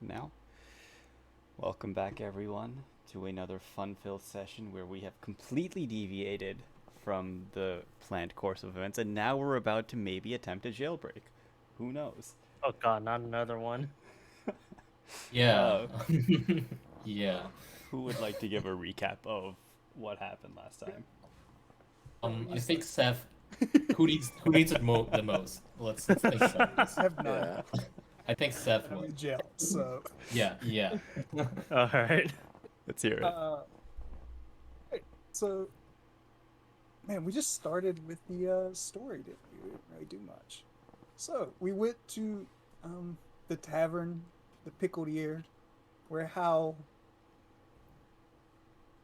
now. Welcome back, everyone, to another fun filled session where we have completely deviated from the planned course of events, and now we're about to maybe attempt a jailbreak. Who knows? Oh god, not another one. Yeah. Uh, Yeah. who would like to give a recap of what happened last time? I think Seth. Who needs it the most? Let's think about this. I have none. Yeah. I think Seth I'm would. in jail, so. Yeah. Alright. Let's hear it. Right, so, man, we just started with the story, didn't we? We didn't really do much. So, we went to the tavern, the Pickled Ear, where Hal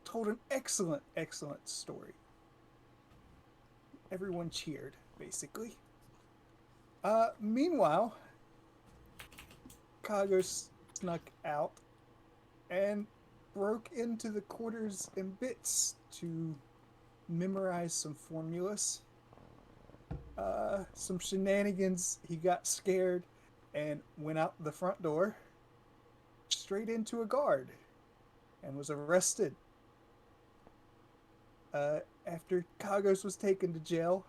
told an excellent story. Everyone cheered, basically. Meanwhile, Kago snuck out and broke into the quarters and bits to memorize some formulas. Some shenanigans. He got scared and went out the front door straight into a guard and was arrested. After Kagos was taken to jail,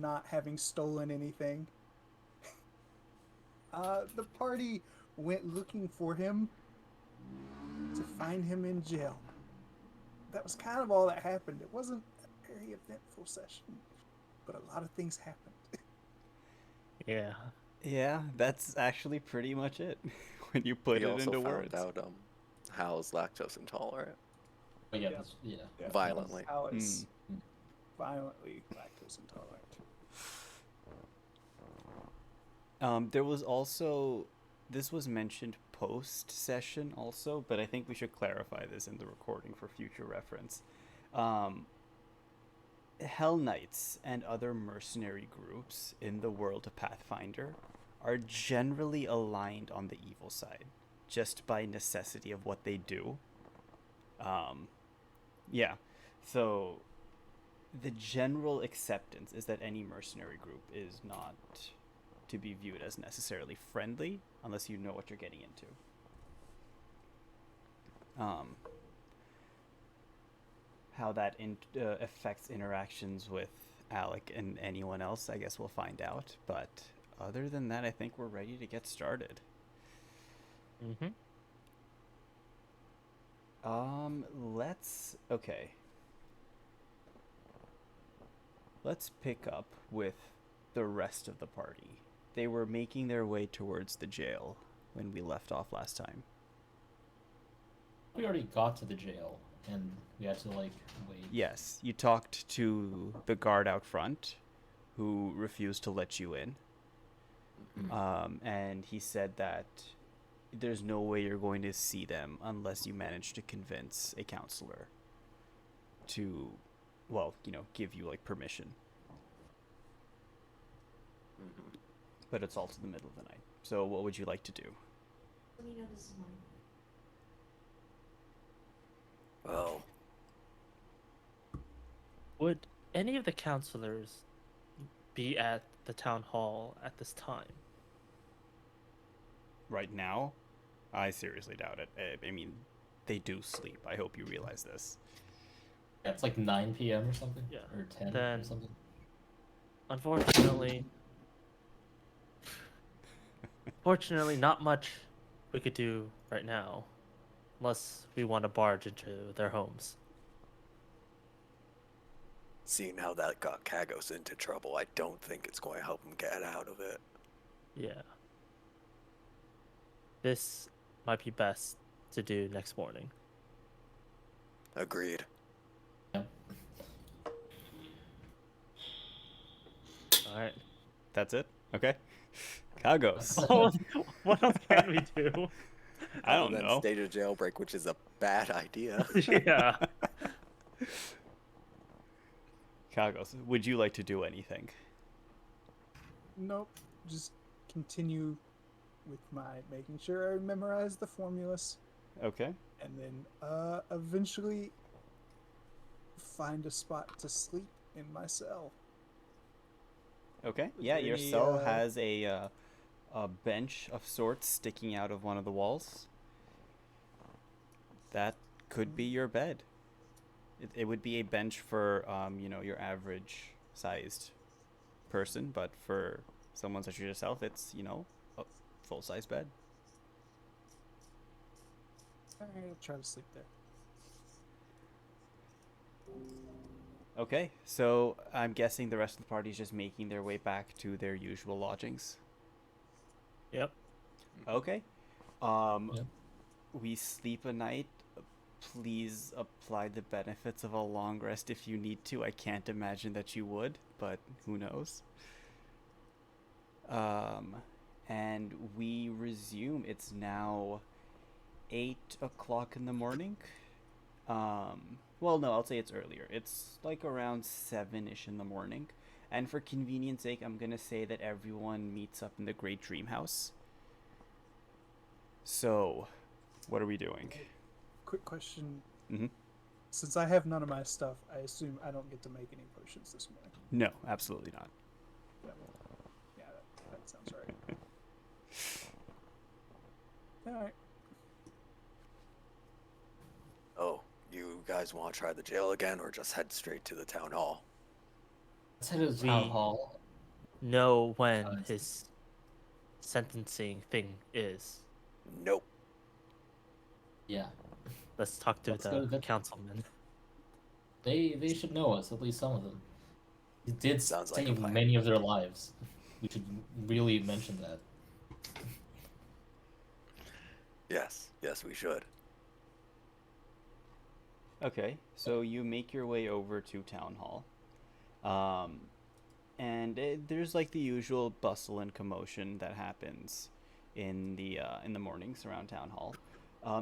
not having stolen anything, the party went looking for him to find him in jail. That was kind of all that happened. It wasn't a very eventful session, but a lot of things happened. Yeah. Yeah, that's actually pretty much it when you put We it also into found words. out Hal's lactose intolerant But yeah, Yeah. Yeah, violently. Hal is violently lactose intolerant. There was also, this was mentioned post session also, but I think we should clarify this in the recording for future reference. Um, Hell Knights and other mercenary groups in the world of Pathfinder are generally aligned on the evil side, just by necessity of what they do. Um, yeah, so the general acceptance is that any mercenary group is not to be viewed as necessarily friendly unless you know what you're getting into. Um, how that affects interactions with Alec and anyone else, I guess we'll find out. But other than that, I think we're ready to get started. Mm-hmm. Let's okay. Let's pick up with the rest of the party. They were making their way towards the jail when we left off last time. we already got to the jail and we had to wait. Yes, you talked to the guard out front who refused to let you in. And he said that there's no way you're going to see them unless you manage to convince a counselor to, well, give you like permission. But it's also the middle of the night. So what would you like to do? This is mine. Well, Would any of the counselors be at the town hall at this time? Right now, I seriously doubt it. I mean, they do sleep. I hope you realize this. Yeah, it's like 9 p.m. or something. Yeah. Or 10 or Then- something. Fortunately, not much we could do right now, unless we want to barge into their homes. seeing how that got Kagos into trouble, I don't think it's going to help him get out of it. Yeah. This might be best to do next morning. Agreed. Yeah. Alright. That's it? Okay. Kagos. What else can we do? I don't Then know. stage a jailbreak, which is a bad idea. Yeah. Kagos, would you like to do anything? Nope, just continue with my making sure I memorize the formulas, Okay. and then eventually find a spot to sleep in my cell. Okay. Was Yeah, there your any, cell has a a bench of sorts sticking out of one of the walls. That could be your bed. It would be a bench for your average sized person, but for someone such as yourself, it's a full size bed. Alright, I'll try to sleep there. Okay, so I'm guessing the rest of the party is just making their way back to their usual lodgings. Yep. Okay. Yep. We sleep a night. Please apply the benefits of a long rest if you need to. I can't imagine that you would, but who knows? And we resume. It's now 8 o'clock in the morning. Well, no, I'll say it's earlier. It's like around 7-ish in the morning. And for convenience sake, I'm gonna say that everyone meets up in the Great Dream House. So, what are we doing? Quick question. Mm-hmm. Since I have none of my stuff, I assume I don't get to make any potions this morning. No, absolutely not. Yeah, that sounds right. Alright. Oh, you guys want to try the jail again, or just head straight to the town hall? Let's head to the town We- hall. Know when Uh, his sentencing thing is. Nope. Yeah, Let's talk to Let's go to the the- councilman. they should know us. At least some of them. He did Sounds like a save plan. many of their lives. We should really mention that. Yes, we should. Okay, so you make your way over to town hall. And there's like the usual bustle and commotion that happens in the mornings around town hall.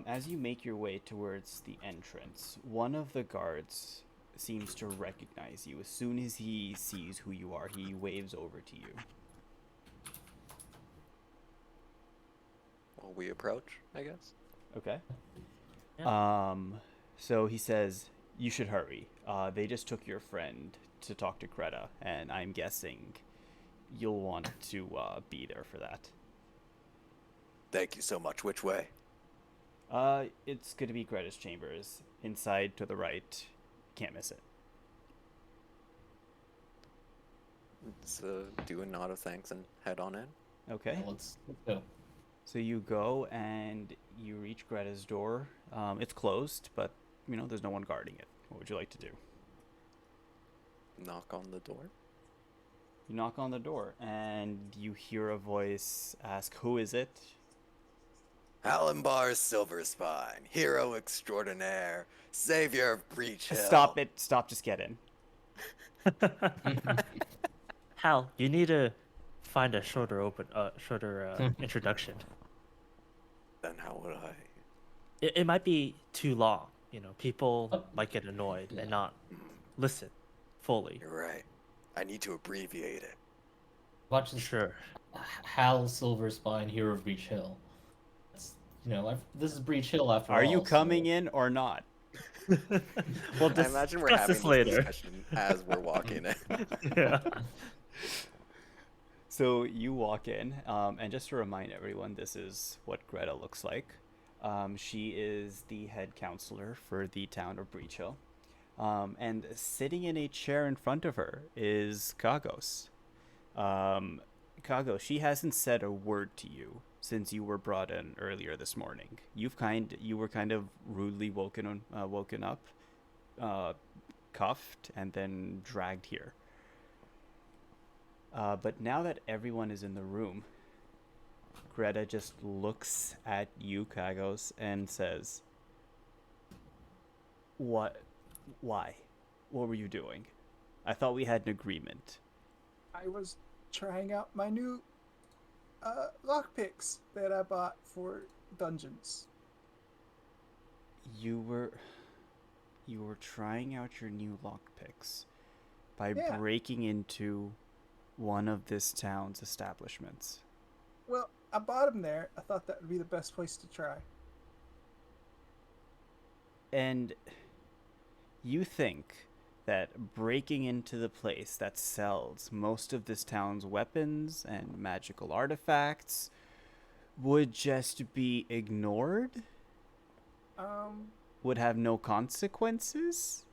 As you make your way towards the entrance, one of the guards seems to recognize you. As soon as he sees who you are, he waves over to you. Well, we approach, I guess. Okay. Yeah. So he says, "You should hurry. They just took your friend to talk to Greta, and I'm guessing you'll want to be there for that." Thank you so much. Which way? It's gonna be Greta's chambers, inside to the right. Can't miss it. Let's do a nod of thanks and head on in. Okay. Let's go. So you go and you reach Greta's door. It's closed, but there's no one guarding it. What would you like to do? Knock on the door. You knock on the door, and you hear a voice ask, "Who is it?" Alambar Silverspine, hero extraordinaire, savior of Breach Hill. Stop it! Stop! Just get in. Hal, you need to find a shorter introduction. Then how would I? It might be too long. People Oh, might get annoyed yeah. and not listen fully. You're right. I need to abbreviate it. Watch this. Sure. Hal Silverspine, hero of Breach Hill. That's, this is Breach Hill after all. Are you coming in or not? We'll I imagine we're discuss having this this later. discussion as we're walking in. Yeah. So you walk in, and just to remind everyone, this is what Greta looks like. She is the head counselor for the town of Breach Hill. And sitting in a chair in front of her is Kagos. Kagos, she hasn't said a word to you since you were brought in earlier this morning. You were kind of rudely woken up, cuffed, and then dragged here. But now that everyone is in the room, Greta just looks at you, Kagos, and says, "What? Why? What were you doing? I thought we had an agreement." I was trying out my new lockpicks that I bought for dungeons. You were trying out your new lockpicks by Yeah. breaking into one of this town's establishments. Well, I bought them there. I thought that would be the best place to try. And you think that breaking into the place that sells most of this town's weapons and magical artifacts would just be ignored? Would have no consequences?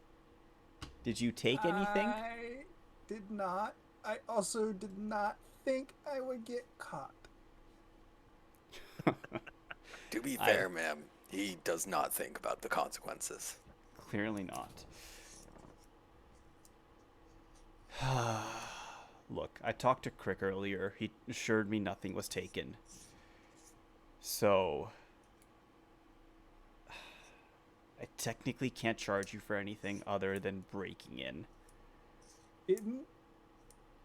Did you take anything? I did not. I also did not think I would get caught. To be fair, ma'am, he does not think about the consequences. Clearly not. Look, I talked to Crick earlier. He assured me nothing was taken. So, I technically can't charge you for anything other than breaking in. Didn't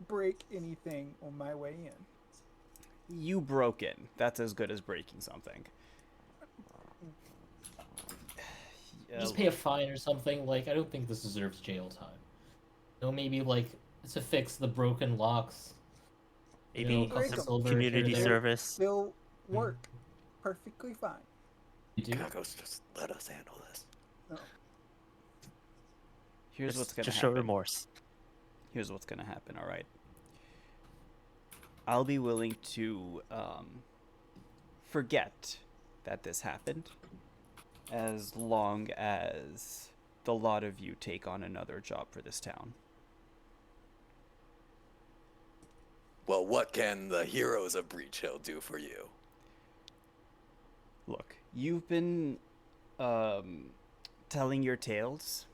break anything on my way in. You broke in. That's as good as breaking something. Just pay a fine or something. Like, I don't think this deserves jail time. No, maybe like to fix the broken locks. Maybe You know, Break 'em. some silver community here or there. service. They'll work perfectly fine. You do? Kagos, just let us handle this. Here's what's gonna Just happen. show remorse. Here's what's gonna happen. All right. I'll be willing to forget that this happened, as long as the lot of you take on another job for this town. Well, what can the heroes of Breach Hill do for you? Look, you've been telling your tales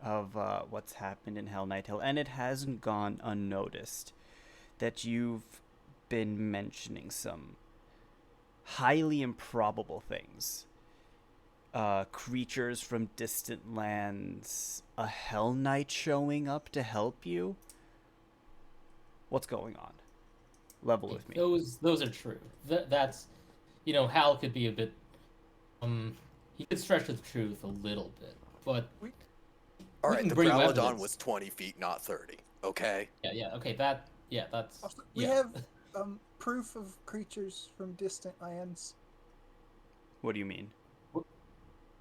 of what's happened in Hell Knight Hill, and it hasn't gone unnoticed that you've been mentioning some highly improbable things. Creatures from distant lands, a Hell Knight showing up to help you. What's going on? Level with me. Those are true. That's, you know, Hal could be a bit, he could stretch the truth a little bit, but All We right, can the bring Growlodon evidence. was 20 feet, not 30. Okay. okay, that's Also, we yeah. have proof of creatures from distant lands. What do you mean?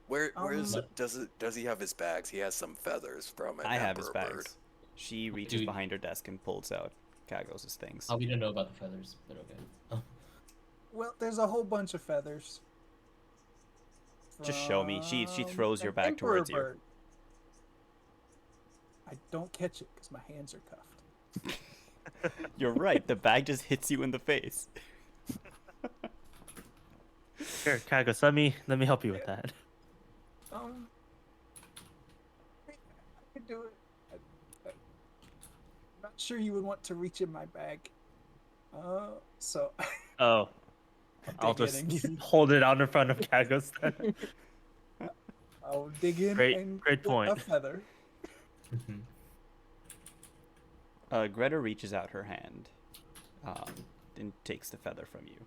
Where's Um, does he have his bags? He has some feathers from an I have his emperor bags. bird. She reaches Dude. behind her desk and pulls out Kagos' things. We don't know about the feathers, but okay. Well, there's a whole bunch of feathers. Just show me. She from throws your an bag emperor towards you. bird. I don't catch it because my hands are cuffed. You're right. The bag just hits you in the face. Here, Kagos, let me help you with that. I could do it. I'm not sure you would want to reach in my bag. So Oh, I'll dig just in. hold it out in front of Kagos then. I'll dig in Great- and great get point. a feather. Greta reaches out her hand and takes the feather from you.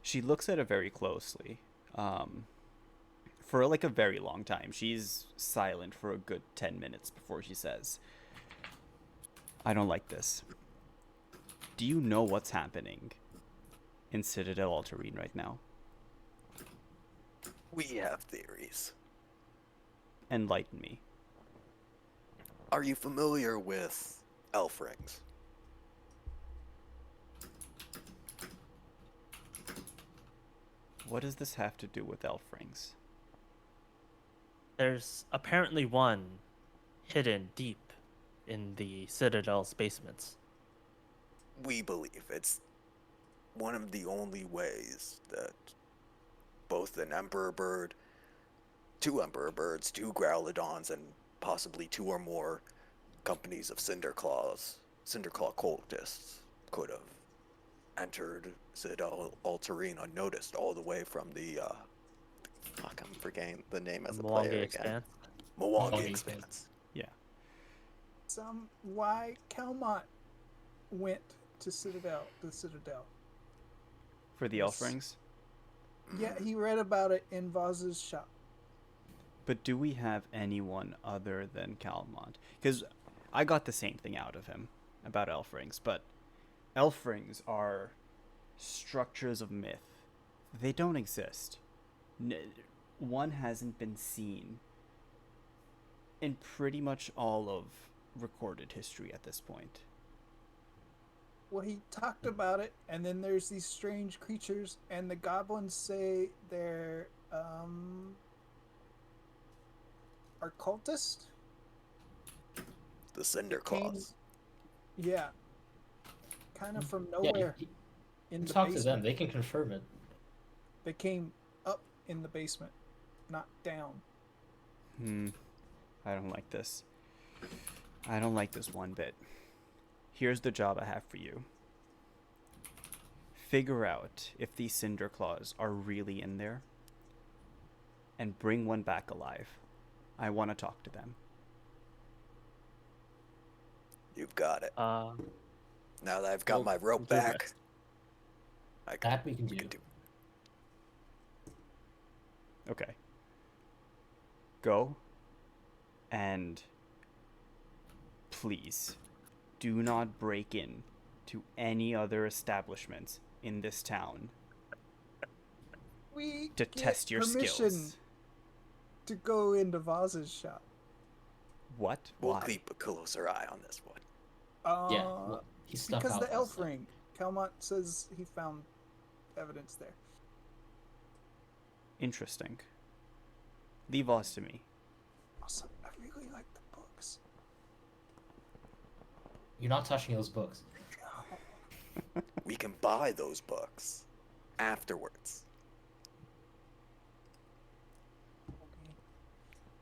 She looks at it very closely. For like a very long time. She's silent for a good 10 minutes before she says, I don't like this. Do you know what's happening in Citadel Alterine right now? We have theories. Enlighten me. Are you familiar with elf rings? What does this have to do with elf rings? There's apparently one hidden deep in the Citadel's basements. We believe it's one of the only ways that both an emperor bird, two emperor birds, two growlodons, and possibly two or more companies of Cinderclaw cultists could have entered Citadel Alterine unnoticed, all the way from the fuck, I'm forgetting the name as a Mwangi player again. Expanse. Mwangi Mwangi Expanse. Why Calmont went to the Citadel. For the elf Yes. rings? Yeah, he read about it in Vaz's shop. But do we have anyone other than Calmont? Because I got the same thing out of him about elf rings, but elf rings are structures of myth. They don't exist. One hasn't been seen in pretty much all of recorded history at this point. Well, he talked about it, and then there's these strange creatures, and the goblins say they're are cultists. The Cinder Came- Claws. Yeah, kind of from Yeah, nowhere you in the talk to basement. them. They can confirm it. They came up in the basement, not down. I don't like this. I don't like this one bit. Here's the job I have for you. Figure out if these Cinder Claws are really in there and bring one back alive. I want to talk to them. You've got it. Uh, Now that I've got we'll- my we'll rope do back, that. I can, That we can we do. can do. Okay. Go and please do not break in to any other establishments in this town We to get test your permission skills. to go into Vaz's shop. What? We'll Why? keep a closer eye on this one. Yeah, well, he's stuck because out the last elf night. ring. Calmont says he found evidence there. Interesting. Leave Oz to me. Awesome. I really like the books. You're not touching those books. We can buy those books afterwards. Okay.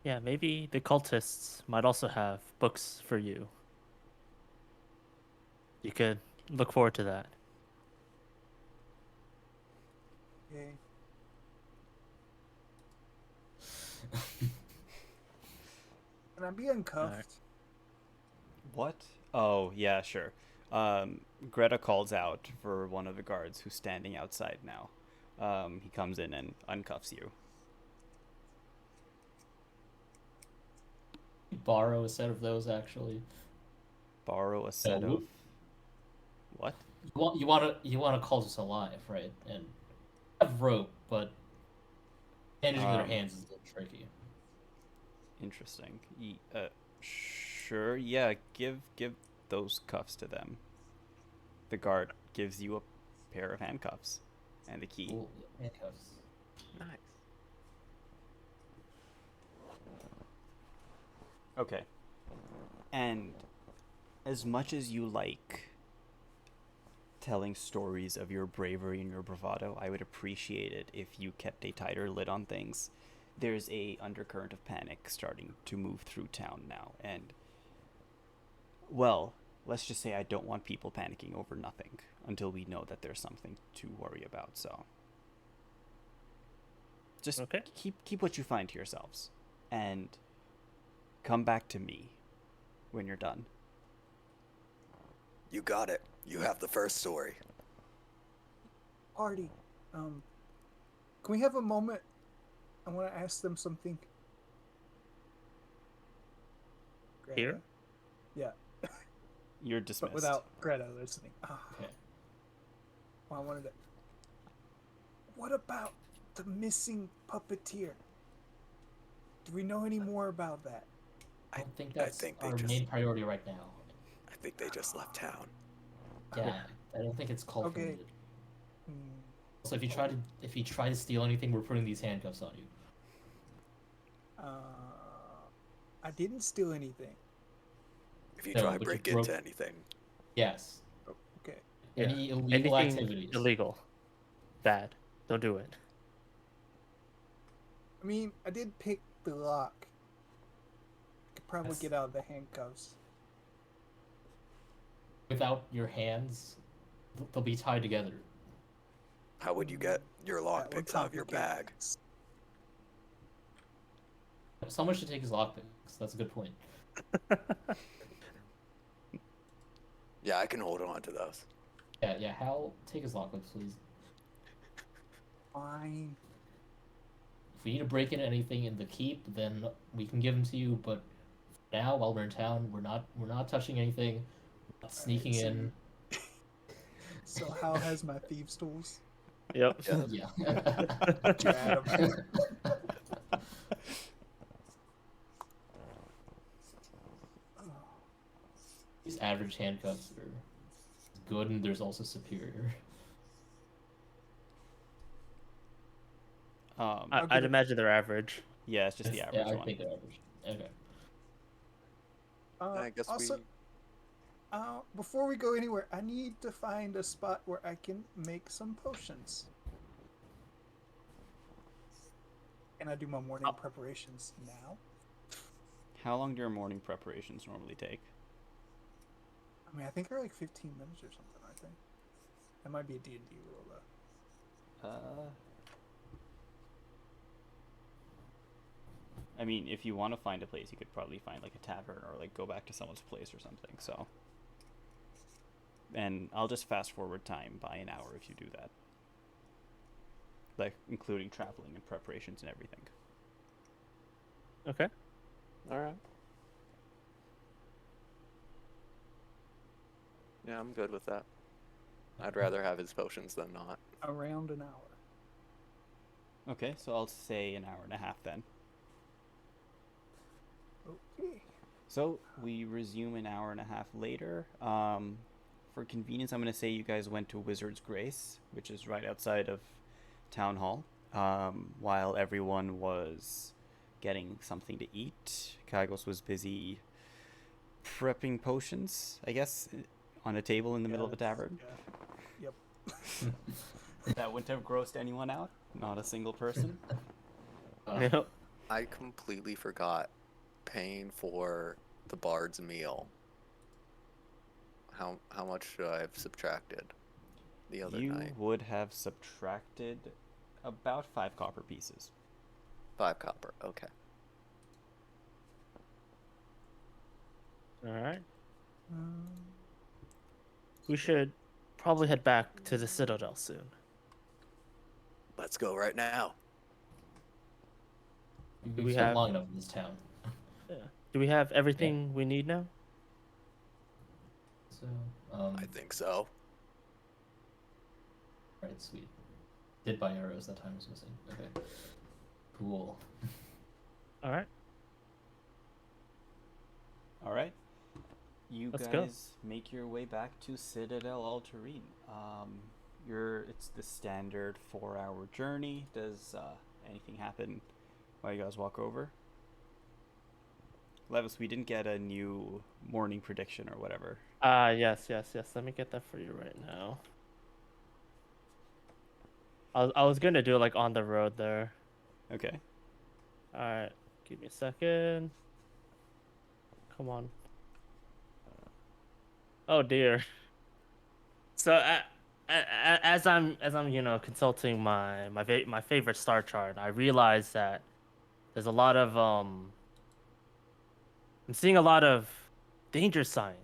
yeah, maybe the cultists might also have books for you. You could look forward to that. Okay. Can I be uncuffed? What? Oh, yeah, sure. Greta calls out for one of the guards who's standing outside now. He comes in and uncuffs you. Borrow a set of those, actually. Borrow a set whoop. of... What? You want to call us alive, right? And have rope, but managing their Um, hands is a little tricky. Interesting. Sure, yeah, give those cuffs to them. The guard gives you a pair of handcuffs and the key. Ooh, handcuffs. Nice. Okay. And as much as you like telling stories of your bravery and your bravado, I would appreciate it if you kept a tighter lid on things. There's a undercurrent of panic starting to move through town now, and well, let's just say I don't want people panicking over nothing until we know that there's something to worry about. So just Okay. keep what you find to yourselves and come back to me when you're done. You got it. You have the first story. Party. Can we have a moment? I want to ask them something. Greta? Here? Yeah, You're but dismissed. without Greta listening. Ah, Okay. well, I wanted to. What about the missing puppeteer? Do we know any more about that? I don't think I that's think they our just- main priority right now. I think they just left town. Yeah, I don't think it's called for Okay. needed. Hmm. So if you try to steal anything, we're putting these handcuffs on you. I didn't steal anything. If you No, try to but you break broke- into anything, Yes. Okay. Yeah. Any illegal Anything activities. illegal, bad. Don't do it. I mean, I did pick the lock. Could probably That's- get out of the handcuffs. Without your hands, they'll be tied together. how would you get your That would lockpicks out of your complicate bag? things. Someone should take his lockpicks. That's a good point. Yeah, I can hold on to those. Yeah. Hal, take his lockpicks, please. Fine. If we need to break into anything in the keep, then we can give them to you. But for now, while we're in town, we're not touching anything. We're not sneaking so in. So how has my thieves' tools? Yep. Yeah. Yeah. You add 'em. These average handcuffs are good, and there's also superior. I, I'll give I'd it. imagine they're average. Yeah, it's just the Yeah, average I one. think they're average. Okay. I guess Also, before we go anywhere, I need to find a spot where I can make some potions. And I do my morning preparations now. How long do your morning preparations normally take? I mean, I think they're like 15 minutes or something, aren't they? That might be a D&D rule, though. I mean, if you want to find a place, you could probably find like a tavern or like go back to someone's place or something. So, and I'll just fast forward time by an hour if you do that, like including traveling and preparations and everything. Okay. All right. Yeah, I'm good with that. I'd rather have his potions than not. Around an hour. Okay, so I'll say an hour and a half then. Okay. So we resume an hour and a half later. For convenience, I'm going to say you guys went to Wizard's Grace, which is right outside of Town Hall, while everyone was getting something to eat. Kagos was busy prepping potions, I guess, on a table in the middle of a tavern. Yeah. Yep. That wouldn't have grossed anyone out. Not a single person. Yep. I completely forgot paying for the bard's meal. How much should I have subtracted the other You night? would have subtracted about 5 copper pieces. 5 copper. Okay. All right. Um, We should probably head back to the Citadel soon. Let's go right now. we We've spent have- long enough in this town. Yeah. Do we have everything we need now? So, I think so. Alright, sweet. Did buy arrows that time was missing. Okay. Cool. All right. All right. You Let's guys go. make your way back to Citadel Alterine. It's the standard 4-hour journey. Does anything happen while you guys walk over? Levis, we didn't get a new morning prediction or whatever. Yes. Let me get that for you right now. I was gonna do it like on the road there. Okay. All right. Give me a second. Come on. Oh dear. So as I'm consulting my favorite star chart, I realize that there's a lot of I'm seeing a lot of danger signs.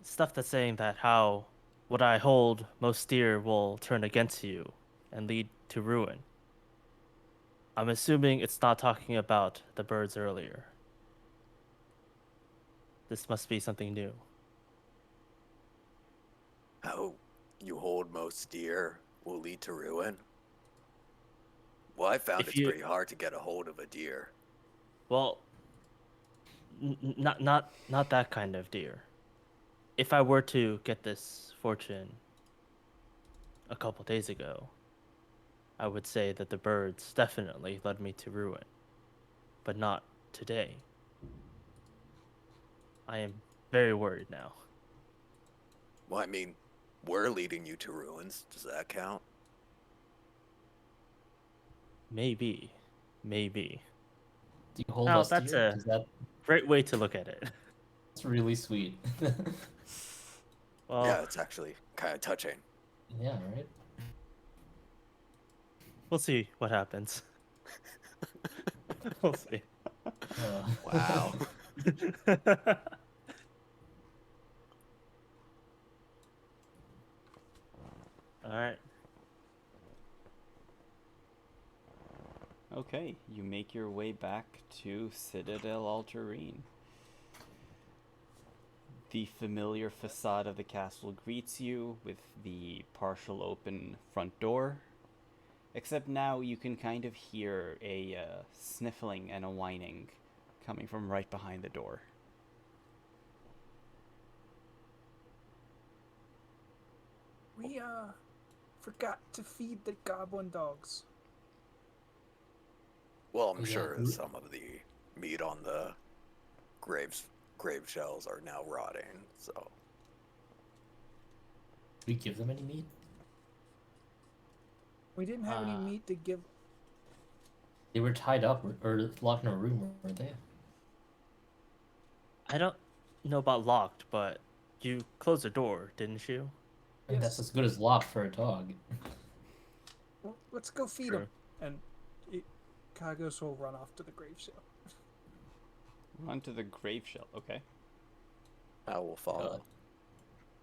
Stuff that's saying that how what I hold most dear will turn against you and lead to ruin. I'm assuming it's not talking about the birds earlier. This must be something new. How you hold most deer will lead to ruin. Well, I found If it's you- pretty hard to get a hold of a deer. Well, not that kind of deer. If I were to get this fortune a couple days ago, I would say that the birds definitely led me to ruin, but not today. I am very worried now. Well, I mean, we're leading you to ruins. Does that count? Maybe. Do you hold Oh, us that's dear? a- Does that Great way to look at it. That's really sweet. Well, Yeah, it's actually kind of touching. Yeah, right? we'll see what happens. We'll see. Wow. All right. Okay, you make your way back to Citadel Alterine. The familiar facade of the castle greets you with the partial open front door. Except now you can kind of hear a sniffling and a whining coming from right behind the door. We forgot to feed the goblin dogs. Well, I'm Oh, yeah. sure some of the meat on the grave shells are now rotting. So we give them any meat? We didn't have any Uh, meat to give. They were tied up or locked in a room, weren't they? I don't know about locked, but you closed the door, didn't you? I think that's Yes. as good as locked for a dog. Well, let's go feed True. them. And Kagos will run off to the grave shell. Run to the grave shell. Okay. I will follow.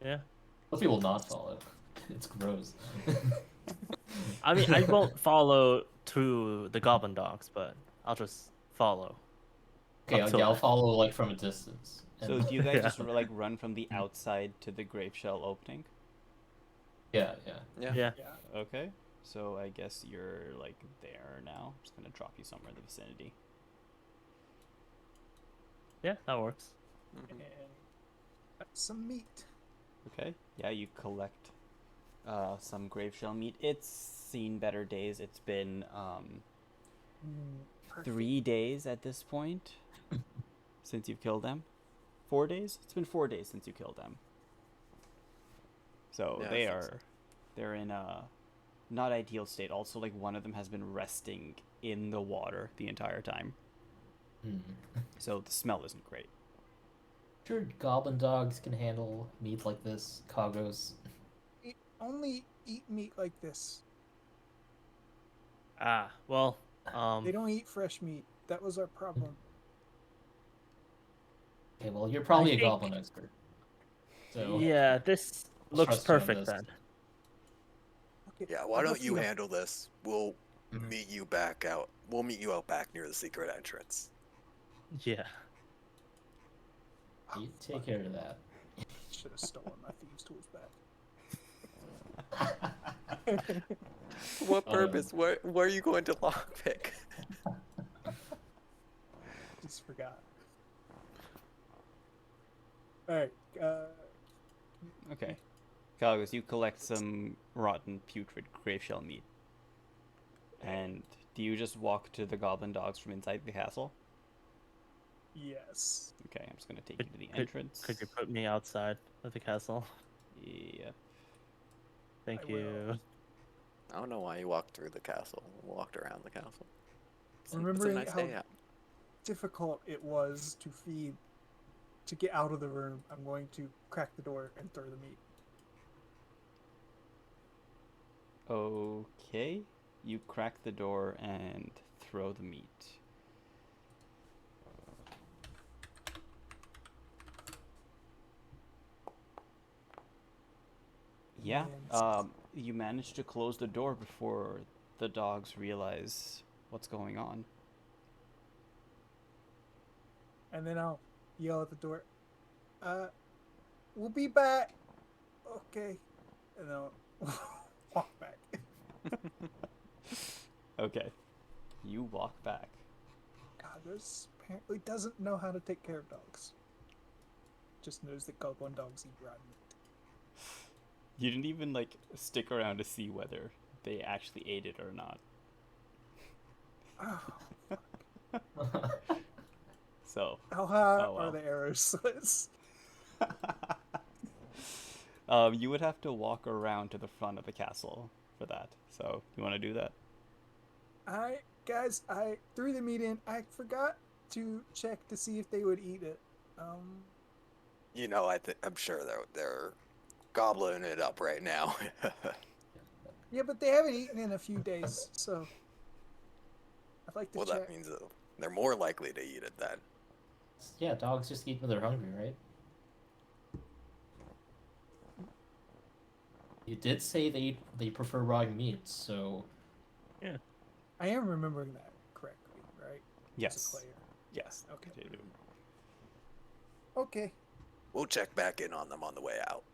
Yeah. Most people will not follow. It's gross. I mean, I won't follow to the goblin dogs, but I'll just follow. Okay, Up to I'll it. follow like from a distance. So And- do you guys Yeah. just like run from the outside to the grave shell opening? yeah. Yeah. Yeah. Yeah. Okay. So I guess you're like there now. I'm just gonna drop you somewhere in the vicinity. Yeah, that works. Mhm. And some meat. Okay. Yeah, you collect some grave shell meat. It's seen better days. It's been Perfect. 3 days at this point since you've killed them. 4 days? It's been 4 days since you killed them. So Yeah, I they think so. they're in a not ideal state. Also, like one of them has been resting in the water the entire time. Hmm. So the smell isn't great. Sure, goblin dogs can handle meat like this. Kagos. Only eat meat like this. Ah, well, They don't eat fresh meat. That was our problem. Okay, well, you're probably a think- goblin expert. So yeah, this looks trust you on perfect this. then. Okay. yeah, why I'll go don't you feed 'em. handle this? We'll Mhm. meet you back out. We'll meet you out back near the secret entrance. Yeah. you take care of that. Should have stolen my thieves' tools back. What Oh, purpose? Where are you going to lockpick? Just forgot. Alright, Okay. Kalgus, you collect some rotten, putrid grave shell meat. And do you just walk to the goblin dogs from inside the castle? yes. Okay, I'm just gonna take Could- you to the could- entrance. Could you put me outside of the castle? Yep. Thank I you. will. I don't know why you walked through the castle. Walked around the castle. It's a Remembering nice how- day out. Difficult it was to feed, to get out of the room. I'm going to crack the door and throw the meat. Okay. You crack the door and throw the meat. Yeah. And- You managed to close the door before the dogs realize what's going on. And then I'll yell at the door. We'll be back. Okay. And then I'll walk back. Okay. You walk back. God, this apparently doesn't know how to take care of dogs. Just knows that goblin dogs eat rotten meat. You didn't even like stick around to see whether they actually ate it or not. Oh, So, how high Oh, well. are the arrow slits? you would have to walk around to the front of the castle for that. So, you want to do that? Alright, guys, I threw the meat in. I forgot to check to see if they would eat it. You know, I'm sure they're gobbling it up right now. Yeah, but they haven't eaten in a few days, so I'd like to Well, check. that means they're more likely to eat it then. Yeah, dogs just eat when they're hungry, right? You did say they prefer raw meat, so I am remembering that correctly, right? As a Yes. player. Yes. Okay. They do. Okay. We'll check back in on them on the way out.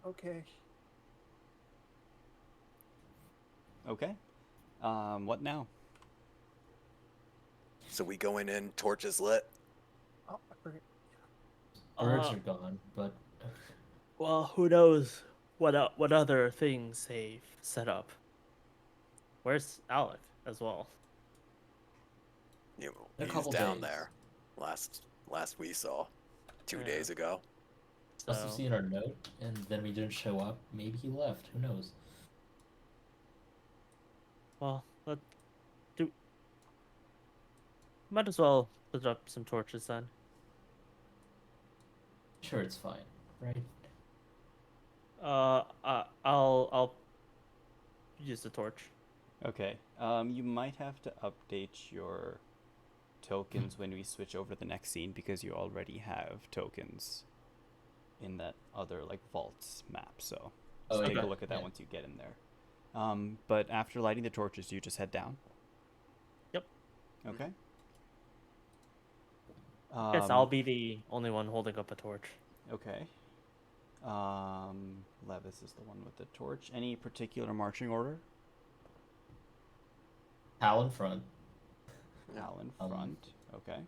Okay. Okay. What now? So we going in, torches lit. Oh, I forget. birds Uh, are gone. But Well, who knows what other things they've set up. Where's Alec as well? You know, In a he's couple down days. there. Last we saw, 2 Yeah. days ago. Must have So, seen our note, and then we didn't show up. Maybe he left. Who knows? well, let do. Might as well put up some torches then. Sure, it's fine, right? I'll use the torch. Okay. You might have to update your tokens when we switch over to the next scene because you already have tokens in that other like vaults map. So Oh, take a okay, look at that yeah. once you get in there. But after lighting the torches, you just head down. Yep. Okay. Guess I'll be the only one holding up a torch. Okay. Levis is the one with the torch. Any particular marching order? Hal in front. Yeah. Al in front. Okay.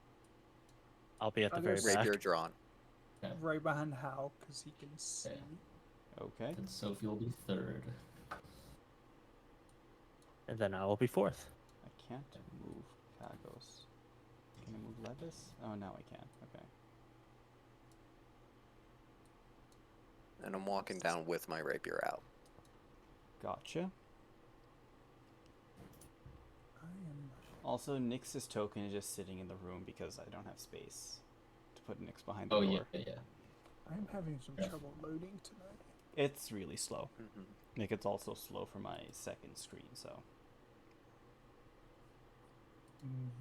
I'll be at the I'll very go back. Rapier drawn. Right behind Hal, because he can see. Okay. And Sophie will be third. And then I will be fourth. I can't move Kagos. Can I move Levis? Oh, now I can. Okay. And I'm walking down with my rapier out. Gotcha. I am. Also, Nyx's token is just sitting in the room because I don't have space to put Nyx behind the Oh door. yeah. I'm having some Yeah. trouble loading tonight. It's really slow. Mm-hmm. Like, it's also slow for my second screen, so.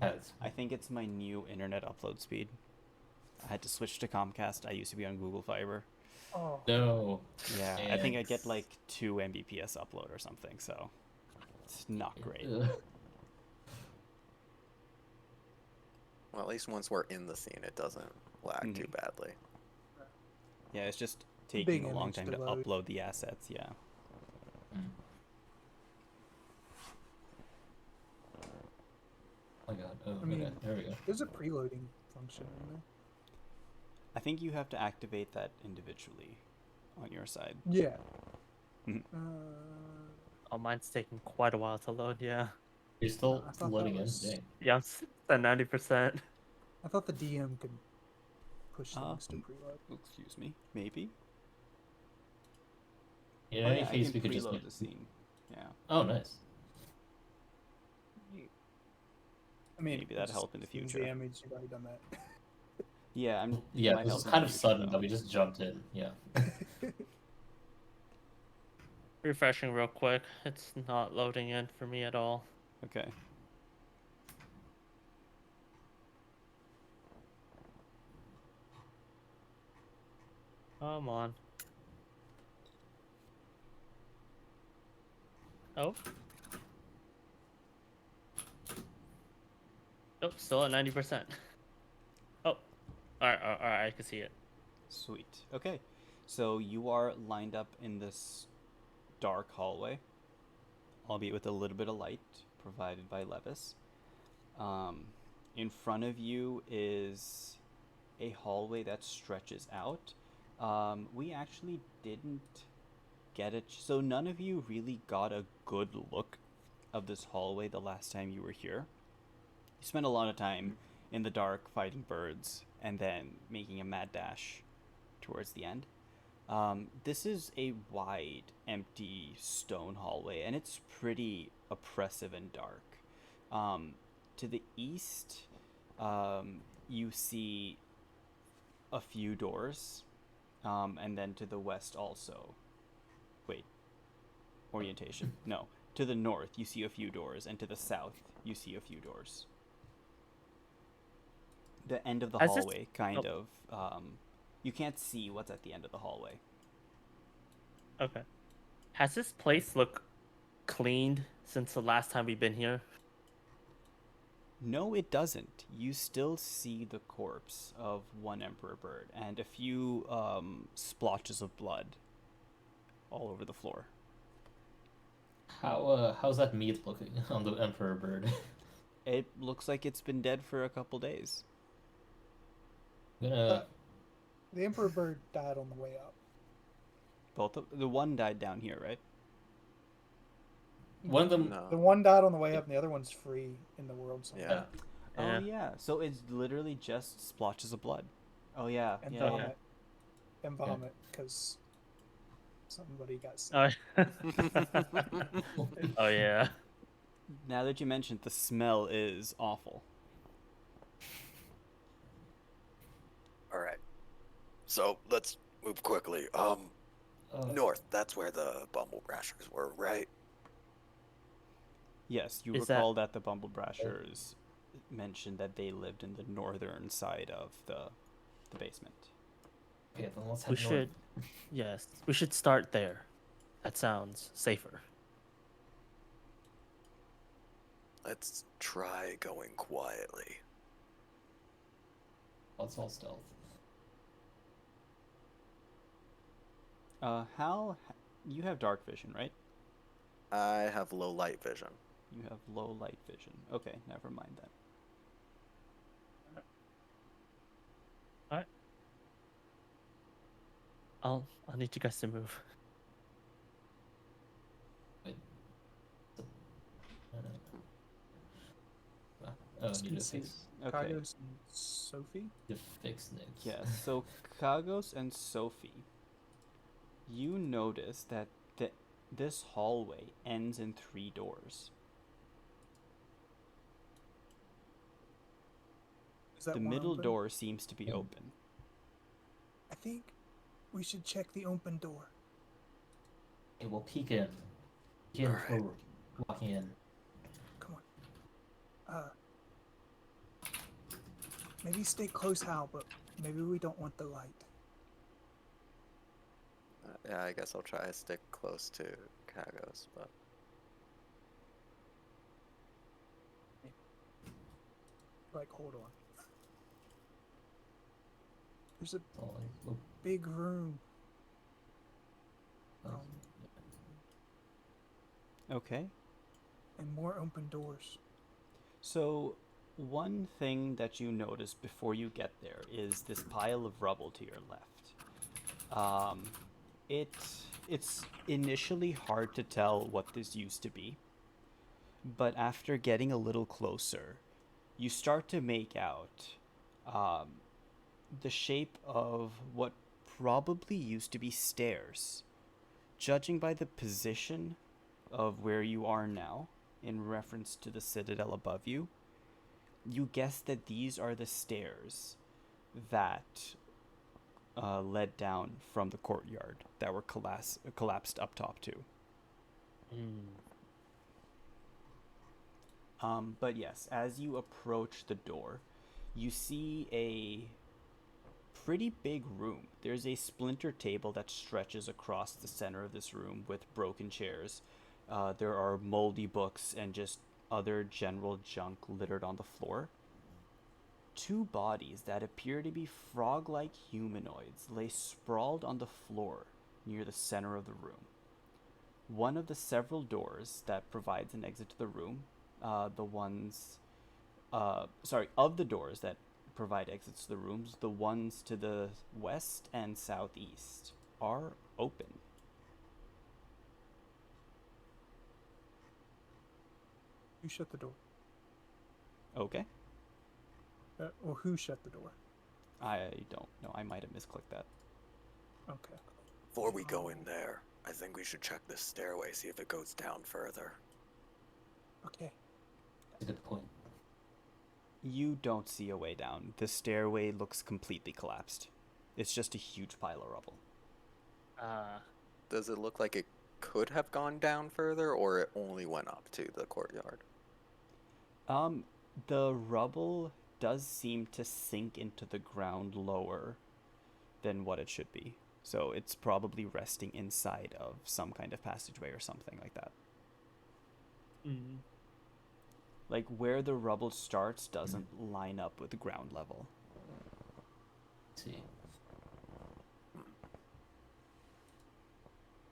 That's I think it's my new internet upload speed. I had to switch to Comcast. I used to be on Google Fiber. Oh, no. Yeah, I think I And- get like 2 Mbps upload or something, so it's not great. Well, at least once we're in the scene, it doesn't lag too badly. Yeah, it's just taking Big a long image time to to load. upload the assets, yeah. Oh my god. Oh, I mean- okay. There we go. there's a preloading function in there. I think you have to activate that individually on your side. Yeah. Mhm. Oh, mine's taking quite a while to load. Yeah. You're still I thought that loading in. was- Dang. Yeah, I'm at 90%. I thought the DM could push Uh, things to preload. Excuse me, maybe? In Oh, any yeah, I case, can we could just. preload the scene. Yeah, Oh, nice. I mean, maybe that'd just help in the as soon as future. The image, you've already done that. yeah, Yeah, might this help was in kind the of future, sudden though. that we just jumped in. Yeah. Refreshing real quick. It's not loading in for me at all. Okay. Come on. Oh. Nope, still at 90%. Oh. Alright, I can see it. Sweet. Okay, so you are lined up in this dark hallway, albeit with a little bit of light provided by Levis. In front of you is a hallway that stretches out. We actually didn't get it, so none of you really got a good look of this hallway the last time you were here. You spent a lot of time in the dark fighting birds and then making a mad dash towards the end. This is a wide, empty stone hallway, and it's pretty oppressive and dark. To the east, you see a few doors, and then to the west also. Wait, orientation. No, to the north you see a few doors, and to the south you see a few doors. The end of the Has this- hallway, kind of. You can't see what's at the end of the hallway. Okay. Has this place looked cleaned since the last time we've been here? No, it doesn't. You still see the corpse of one emperor bird and a few splotches of blood all over the floor. How's that meat looking on the emperor bird? It looks like it's been dead for a couple days. I'm gonna. The Emperor Bird died on the way up. Both of the one died down here, right? One of them. The No. one died on the way up, and the other one's free in the world somewhere. Yeah. Oh Yeah. yeah. So it's literally just splotches of blood. Oh yeah. And Yeah. vomit. And vomit, because somebody got sick. Oh, oh yeah. Now that you mentioned, the smell is awful. All right. So let's move quickly. North. That's where the Bumble Brashers were, right? Yes, you Is that- recall that the Bumble Brashers mentioned that they lived in the northern side of the basement. Okay, then let's head We north. should. Yes, we should start there. That sounds safer. Let's try going quietly. Let's all stealth. Hal, you have dark vision, right? I have low light vision. You have low light vision. Okay, never mind that. I'll need you guys to move. Oh, need to fix, Okay. Kagos and Sophie? to fix Nick. Yeah, so Kagos and Sophie, you notice that this hallway ends in 3 doors. Is that The one middle open? door seems to be Mm. open. I think we should check the open door. Okay, we'll peek in. Peek in Alright. before we're walking in. Come on. Maybe stay close, Hal, but maybe we don't want the light. Yeah, I guess I'll try to stick close to Kagos, but Like, hold on. There's a Oh, like, big room. oh, Okay. And more open doors. So, one thing that you notice before you get there is this pile of rubble to your left. It's initially hard to tell what this used to be, but after getting a little closer, you start to make out the shape of what probably used to be stairs. Judging by the position of where you are now, in reference to the citadel above you, you guess that these are the stairs that led down from the courtyard that were collapsed up top too. But yes, as you approach the door, you see a pretty big room. There's a splinter table that stretches across the center of this room with broken chairs. There are moldy books and just other general junk littered on the floor. 2 bodies that appear to be frog-like humanoids lay sprawled on the floor near the center of the room. One of the several doors that provides an exit to the room, of the doors that provide exits to the rooms, the ones to the west and southeast are open. You shut the door. Okay. Or who shut the door? I don't know. I might have misclicked that. Okay. Before we go in there, I think we should check this stairway, see if it goes down further. Okay. that's a good point. You don't see a way down. The stairway looks completely collapsed. It's just a huge pile of rubble. does it look like it could have gone down further, or it only went up to the courtyard? The rubble does seem to sink into the ground lower than what it should be. So it's probably resting inside of some kind of passageway or something like that. Like where the rubble starts doesn't line up with the ground level. Let's see.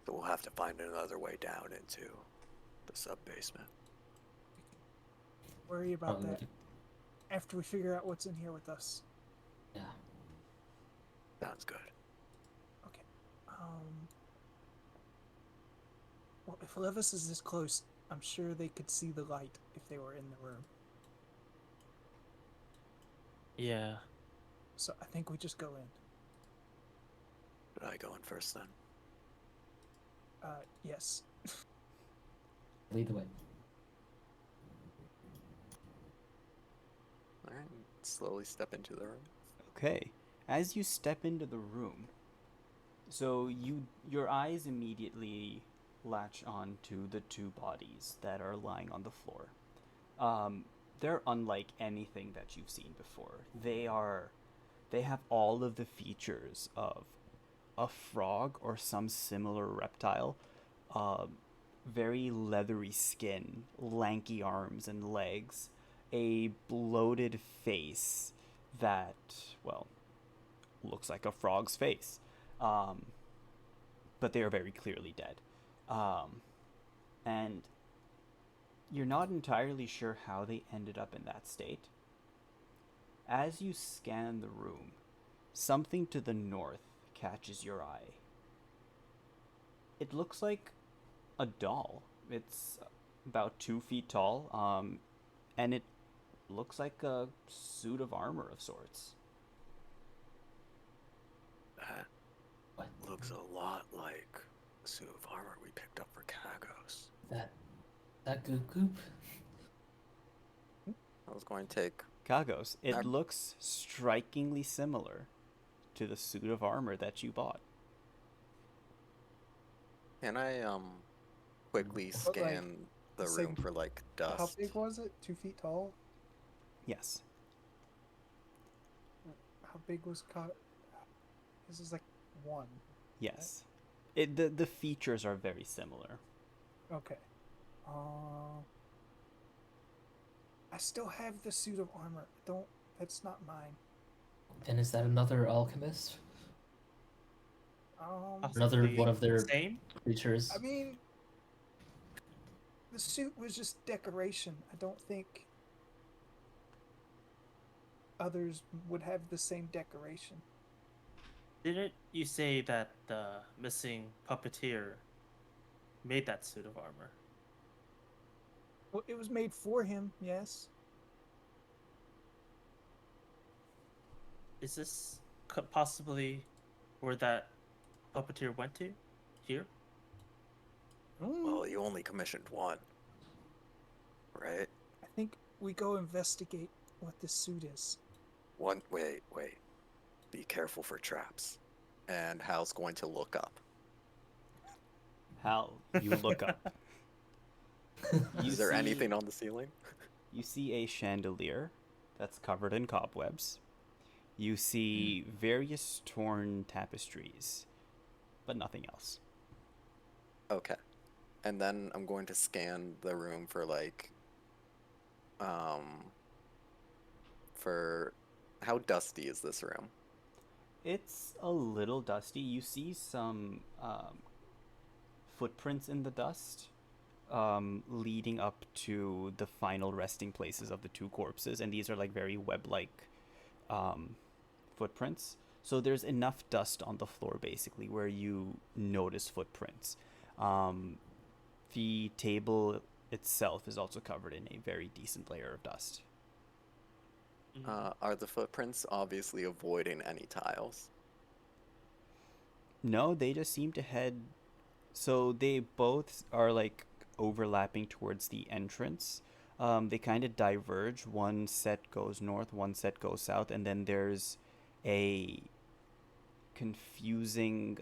So we'll have to find another way down into the sub-basement. Worry about Probably that after we figure out what's in here with us. Yeah. Sounds good. Okay. Well, if Levis is this close, I'm sure they could see the light if they were in the room. Yeah. So I think we just go in. Should I go in first then? Yes. Lead the way. Alright, slowly step into the room. Okay. As you step into the room, so your eyes immediately latch on to the two bodies that are lying on the floor. They're unlike anything that you've seen before. They have all of the features of a frog or some similar reptile. Very leathery skin, lanky arms and legs, a bloated face that, well, looks like a frog's face. But they are very clearly dead. And you're not entirely sure how they ended up in that state. As you scan the room, something to the north catches your eye. It looks like a doll. It's about 2 feet tall, and it looks like a suit of armor of sorts. That What? looks a lot like the suit of armor we picked up for Kagos. That goop goop? I was going to take. Kagos, it I'm- looks strikingly similar to the suit of armor that you bought. Can I quickly But, like, scan the say- room for like How dust? big was it? 2 feet tall? Yes. How big was This is like 1. Yes. The features are very similar. Okay. I still have the suit of armor. That's not mine. Then is that another alchemist? Another Possibly one of their- same. Creatures? I mean, the suit was just decoration. I don't think others would have the same decoration. Didn't you say that the missing puppeteer made that suit of armor? Well, it was made for him, yes. Is this possibly where that puppeteer went to? Here? Well, you only commissioned one, right? I think we go investigate what this suit is. One. Wait. Be careful for traps. And Hal's going to look up. Hal, you look up. You Is there see- anything on the ceiling? You see a chandelier that's covered in cobwebs. You see various torn tapestries, but nothing else. Okay. And then I'm going to scan the room for like for how dusty is this room? It's a little dusty. You see some footprints in the dust leading up to the final resting places of the two corpses, and these are like very web-like footprints. So there's enough dust on the floor basically where you notice footprints. The table itself is also covered in a very decent layer of dust. Are the footprints obviously avoiding any tiles? No, they just seem to head. So they both are like overlapping towards the entrance. They kind of diverge. One set goes north, one set goes south, and then there's a confusing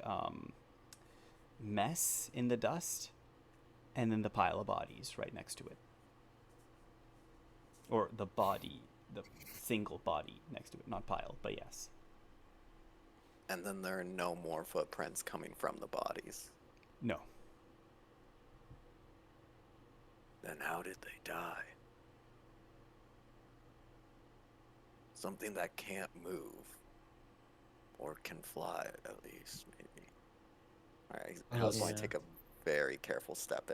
mess in the dust, and then the pile of bodies right next to it. Or the body, the single body next to it, not pile, but yes. And then there are no more footprints coming from the bodies. No. Then how did they die? Something that can't move. Or can fly, at least, maybe. Alright, I was going to Yeah. take a very careful step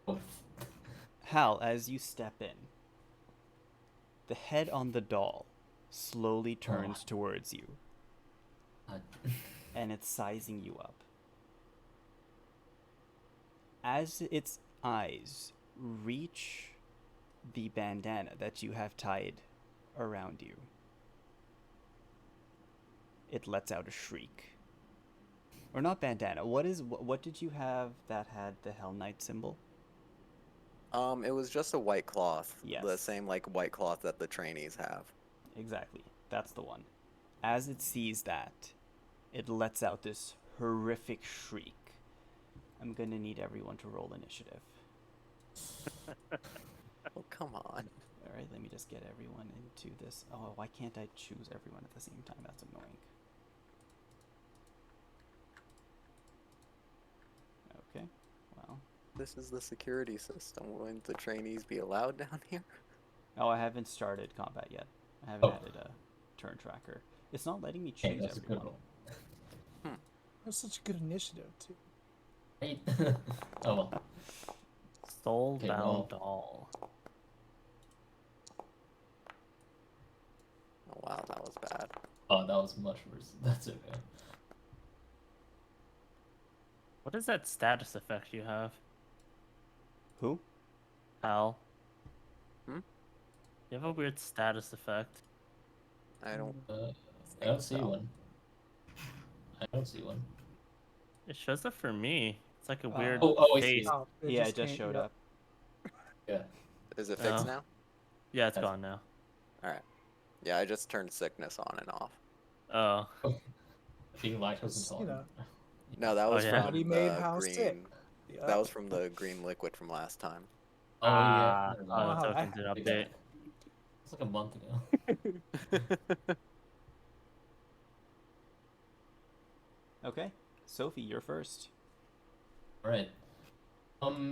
in. Hal, as you step in, the head on the doll slowly turns towards you, Uh, and it's sizing you up. as its eyes reach the bandana that you have tied around you, it lets out a shriek. Or not bandana. What did you have that had the Hell Knight symbol? It was just a white cloth. The Yes. same like white cloth that the trainees have. Exactly. That's the one. As it sees that, it lets out this horrific shriek. I'm gonna need everyone to roll initiative. Oh, come on. Alright, let me just get everyone into this. Oh, why can't I choose everyone at the same time? That's annoying. Okay, well. This is the security system. Wouldn't the trainees be allowed down here? Oh, I haven't started combat yet. I haven't Oh. added a turn tracker. It's not letting me Hey, choose that's a good everyone. roll. That's such a good initiative too. Right? Oh well. Soulbound Okay, well. doll. Oh wow, that was bad. Oh, that was much worse. That's okay. What is that status effect you have, Who? Hal? Hmm? You have a weird status effect. I don't. I don't see so. one. I don't see one. It shows up for me. It's like a weird I see face. it. Oh, Yeah, it just came- showed yep. up. Yeah. Is it fixed Oh. now? Yeah, it's That's- gone now. Alright. Yeah, I just turned sickness on and off. Oh. Being lactose Just, you intolerant. No, that was yeah. from Body made the how green. sick. Yep. That was from the green liquid from last time. Oh yeah. Oh, never the mind. Wow, token did Okay. update. It's like a month ago. Okay, Sophie, you're first. Alright.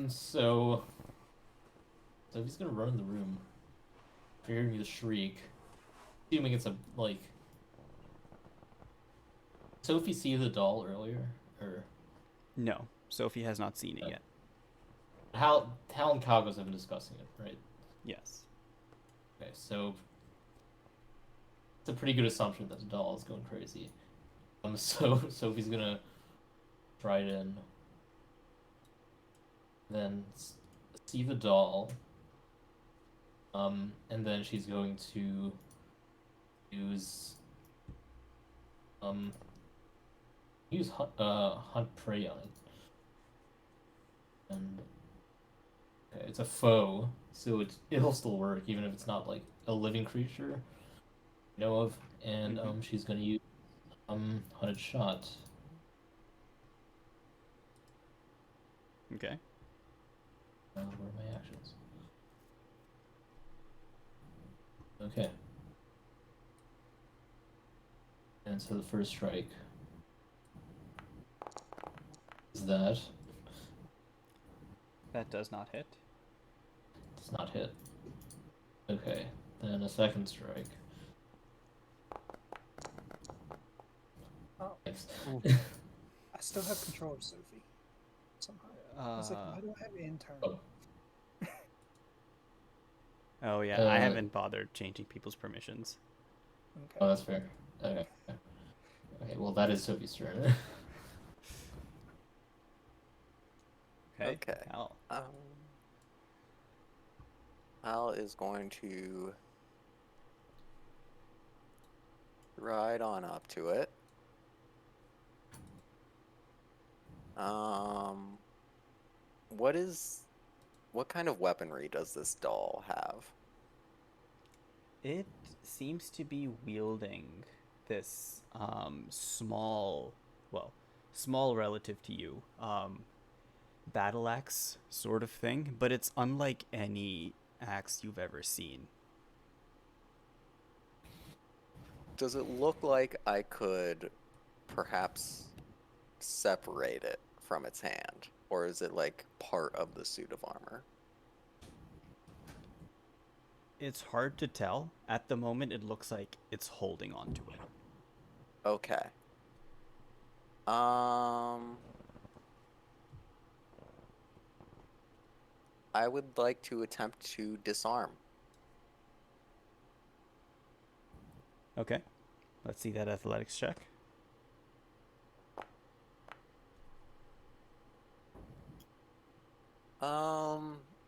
So he's gonna run in the room. Hearing the shriek. Assuming it's a like. Sophie see the doll earlier, or No, Sophie has not seen it Okay. yet. Hal and Kagos have been discussing it, right? Yes. Okay, so it's a pretty good assumption that the doll is going crazy. So Sophie's gonna try it in, then see the doll, and then she's going to use hunt prey on it, and okay, it's a foe, so it'll still work even if it's not like a living creature you know of, and she's gonna use hunted shot. Okay. Where are my actions? Okay. And so the first strike is that. That does not hit. Does not hit. Okay. Then a second strike. Oh. Thanks. I still have control of Sophie. Somehow. I was like, why do I have intern? Oh. Oh yeah, I Uh, haven't bothered changing people's permissions. Okay. Oh, that's fair. Okay. Okay, well that is Sophie's turn. Okay. Okay. Al. Al is going to ride on up to it. What kind of weaponry does this doll have? It seems to be wielding this small, well, small relative to you, battle axe sort of thing, but it's unlike any axe you've ever seen. Does it look like I could perhaps separate it from its hand? Or is it like part of the suit of armor? It's hard to tell. At the moment, it looks like it's holding on to it. Okay. I would like to attempt to disarm. Okay. Let's see that athletics check.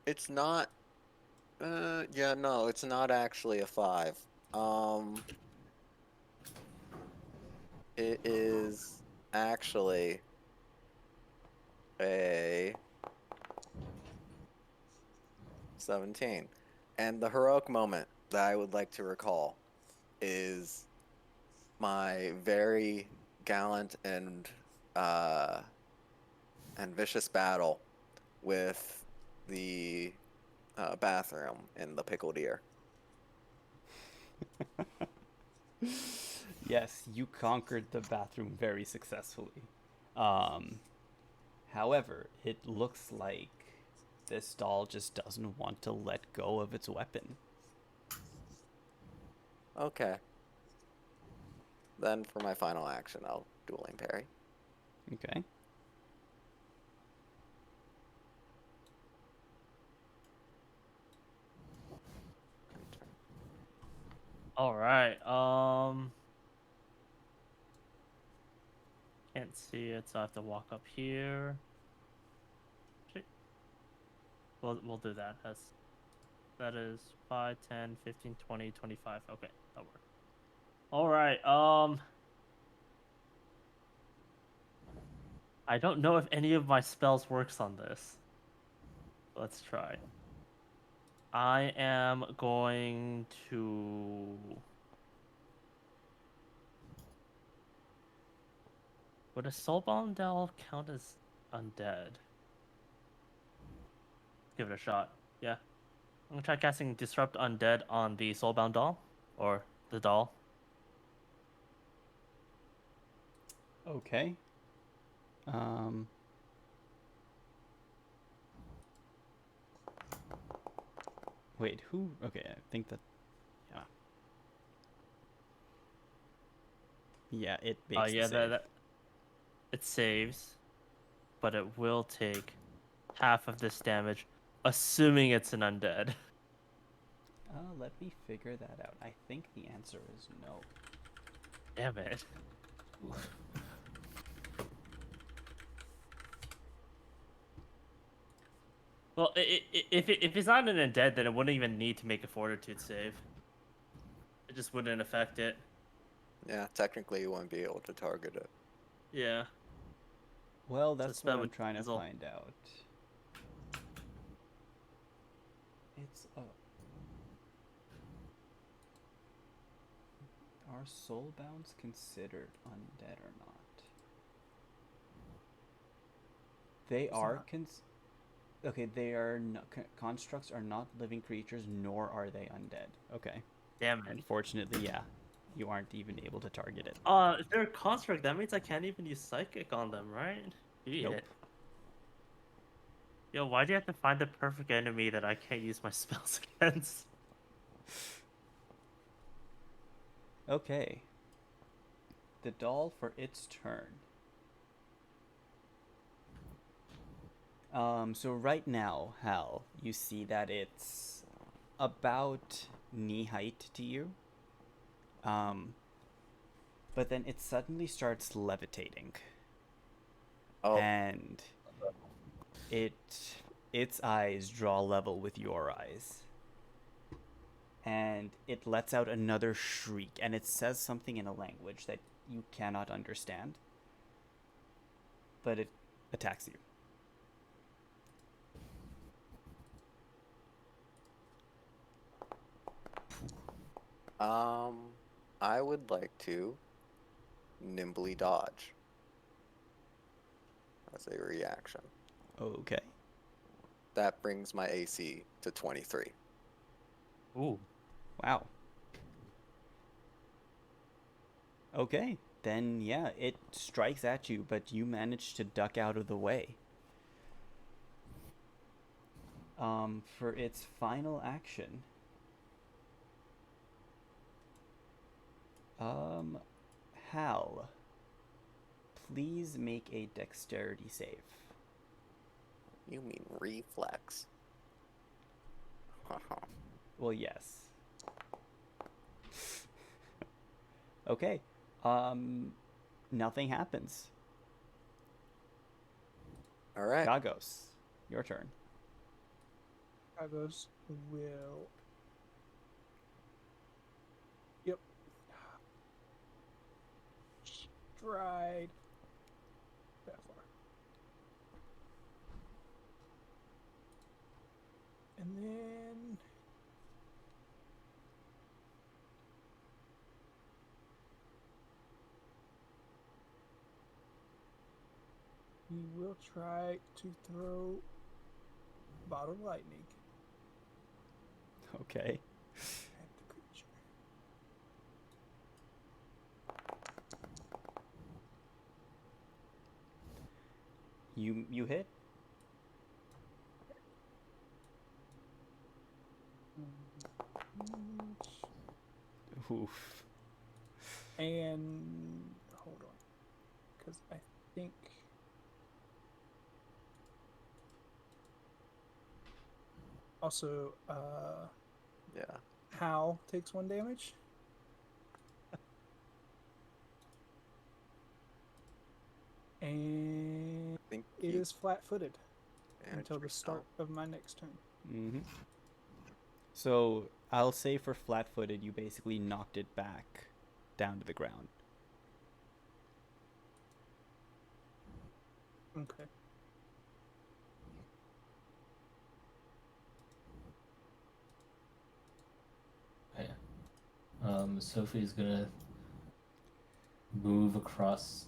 It's not. Yeah, no, it's not actually a 5. It is actually a 17. And the heroic moment that I would like to recall is my very gallant uh and vicious battle with the bathroom in the pickled ear. Yes, you conquered the bathroom very successfully. Um, However, it looks like this doll just doesn't want to let go of its weapon. Okay. Then for my final action, I'll dueling parry. Okay. All right. Can't see it, so I have to walk up here. Shit. We'll do that. That is 5, 10, 15, 20, 25. Okay, that works. All right. I don't know if any of my spells works on this. Let's try. I am going to. Would a soulbound doll count as undead? Give it a shot. Yeah. I'm gonna try casting Disrupt Undead on the soulbound doll. Or the doll. Okay. Um. Wait, who? Okay, I think that. Yeah. Yeah, it makes the Yeah, save. it saves, but it will take half of this damage, assuming it's an undead. Let me figure that out. I think the answer is no. Damn it. Well, if it's not an undead, then it wouldn't even need to make a fortitude save. It just wouldn't affect it. Yeah, technically you wouldn't be able to target it. Yeah. Well, So that's spell what I'm would trying to fizzle. find out. It's a. Are soulbounds considered undead or not? They It's are not. Okay, they are constructs are not living creatures, nor are they undead. Okay. Damn it. Unfortunately, yeah, you aren't even able to target it. If they're a construct, that means I can't even use psychic on them, right? Idiot. Nope. Yo, why do you have to find the perfect enemy that I can't use my spells against? Okay. The doll for its turn. So right now, Hal, you see that it's about knee height to you. But then it suddenly starts levitating. Oh, And its eyes draw level with your eyes. And it lets out another shriek, and it says something in a language that you cannot understand. But it attacks you. I would like to nimbly dodge as a reaction. Okay. That brings my AC to 23. Ooh. Wow. Okay. Then, yeah, it strikes at you, but you manage to duck out of the way. For its final action, Hal, please make a dexterity save. You mean reflex? Well, yes. Okay. Nothing happens. All right. Gagos, your turn. Archivos will. Yep. Stride that far. And then. He will try to throw bottle lightning Okay. at the creature. You hit. Oof. And hold on, because I think also Yeah. Hal takes 1 damage. And I think it he is flat-footed managed until the yourself. start of my next turn. Mm-hmm. So I'll say for flat-footed, you basically knocked it back down to the ground. Okay. Okay. Sophie's gonna move across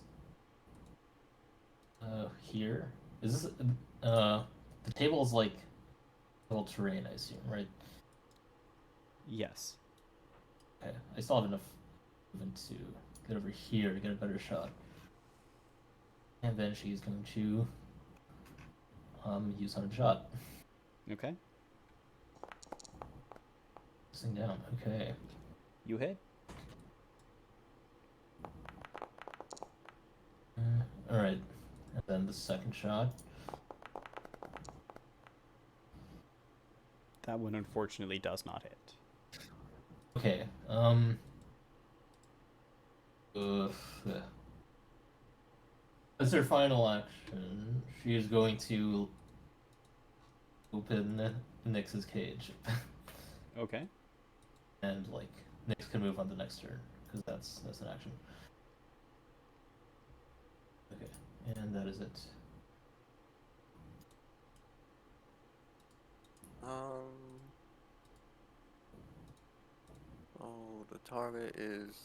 here. Is this the table is like level terrain, I assume, right? Yes. Okay. I still have enough movement to get over here to get a better shot. And then she's going to use 100 shot. Okay. This thing down. Okay. You hit. All right. And then the second shot. That one unfortunately does not hit. Okay. As her final action, she is going to open Nyx's cage. Okay. And like Nyx can move on the next turn because that's an action. Okay, and that is it. Oh, the target is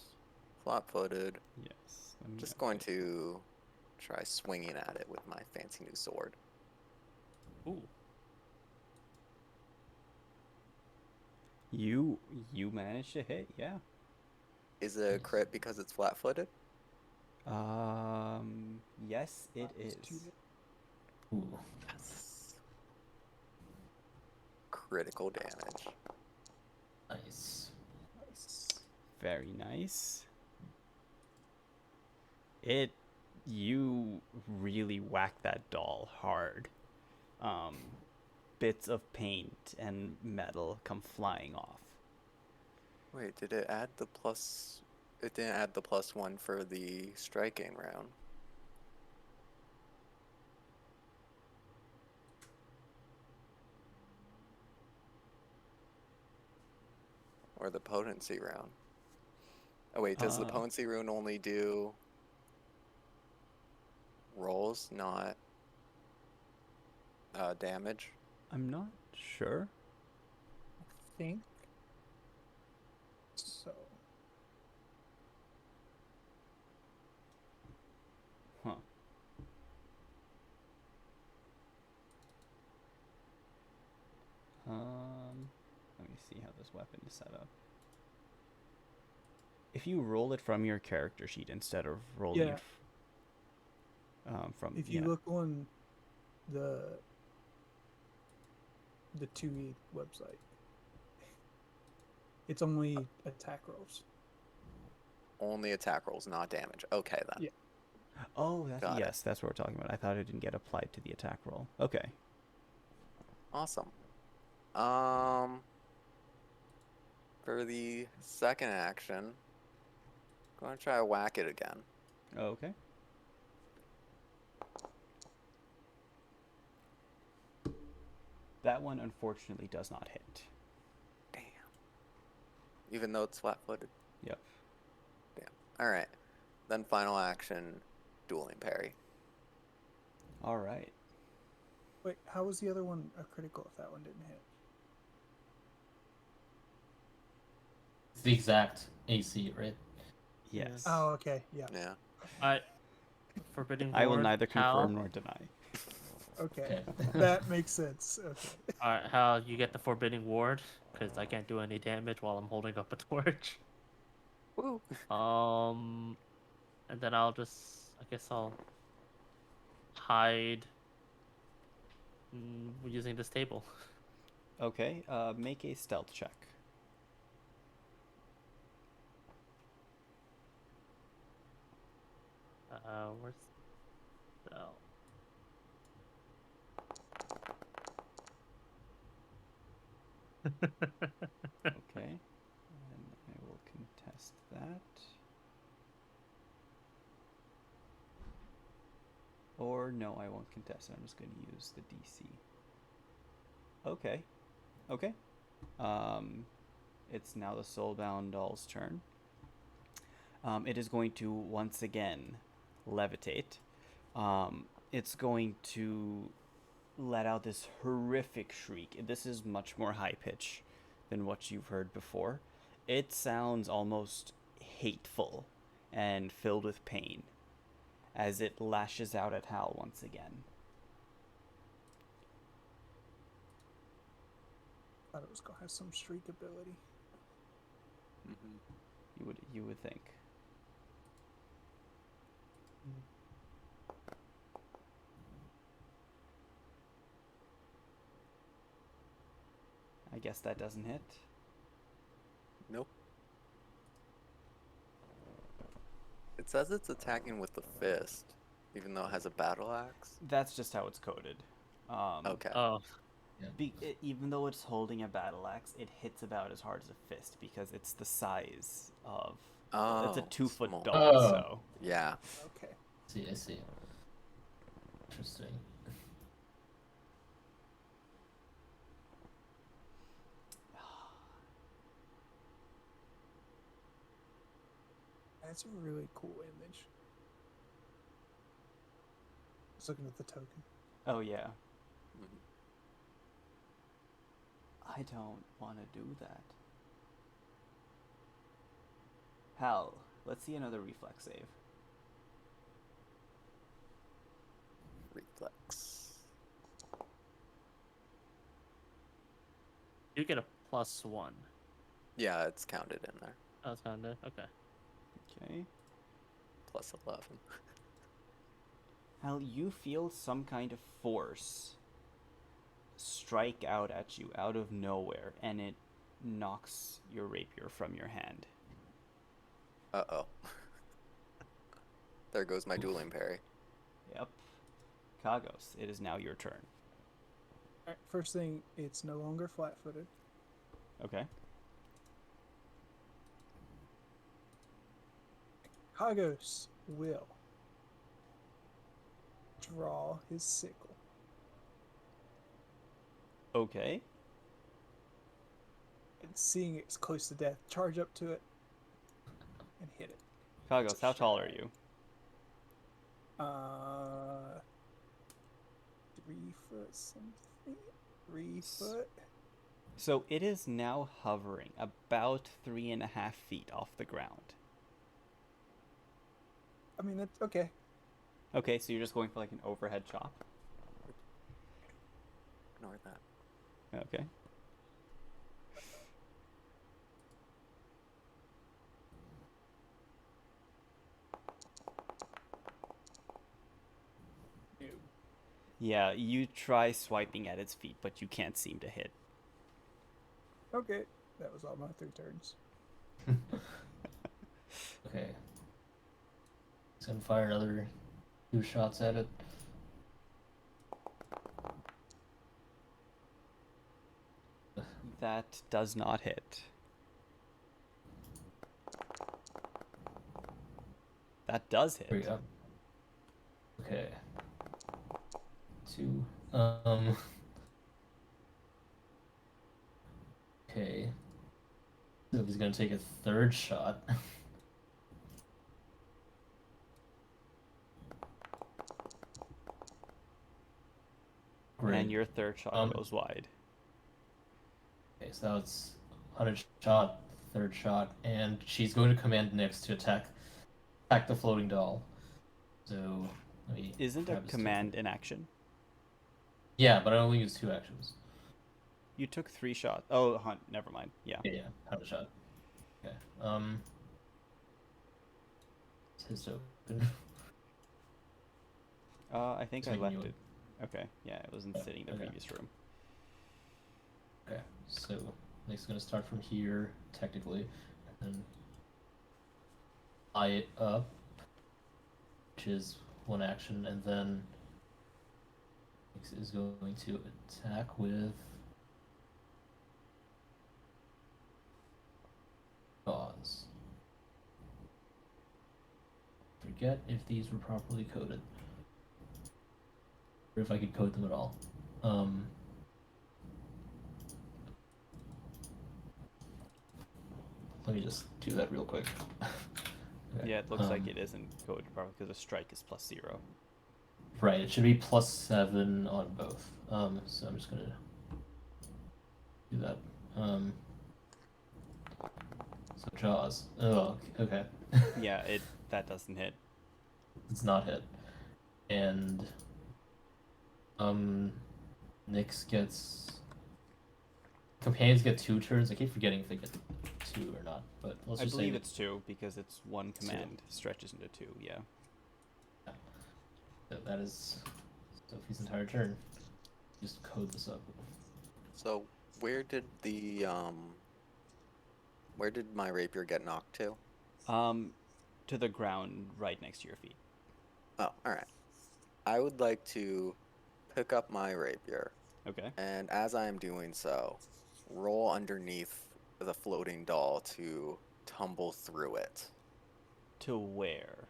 flat-footed. Yes. Let me Just update. going to try swinging at it with my fancy new sword. Ooh. You managed to hit, yeah. Is it a crit because it's flat-footed? Yes, it is. Ooh. Yes. Critical damage. Nice. Nice. Very nice. You really whack that doll hard. Bits of paint and metal come flying off. Wait, did it add the plus? It didn't add the +1 for the striking round. Or the potency round. Oh wait, does the potency rune only do rolls, not damage? I'm not sure. I think so. Huh. Let me see how this weapon is set up. If you roll it from your character sheet instead of rolling Yeah. it from If you look on the 2E website, it's only attack rolls. Only attack rolls, not damage. Okay then. Yeah. Oh, Got it. that's what we're talking about. I thought it didn't get applied to the attack roll. Okay. Awesome. For the second action, I'm gonna try to whack it again. Okay. That one unfortunately does not hit. Damn. Even though it's flat-footed. Yep. Damn. All right. Then final action, dueling parry. All right. Wait, how was the other one a critical if that one didn't hit? It's the exact AC, right? Yes. Oh, okay, yeah. Yeah. Forbidden I will Ward, neither Hal? confirm nor deny. Okay, Okay. that makes sense. Okay. Alright, Hal, you get the Forbidding Ward, because I can't do any damage while I'm holding up a torch. Woo. And then I guess I'll hide using this table. Okay. Make a stealth check. Where's the... Okay. And I will contest that. Or no, I won't contest it. I'm just going to use the DC. Okay. Okay. It's now the Soulbound Doll's turn. It is going to once again levitate. It's going to let out this horrific shriek. This is much more high pitch than what you've heard before. It sounds almost hateful and filled with pain as it lashes out at Hal once again. Thought it was gonna have some streak ability. Mm-hmm. You would think. I guess that doesn't hit. Nope. It says it's attacking with the fist, even though it has a battle axe. That's just how it's coded. Okay. Oh, Even though it's holding a battle axe, it hits about as hard as a fist because it's the size of. It's a Oh, 2-foot small. dog, Oh. so. Yeah. Okay. I see. Interesting. That's a really cool image. I was looking at the token. Oh, yeah. Mhm. I don't want to do that. Hal, let's see another reflex save. Reflex. you get a +1. Yeah, it's counted in there. Oh, it's kind of okay. Okay. Plus 11. Hal, you feel some kind of force strike out at you out of nowhere, and it knocks your rapier from your hand. Uh-oh. There goes my dueling parry. Yep. Kagos, it is now your turn. Alright, first thing, it's no longer flat-footed. Okay. Kagos will draw his sickle. Okay. And seeing it's close to death, charge up to it and hit it. Kagos, how tall are you? 3 foot something? 3 foot? So it is now hovering about 3.5 feet off the ground. I mean, that's okay. Okay, so you're just going for like an overhead chop. Ignore that. Okay. No. Yeah, you try swiping at its feet, but you can't seem to hit. Okay, that was all my 3 turns. Okay. He's gonna fire another 2 shots at it. That does not hit. That does hit. There we go. Okay. 2. Okay. So he's gonna take a third shot. Great. And your third shot goes wide. Okay, so that's 100 shot, third shot, and she's going to command Nyx to attack the floating doll. So let me Isn't a grab his command token. in action? Yeah, but I only use 2 actions. You took 3 shots. Oh, hunt. Never mind. Yeah. Yeah, 100 shot. Okay. It's his token. I think Just I making left you- it. Okay. Yeah, it wasn't Yeah, sitting in the okay. previous room. Okay, so Nyx is gonna start from here, technically, and then eye it up, which is 1 action, and then Nyx is going to attack with Gauze. Forget if these were properly coded, or if I could code them at all. Let me just do that real quick. Okay, Yeah, it looks like it isn't coded properly because the strike is +0. Right, it should be +7 on both. So I'm just gonna do that. So Jaws. Oh, okay. Yeah, that doesn't hit. It's not hit. And Nyx gets companions get 2 turns. I keep forgetting if they get 2 or not, but let's I just believe say it's 2 because it's 1 command stretches into 2. Yeah. that is Sophie's entire turn. Just code this up. So where did my rapier get knocked to? To the ground right next to your feet. Oh, alright. I would like to pick up my rapier, Okay. and as I am doing so, roll underneath the floating doll to tumble through it. To where?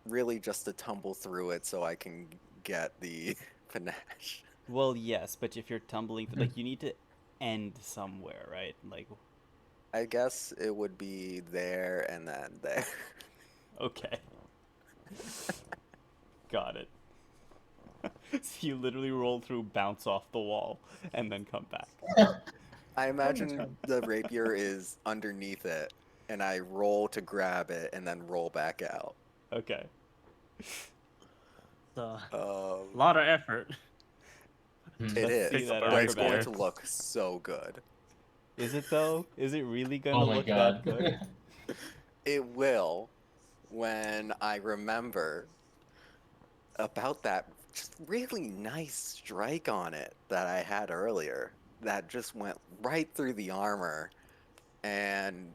Really just to tumble through it so I can get the panache. Well, yes, but if you're tumbling, like you need to end somewhere, right? Like, I guess it would be there and then there. okay. Got it. So you literally roll through, bounce off the wall, and then come back. I imagine the rapier is underneath it, and I roll to grab it and then roll back out. Okay. A Um, lot of effort. it Let's see is, that but it's going acrobatics. to look so good. Is it though? Is it really gonna Oh my look god. that good? It will when I remember about that just really nice strike on it that I had earlier that just went right through the armor and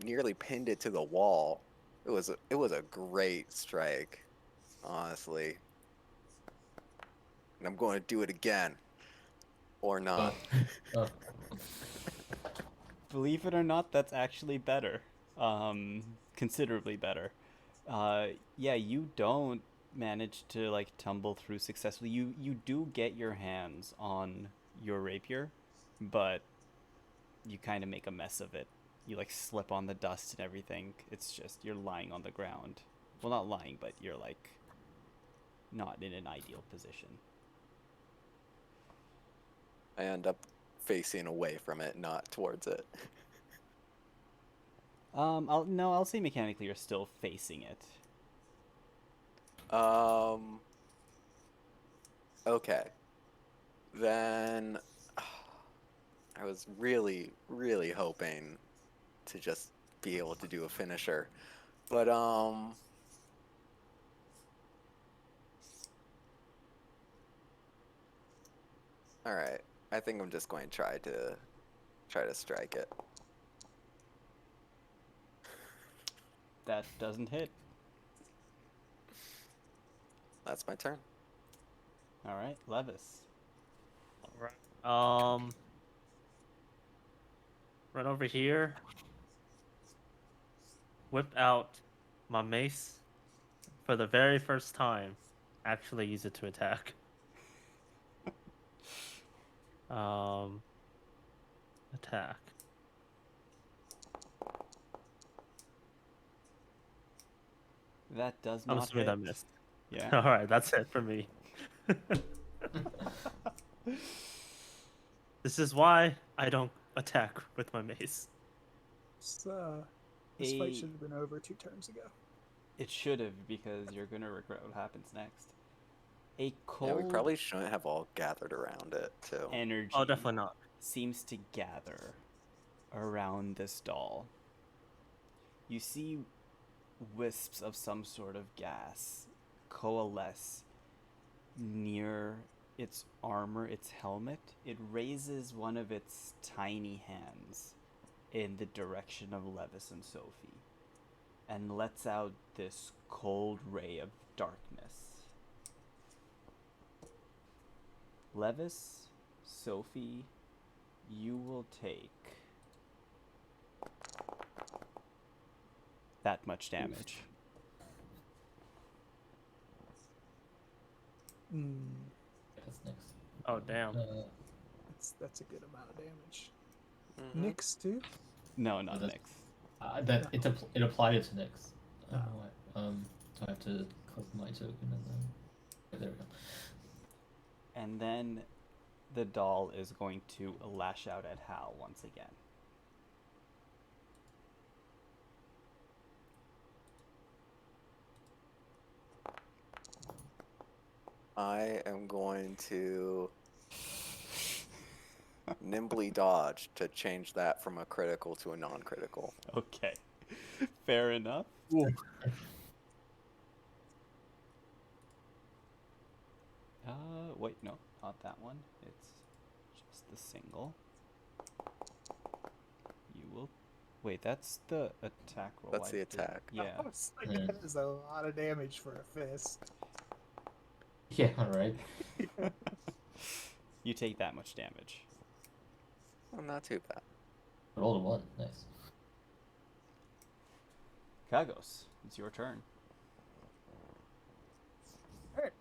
nearly pinned it to the wall. It was a great strike, honestly. And I'm going to do it again. Or not. Oh. Believe it or not, that's actually better. Considerably better. Yeah, you don't manage to like tumble through successfully. You do get your hands on your rapier, but you kind of make a mess of it. You like slip on the dust and everything. It's just you're lying on the ground. Well, not lying, but you're like not in an ideal position. I end up facing away from it, not towards it. I'll say mechanically you're still facing it. Okay. Then I was really, really hoping to just be able to do a finisher. But alright. I think I'm just going to try to strike it. That doesn't hit. That's my turn. All right, Levis. Right. Run over here. Whip out my mace. For the very first time, actually use it to attack. attack. That does I'm not assuming hit. that missed. Yeah. All right, that's it for me. This is why I don't attack with my mace. This fight A- should have been over 2 turns ago. It should have, because you're gonna regret what happens next. A cold Yeah, we probably shouldn't have all gathered around it too. energy Oh, definitely not. seems to gather around this doll. You see wisps of some sort of gas coalesce near its armor, its helmet. It raises one of its tiny hands in the direction of Levis and Sophie and lets out this cold ray of darkness. Levis, Sophie, you will take that much damage. That's next. Oh, damn. That's a good amount of damage. Mhm. Nyx too. No, not that's- Nyx. That it applied it to Nyx. I don't know why. So I have to click my token and then. Okay, there we go. And then the doll is going to lash out at Hal once again. I am going to nimbly dodge to change that from a critical to a non-critical. Okay. Fair enough. Wait, no, not that one. It's just the single. You will. Wait, that's the attack roll. That's I the did- attack. Yeah. I was like, Yeah. that is a lot of damage for a fist. Yeah, alright. You take that much damage. Well, not too bad. Rolled a 1. Nice. Kagos, it's your turn. Alright.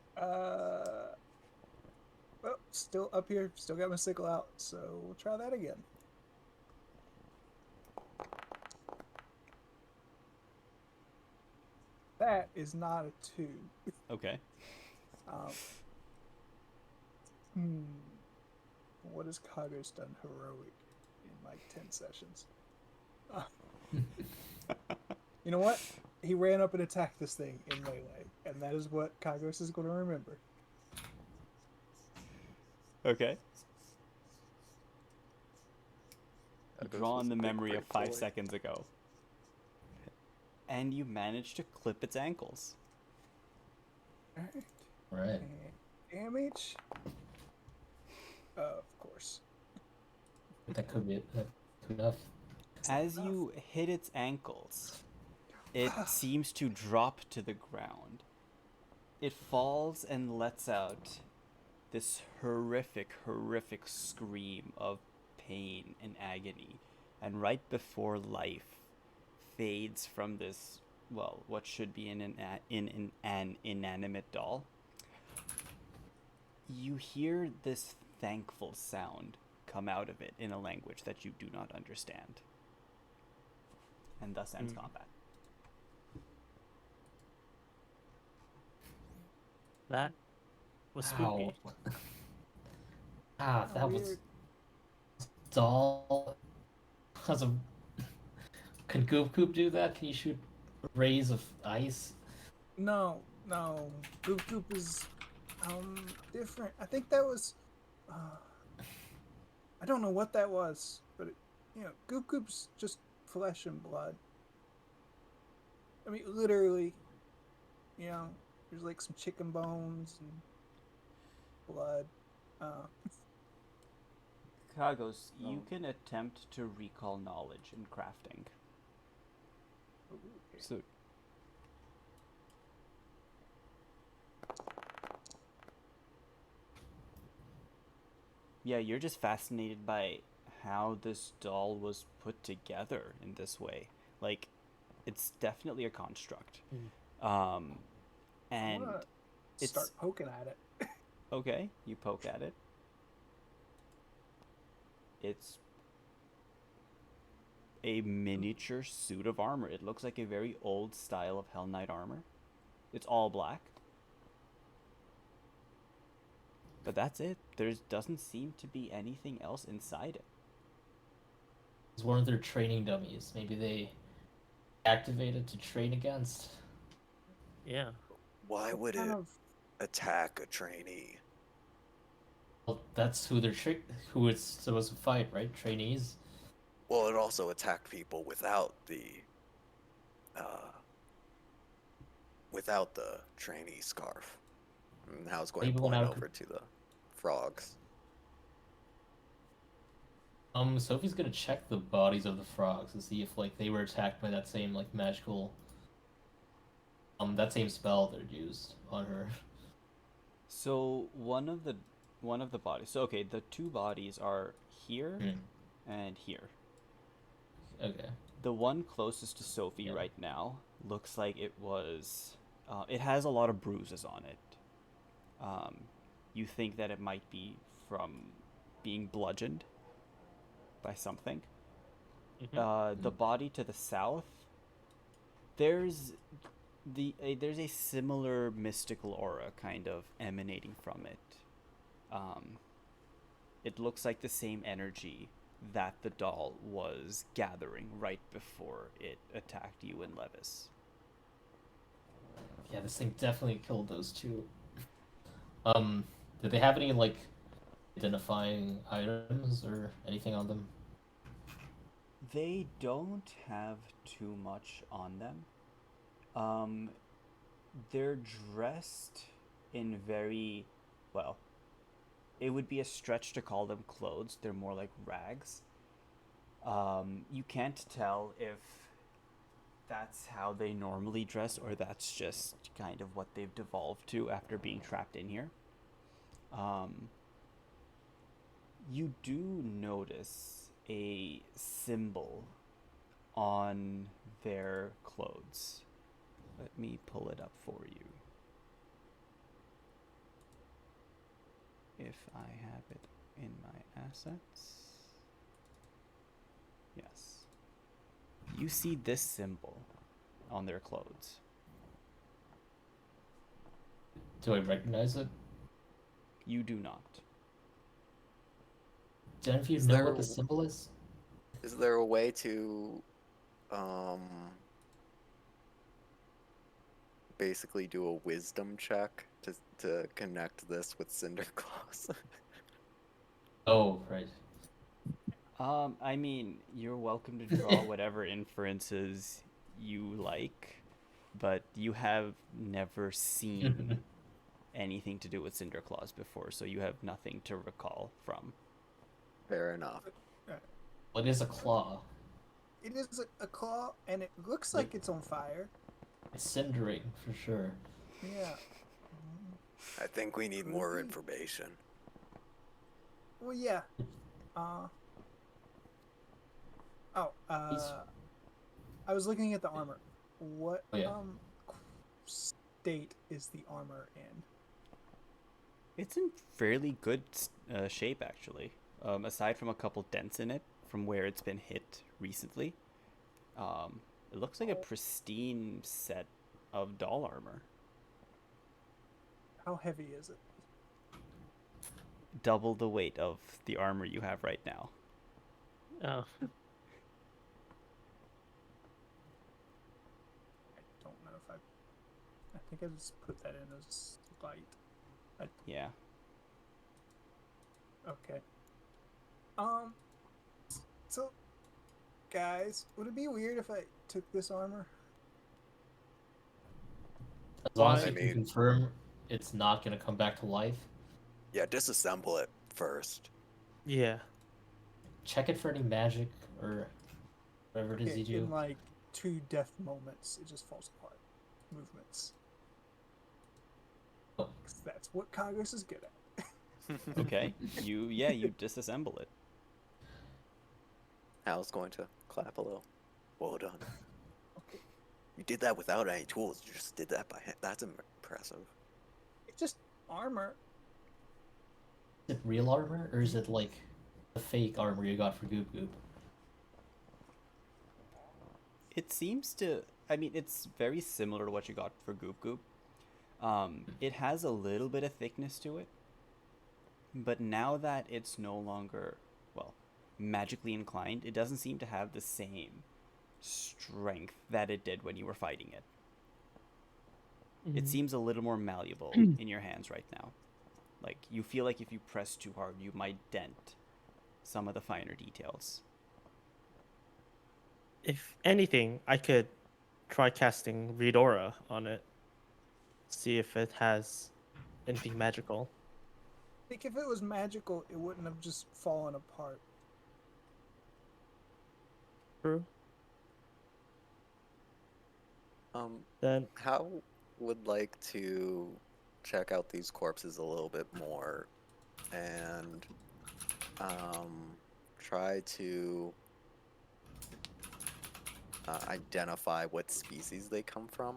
Well, still up here, still got my sickle out, so we'll try that again. That is not a 2. Okay. Um, hmm. What has Kagos done heroic in like 10 sessions? You know what? He ran up and attacked this thing in melee, and that is what Kagos is going to remember. Okay. You Kagos draw was on a the big, memory of big 5 boy. seconds ago. And you manage to clip its ankles. Alright. Alright. And damage. Of course. That could be enough. As you hit its ankles, it seems to drop to the ground. It falls and lets out this horrific, horrific scream of pain and agony. And right before life fades from this, well, what should be an inanimate doll, you hear this thankful sound come out of it in a language that you do not understand. And thus ends combat. That was spooky. Ah, that was Weird. doll. Has a. Can Goop Goop do that? Can you shoot rays of ice? No. Goop Goop is different. I think that was I don't know what that was, but Goop Goop's just flesh and blood. I mean, literally, there's like some chicken bones and blood. Kagos, you can attempt to recall knowledge in crafting. So yeah, you're just fascinated by how this doll was put together in this way. Like, it's definitely a construct. And I wanna it's start poking at it. okay. You poke at it. It's a miniature suit of armor. It looks like a very old style of Hell Knight armor. It's all black. But that's it. There doesn't seem to be anything else inside it. It's one of their training dummies. Maybe they activated to train against. Yeah. Why What would kind it of attack a trainee? Well, that's who who it's supposed to fight, right? Trainees. Well, it also attacked people without the trainee scarf. And now it's going Maybe to when point I over could- to the frogs. Sophie's gonna check the bodies of the frogs to see if like they were attacked by that same like magical that same spell that used on her. So one of the bodies. So okay, the two bodies are here and here. Okay. The one closest to Sophie Yeah. right now looks like it was. It has a lot of bruises on it. You think that it might be from being bludgeoned by something. The body to the south, there's there's a similar mystical aura kind of emanating from it. It looks like the same energy that the doll was gathering right before it attacked you and Levis. Yeah, this thing definitely killed those two. Did they have any like identifying items or anything on them? They don't have too much on them. They're dressed in very, well, it would be a stretch to call them clothes. They're more like rags. You can't tell if that's how they normally dress or that's just kind of what they've devolved to after being trapped in here. You do notice a symbol on their clothes. Let me pull it up for you. If I have it in my assets. Yes. You see this symbol on their clothes. Do I recognize it? You do not. Do any of you Is know there what the a- symbol is? Is there a way to basically do a wisdom check to connect this with Cinderclaws? Oh, right. I mean, you're welcome to draw whatever inferences you like, but you have never seen anything to do with Cinderclaws before, so you have nothing to recall from. Fair enough. What is a claw? it is a claw, and it looks like it's on fire. It's cindering for sure. Yeah. I think we need more information. Well, yeah. He's- I was looking at the armor. What Oh, yeah. state is the armor in? It's in fairly good shape, actually. Aside from a couple dents in it from where it's been hit recently, it looks like a pristine set of doll armor. How heavy is it? Double the weight of the armor you have right now. Oh, I don't know if I think I just put that in as light. Yeah. Okay. So, guys, would it be weird if I took this armor? As long as I you can mean- confirm it's not gonna come back to life, Yeah, disassemble it first. yeah. check it for any magic or whatever it is you do. In like 2 death moments, it just falls apart. Movements. Oh. 'Cause that's what Congress is good at. Okay. you disassemble it. Hal's going to clap a little. Well done. You did that without any tools. You just did that by hand. That's impressive. It's just armor. Is it real armor or is it like the fake armor you got for Goop Goop? it seems to. I mean, it's very similar to what you got for Goop Goop. It has a little bit of thickness to it, but now that it's no longer, well, magically inclined, it doesn't seem to have the same strength that it did when you were fighting it. It seems a little more malleable in your hands right now. Like, you feel like if you press too hard, you might dent some of the finer details. If anything, I could try casting Read Aura on it. See if it has anything magical. I think if it was magical, it wouldn't have just fallen apart. True. Um, Then how would like to check out these corpses a little bit more and try to identify what species they come from.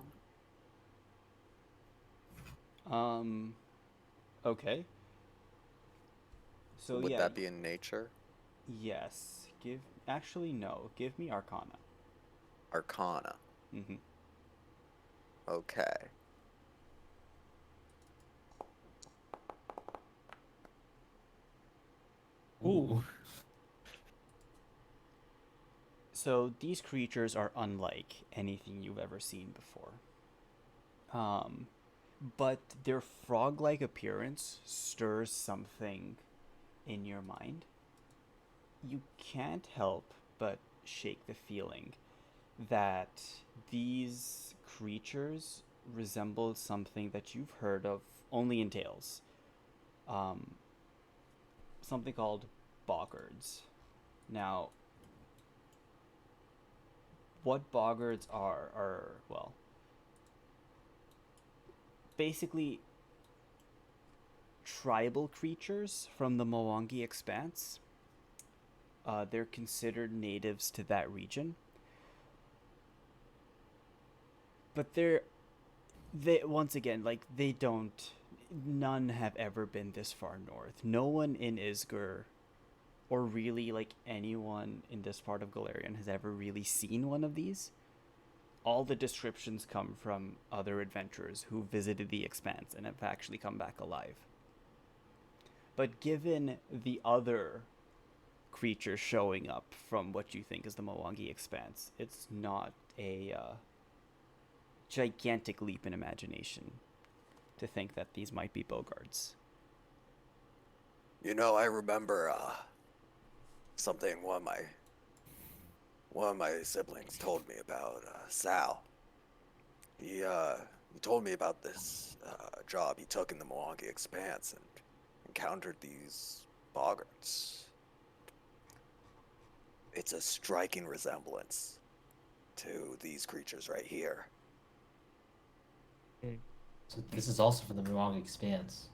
Okay. So Would yeah, that be in nature? yes. Actually no. Give me Arcana. Arcana. Mm-hmm. Okay. ooh. So these creatures are unlike anything you've ever seen before. But their frog-like appearance stirs something in your mind. You can't help but shake the feeling that these creatures resemble something that you've heard of only in tales. Something called boggards. Now, what boggards are, well, basically tribal creatures from the Mwangi Expanse. They're considered natives to that region. But they once again, like, they don't, none have ever been this far north. No one in Isgur, or really like anyone in this part of Galarian, has ever really seen one of these. All the descriptions come from other adventurers who visited the Expanse and have actually come back alive. But given the other creatures showing up from what you think is the Mwangi Expanse, it's not a gigantic leap in imagination to think that these might be Bogarts. You know, I remember something one of my siblings told me about Sal. He told me about this job he took in the Mwangi Expanse and encountered these boggarts. It's a striking resemblance to these creatures right here. So this is also from the Mwangi Expanse.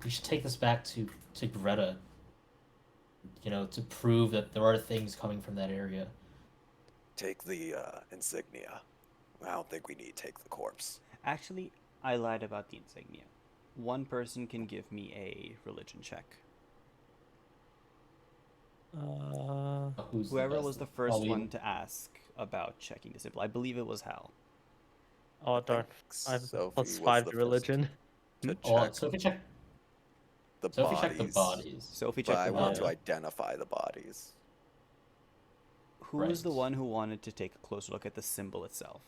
We should take this back to Greta. You know, to prove that there are things coming from that area. Take the insignia. I don't think we need to take the corpse. Actually, I lied about the insignia. One person can give me a religion check. Who's Whoever best? was the first Pauline? one to ask about checking the symbol, I believe it was Hal. Oh darn! I have Sophie plus was 5 the to first religion. to Oh, check Sophie check. the Sophie bodies. checked the bodies. Sophie But checked I the want body. to identify the bodies. Who was the Right. one who wanted to take a closer look at the symbol itself?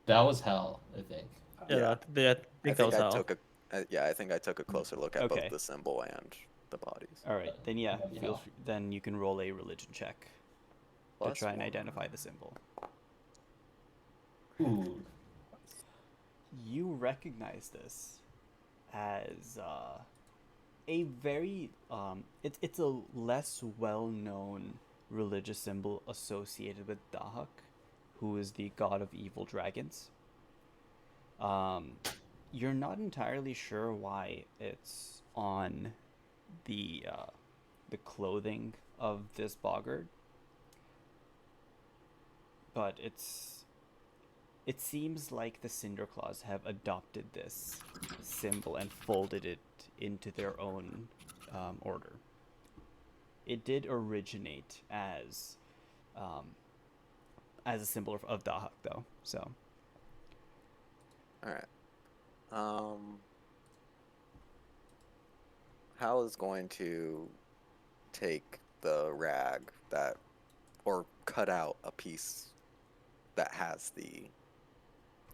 That was Hell, I think. Yeah, Yeah. I think that I was Hal. took I think I took a closer look at Okay. both the symbol and the bodies. All right, then yeah, That'd be feel Hal. free, then you can roll a religion check Plus to try and one. identify the symbol. Ooh. You recognize this as a very it's a less well-known religious symbol associated with Dahak, who is the god of evil dragons. You're not entirely sure why it's on the clothing of this boggart, but it seems like the Cinderclaws have adopted this symbol and folded it into their own order. It did originate as as a symbol of Dahak, though. So All right. Hal is going to take the rag that, or cut out a piece that has the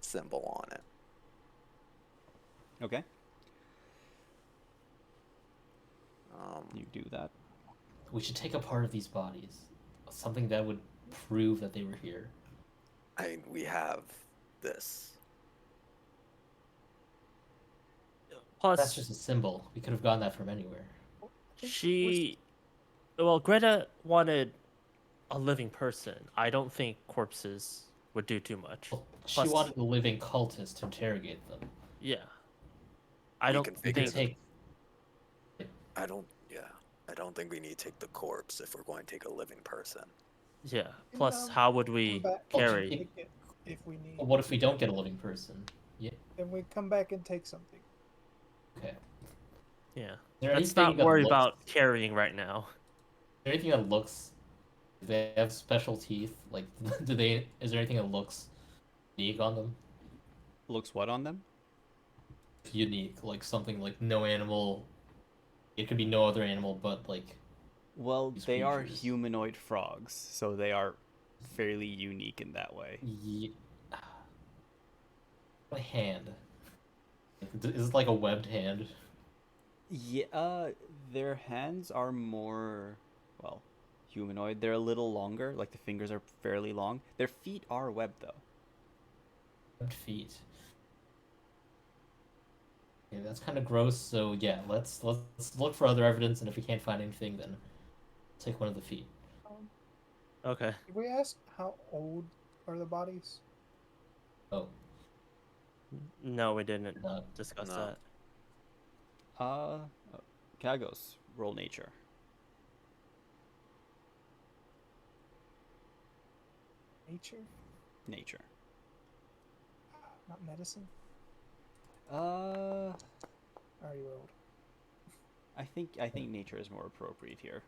symbol on it. okay, Um, you do that. We should take a part of these bodies. Something that would prove that they were here. I mean, we have this. Plus, That's just a symbol. We could have gotten that from anywhere. Greta wanted a living person. I don't think corpses would do too much. Well, she Plus- wanted the living cultist to interrogate them. Yeah. I We don't can We figure could it out. take. I don't think we need to take the corpse if we're going to take a living person. Yeah. Plus, how would we Come back, carry? take it if we need. What if we don't get a living person? Yeah. Then we come back and take something. Okay. Yeah. There Let's anything not that worry looks- about carrying right now. Is there anything that looks? Do they have special teeth? Like, do they? Is there anything that looks unique on them? Looks what on them? Unique, like something like no animal. It could be no other animal, but like Well, These they are creatures. humanoid frogs, so they are fairly unique in that way. a hand. Is it like a webbed hand? Yeah, their hands are more, well, humanoid. They're a little longer, like the fingers are fairly long. Their feet are webbed though. Webbed feet. Yeah, that's kind of gross. So yeah, let's look for other evidence, and if we can't find anything, then take one of the feet. Okay. Did we ask how old are the bodies? Oh, No, we didn't no. discuss No. that. Kagos, roll nature. Nature? Nature. Not medicine? Uh, Are you old? I think nature is more appropriate here.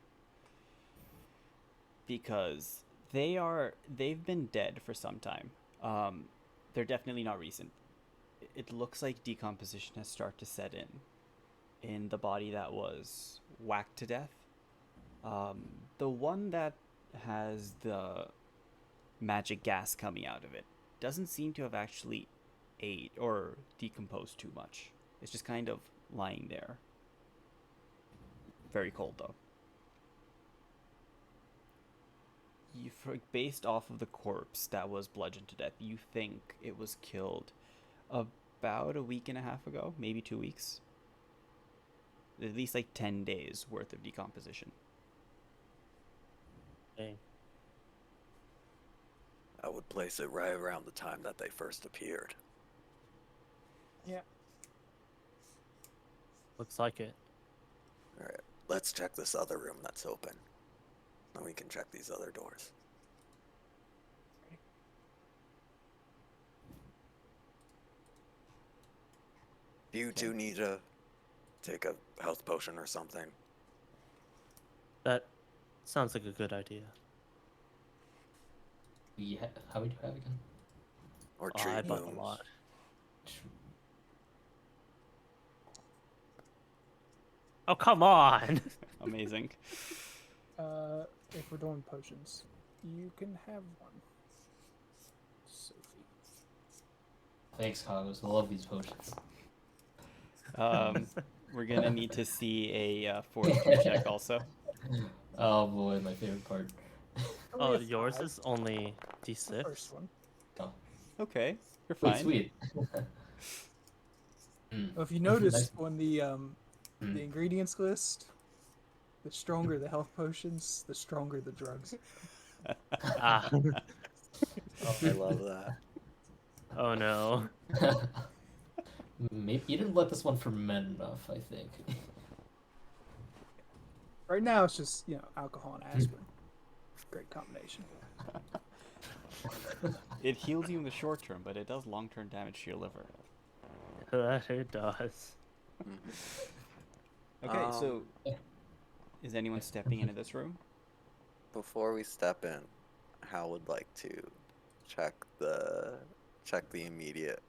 Because they've been dead for some time. They're definitely not recent. It looks like decomposition has started to set in the body that was whacked to death. The one that has the magic gas coming out of it doesn't seem to have actually ate or decomposed too much. It's just kind of lying there. Very cold though. Based off of the corpse that was bludgeoned to death, you think it was killed about a week and a half ago, maybe 2 weeks. At least like 10 days worth of decomposition. Dang. I would place it right around the time that they first appeared. Yeah. Looks like it. Alright, let's check this other room that's open. And we can check these other doors. Do you two need to take a health potion or something? That sounds like a good idea. How would you have again? Or Oh, treat I bought a wounds? lot. Oh, come on! Amazing. If we're doing potions, you can have one. Sophie. Thanks, Kagos. I love these potions. We're gonna need to see a fortitude check also. Oh boy, my favorite part. Only Oh, a yours 5, is only the D6? first one. Oh, Okay, you're wait, fine. sweet. Well, if you notice Nice. on the ingredients list, the stronger the health potions, the stronger the drugs. Ah. Oh, I love that. Oh no. Maybe you didn't let this one ferment enough, I think. Right now, it's just alcohol and aspirin. Great combination. It heals you in the short term, but it does long-term damage to your liver. That it does. Okay, so Um, is anyone stepping into this room? Before we step in, Hal would like to check the immediate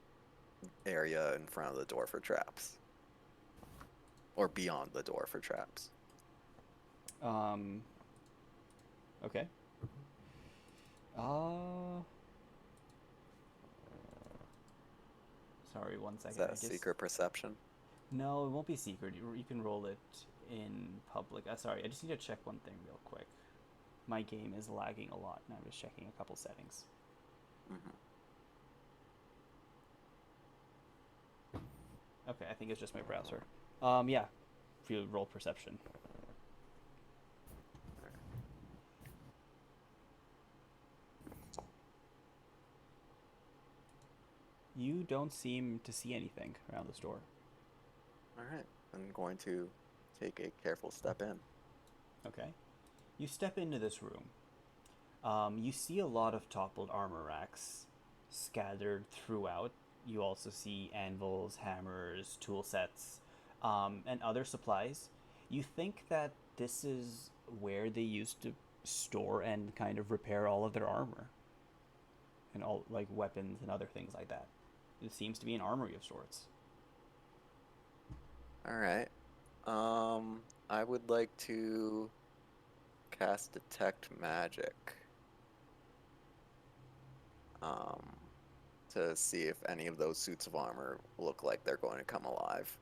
area in front of the door for traps, or beyond the door for traps. Okay. Sorry, one Is second. that I a just... secret perception? No, it won't be secret. You can roll it in public. Sorry, I just need to check one thing real quick. My game is lagging a lot, and I'm just checking a couple settings. Hmm. Okay, I think it's just my browser. Yeah. If you roll perception. You don't seem to see anything around this door. All right, I'm going to take a careful step in. Okay. You step into this room. You see a lot of toppled armor racks scattered throughout. You also see anvils, hammers, tool sets, and other supplies. You think that this is where they used to store and kind of repair all of their armor and all like weapons and other things like that. It seems to be an armory of sorts. All right. I would like to cast Detect Magic. To see if any of those suits of armor look like they're going to come alive.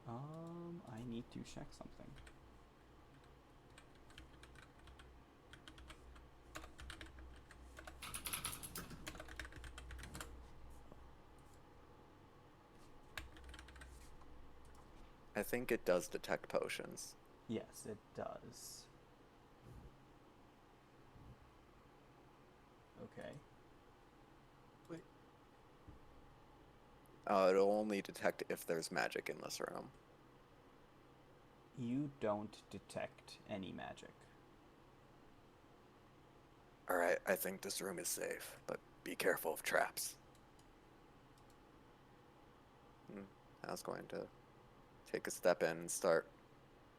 I need to check something. I think it does detect potions. Yes, it does. Okay. It'll only detect if there's magic in this room. You don't detect any magic. Alright, I think this room is safe, but be careful of traps. I was going to take a step in and start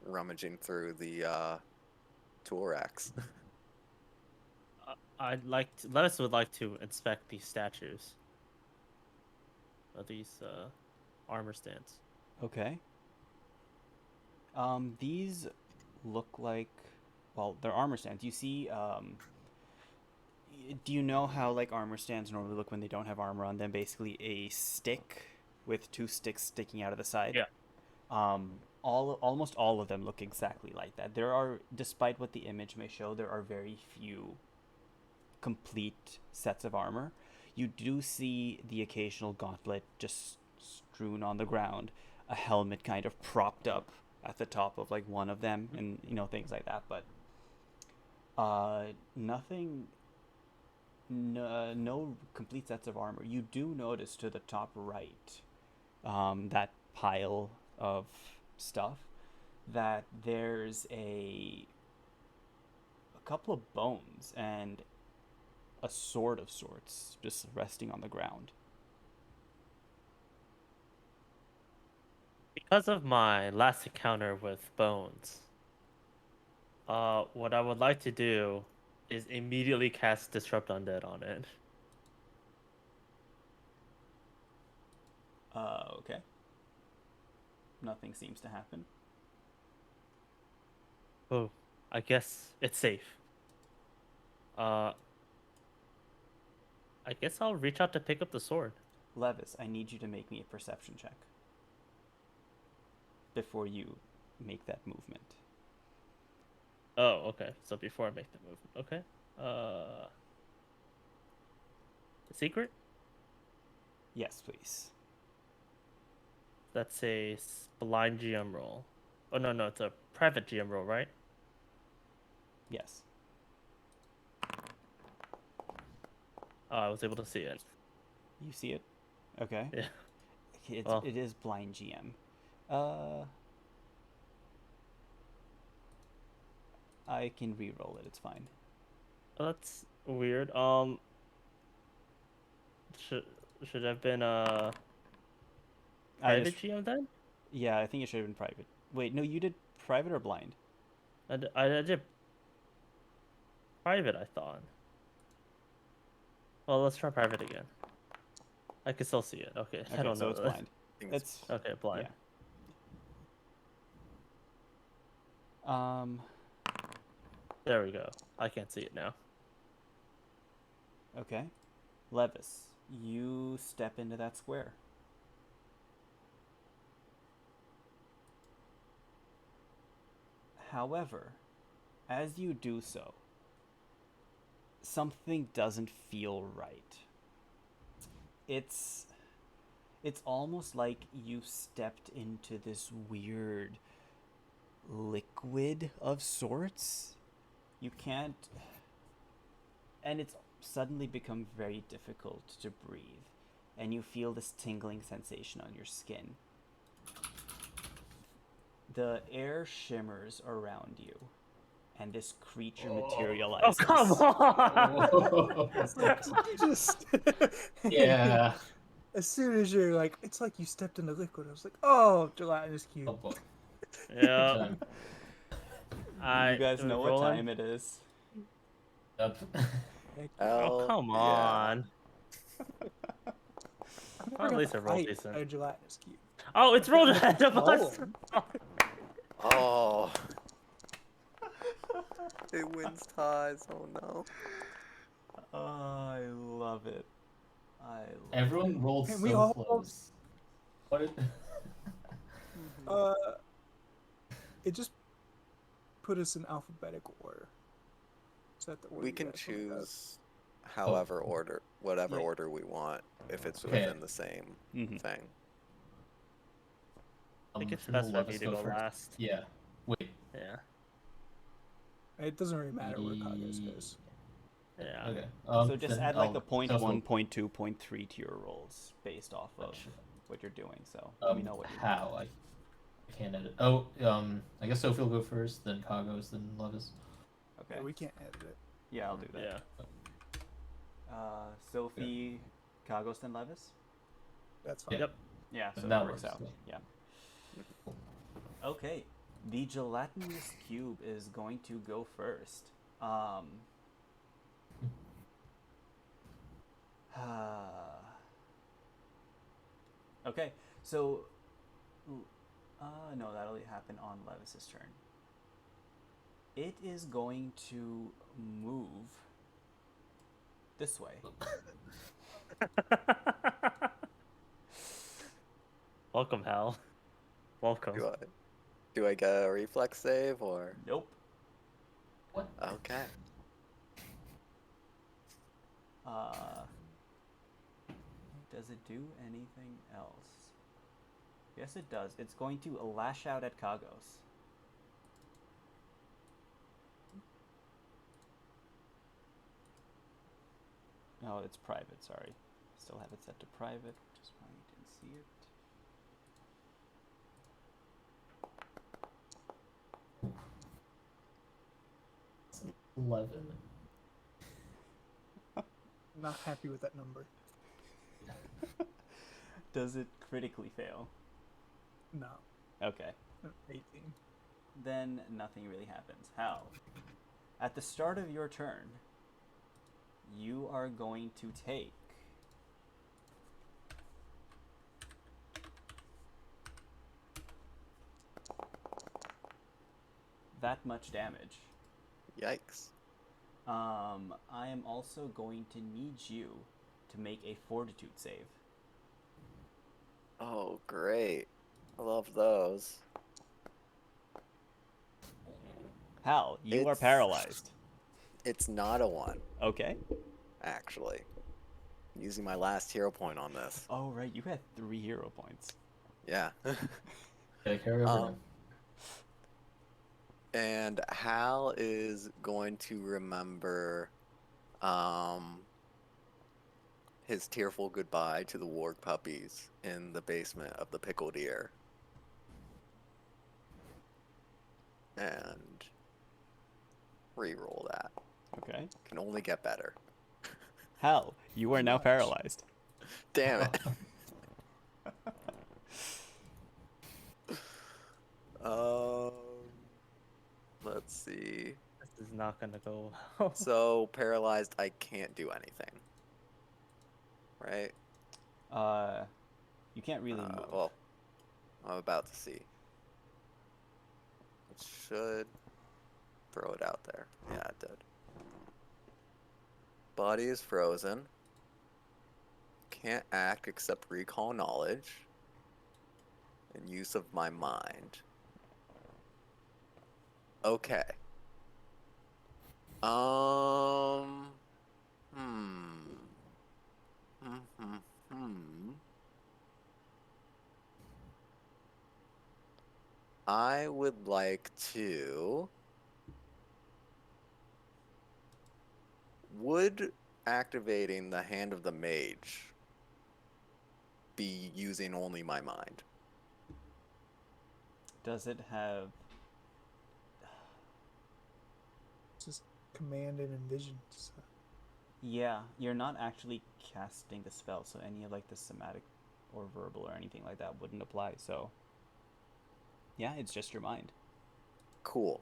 rummaging through the tool racks. Lettuce would like to inspect these statues. These armor stands. Okay. These look like, well, they're armor stands. You see, do you know how like armor stands normally look when they don't have armor on them? Basically, a stick with two sticks sticking out of the side. Yeah. Almost all of them look exactly like that. There are, despite what the image may show, there are very few complete sets of armor. You do see the occasional gauntlet just strewn on the ground, a helmet kind of propped up at the top of like one of them, and things like that. But nothing, no complete sets of armor. You do notice to the top right, that pile of stuff, that there's a couple of bones and a sword of sorts just resting on the ground. Because of my last encounter with bones, what I would like to do is immediately cast Disrupt Undead on it. Okay. Nothing seems to happen. Oh, I guess it's safe. I guess I'll reach out to pick up the sword. Levis, I need you to make me a perception check before you make that movement. Oh, okay. So before I make the movement, okay. Secret? Yes, please. That's a blind GM roll. Oh no, it's a private GM roll, right? Yes. Oh, I was able to see it. You see it? Okay. Yeah. It is blind GM. I can re-roll it. It's fine. Oh, that's weird. Should have been I private just, GM then? yeah, I think it should have been private. Wait, no, you did private or blind? I did private, I thought. Well, let's try private again. I can still see it. Okay, I Okay, don't so know. it's blind. think It's Okay, blind. yeah. There we go. I can't see it now. Okay. Levis, you step into that square. However, as you do so, something doesn't feel right. It's almost like you stepped into this weird liquid of sorts. You can't, and it's suddenly become very difficult to breathe, and you feel this tingling sensation on your skin. The air shimmers around you, and this creature materializes. Oh, come on! Whoa. It's like, just Yeah. As soon as you're like, it's like you stepped into liquid. I was like, oh, gelatinous cube. Oh, boy. Yeah. Time. You guys know what time it is. Up. Oh, come yeah. on. I've At never got least to it rolled fight decent. a gelatinous cube. Oh, it's rolled ahead of us. Oh. It wins ties. Oh no. I love it. I love Everyone rolled And so we all- close. What did... It just put us in alphabetical order. Is that the order We you can guys wanna go? choose however whatever Yeah. order we want if it's Okay. within the same Mhm. thing. I think it's shouldn't best for Levis me to go first? last. Yeah. Wait. Yeah. It doesn't really matter where Kagos goes. Yeah. Okay. So just then add like I'll- the point so one, for- point two, point three to your rolls based off of Gotcha. what you're doing. So let me know what you How? I can't edit. Oh, I guess Sophie will go first, then Kagos, then Levis. Okay. Yeah, we can't edit it. Yeah, I'll do that. Yeah. Sophie, Kagos, then Levis. That's fine. Yep. Yeah, so That that works works, out. yeah. Yeah. Okay, the gelatinous cube is going to go first. Okay, so no, that'll happen on Levis's turn. It is going to move this way. Welcome, Hal. Welcome. Do I get a reflex save or? Nope. Okay. Does it do anything else? Yes, it does. It's going to lash out at Kagos. No, it's private, sorry. Still have it set to private, just why you didn't see it. 11. I'm not happy with that number. Does it critically fail? No. Okay. 18. Then nothing really happens. How? At the start of your turn, you are going to take that much damage. Yikes. I am also going to need you to make a fortitude save. Oh, great. I love those. Hal, you are It's- paralyzed. It's not a 1, Okay. actually. Using my last hero point on this. Oh, right. You had 3 hero points. Yeah. Okay, carry over now. And Hal is going to remember his tearful goodbye to the warg puppies in the basement of the Pickled Ear. And re-roll that. Okay. Can only get better. Hal, you are now paralyzed. Damn it. see. This is not gonna go well. So paralyzed, I can't do anything. Right? You can't really move. Well, I'm about to see. It should throw it out there. Yeah, it did. Body is frozen. Can't act except recall knowledge and use of my mind. Okay. Um. Hmm. Hmm. Hmm. Hmm. I would like to. Would activating the Hand of the Mage be using only my mind? Does it have? Just command and envision. So. Yeah, you're not actually casting the spell, so any of like the somatic or verbal or anything like that wouldn't apply. So yeah, it's just your mind. Cool.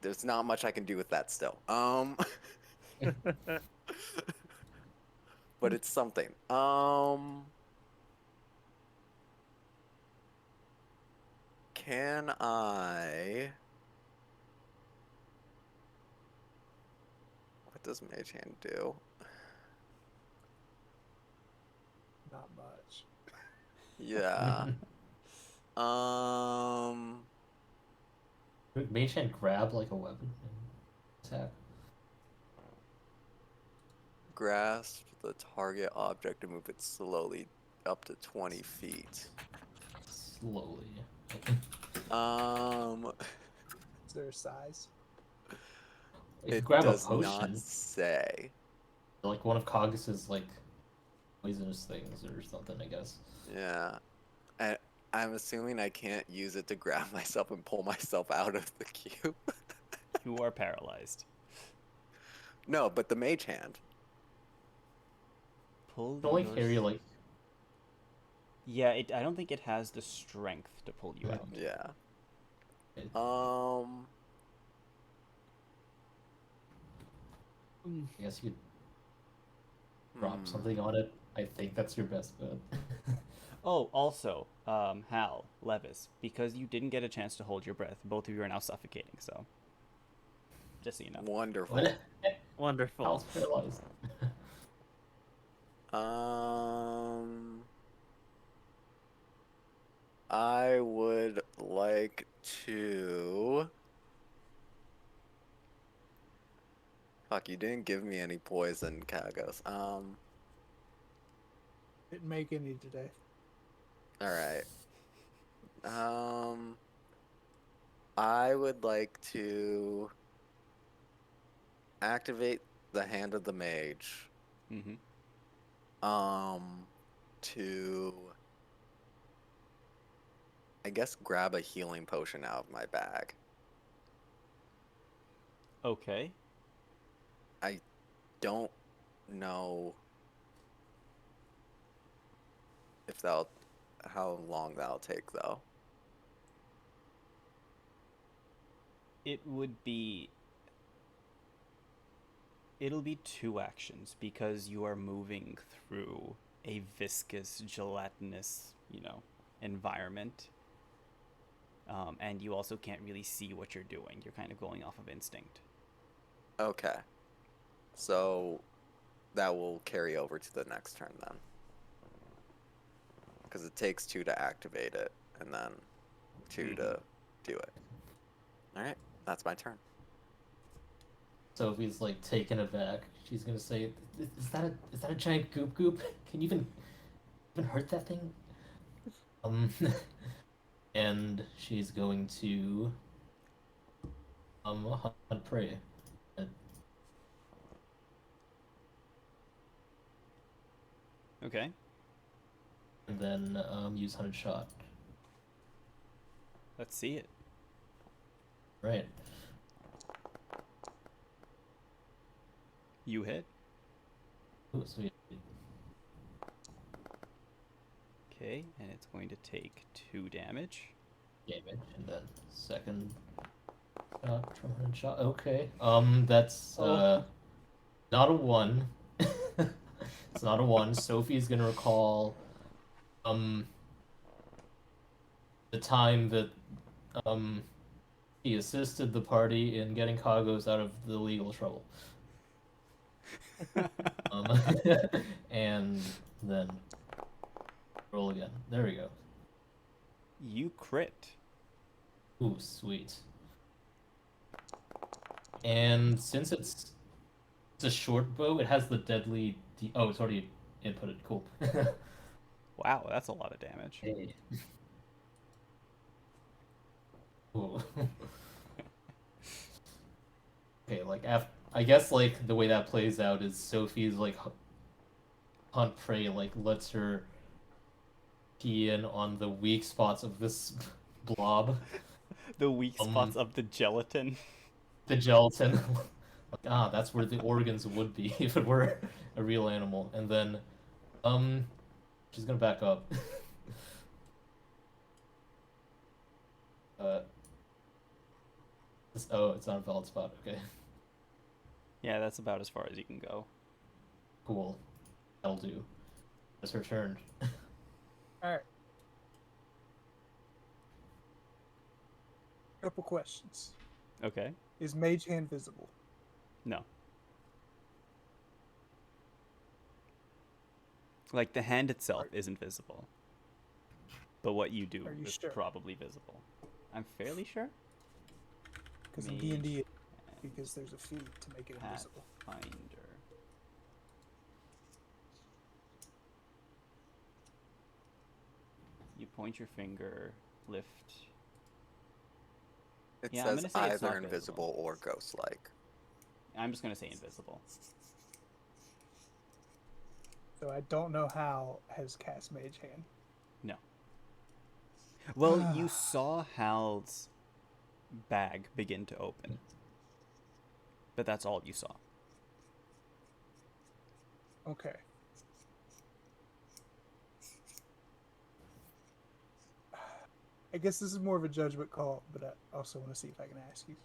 There's not much I can do with that still. But it's something. Can I? What does Mage Hand do? Not much. Yeah. Mage Hand grab like a weapon and attack. Grasp the target object and move it slowly up to 20 feet. Slowly. Is there a size? You It grab a does potion. not say. Like one of Cogus's like poisonous things or something, I guess. Yeah. I'm assuming I can't use it to grab myself and pull myself out of the cube. You are paralyzed. No, but the Mage Hand. Pull. It can only carry like Yeah, I don't think it has the strength to pull you out. Yeah. It- I guess you could drop something on it. I think that's your best bet. Oh, also, Hal, Levis, because you didn't get a chance to hold your breath, both of you are now suffocating. So, just so you know. Wonderful. What? Wonderful. Hal's paralyzed. I would like to. Fuck, you didn't give me any poison, Kagos. Didn't make any today. Alright. I would like to activate the Hand of the Mage. Mm-hmm. To I guess grab a healing potion out of my bag. Okay. I don't know if how long that'll take though. It'll be 2 actions because you are moving through a viscous, gelatinous, environment. And you also can't really see what you're doing. You're kind of going off of instinct. Okay. So that will carry over to the next turn then. Because it takes 2 to activate it, and then 2 to do it. Alright, that's my turn. Sophie's like taken aback. She's gonna say, "Is that a giant goop goop? Can you even hurt that thing?" And she's going to hunt prey. Okay. And then use hunted shot. Let's see it. Right. You hit. Ooh, sweet. Okay, and it's going to take 2 damage. damage, and then second shot, Trump shot. Okay. That's not a 1. It's not a 1. Sophie's gonna recall the time that he assisted the party in getting Kagos out of the legal trouble. Um, and then roll again. There we go. You crit. Ooh, sweet. And since it's a short bow, it has the deadly. Oh, it's already inputted. Cool. Wow, that's a lot of damage. Hey. Ooh. Okay, like I guess like the way that plays out is Sophie's like hunt prey like lets her key in on the weak spots of this blob. The weak spots of the gelatin. The gelatin. Like, that's where the organs would be if it were a real animal. And then she's gonna back up. It's not a valid spot. Okay. Yeah, that's about as far as you can go. Cool. That'll do. It's her turn. Alright. Couple questions. Okay. Is Mage Hand visible? No. Like, the hand itself isn't visible. But what you do Are you is sure? probably visible. I'm fairly sure. Because in Mage D&D, because there's a fee to make it invisible. Pathfinder. You point your finger, lift. It Yeah, I'm says gonna say it's either not invisible or ghost-like. I'm just gonna say invisible. So I don't know how has cast Mage Hand. No. Well, you saw Hal's bag begin to open. But that's all you saw. Okay. I guess this is more of a judgment call, but I also want to see if I can ask you.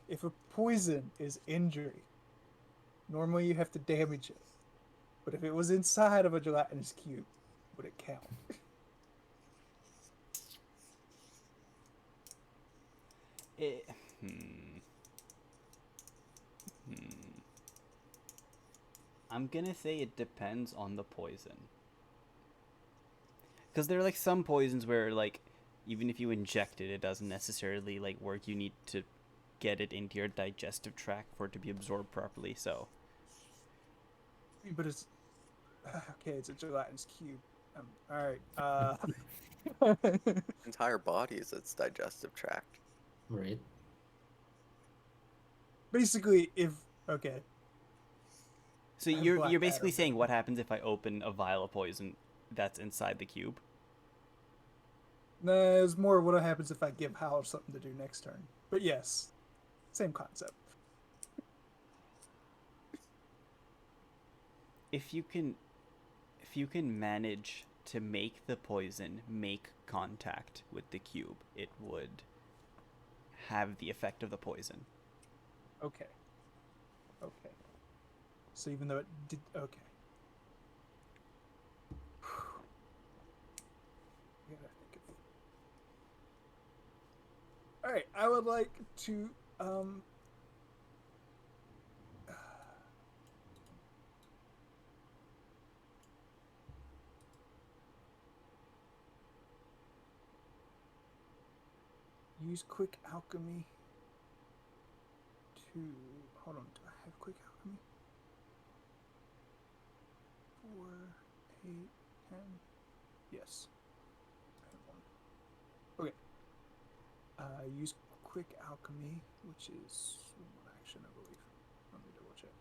If a poison is injury, normally you have to damage it. But if it was inside of a gelatinous cube, would it count? I'm gonna say it depends on the poison. Because there are like some poisons where like even if you inject it, it doesn't necessarily like work. You need to get it into your digestive tract for it to be absorbed properly. So But it's okay. It's a gelatinous cube. All right. Entire body is its digestive tract. Right. Basically, if okay, so I have you're Blackadder, basically but- saying what happens if I open a vial of poison that's inside the cube? no, it's more what happens if I give Hal something to do next turn. But yes, same concept. If you can manage to make the poison make contact with the cube, it would have the effect of the poison. Okay. Okay. So even though it did, okay. Gotta think of- All right, I would like to use quick alchemy to hold on. Do I have quick alchemy? 4, 8, 10. Yes. I have one. Okay. Use quick alchemy, which is one action, I believe. Let me double check.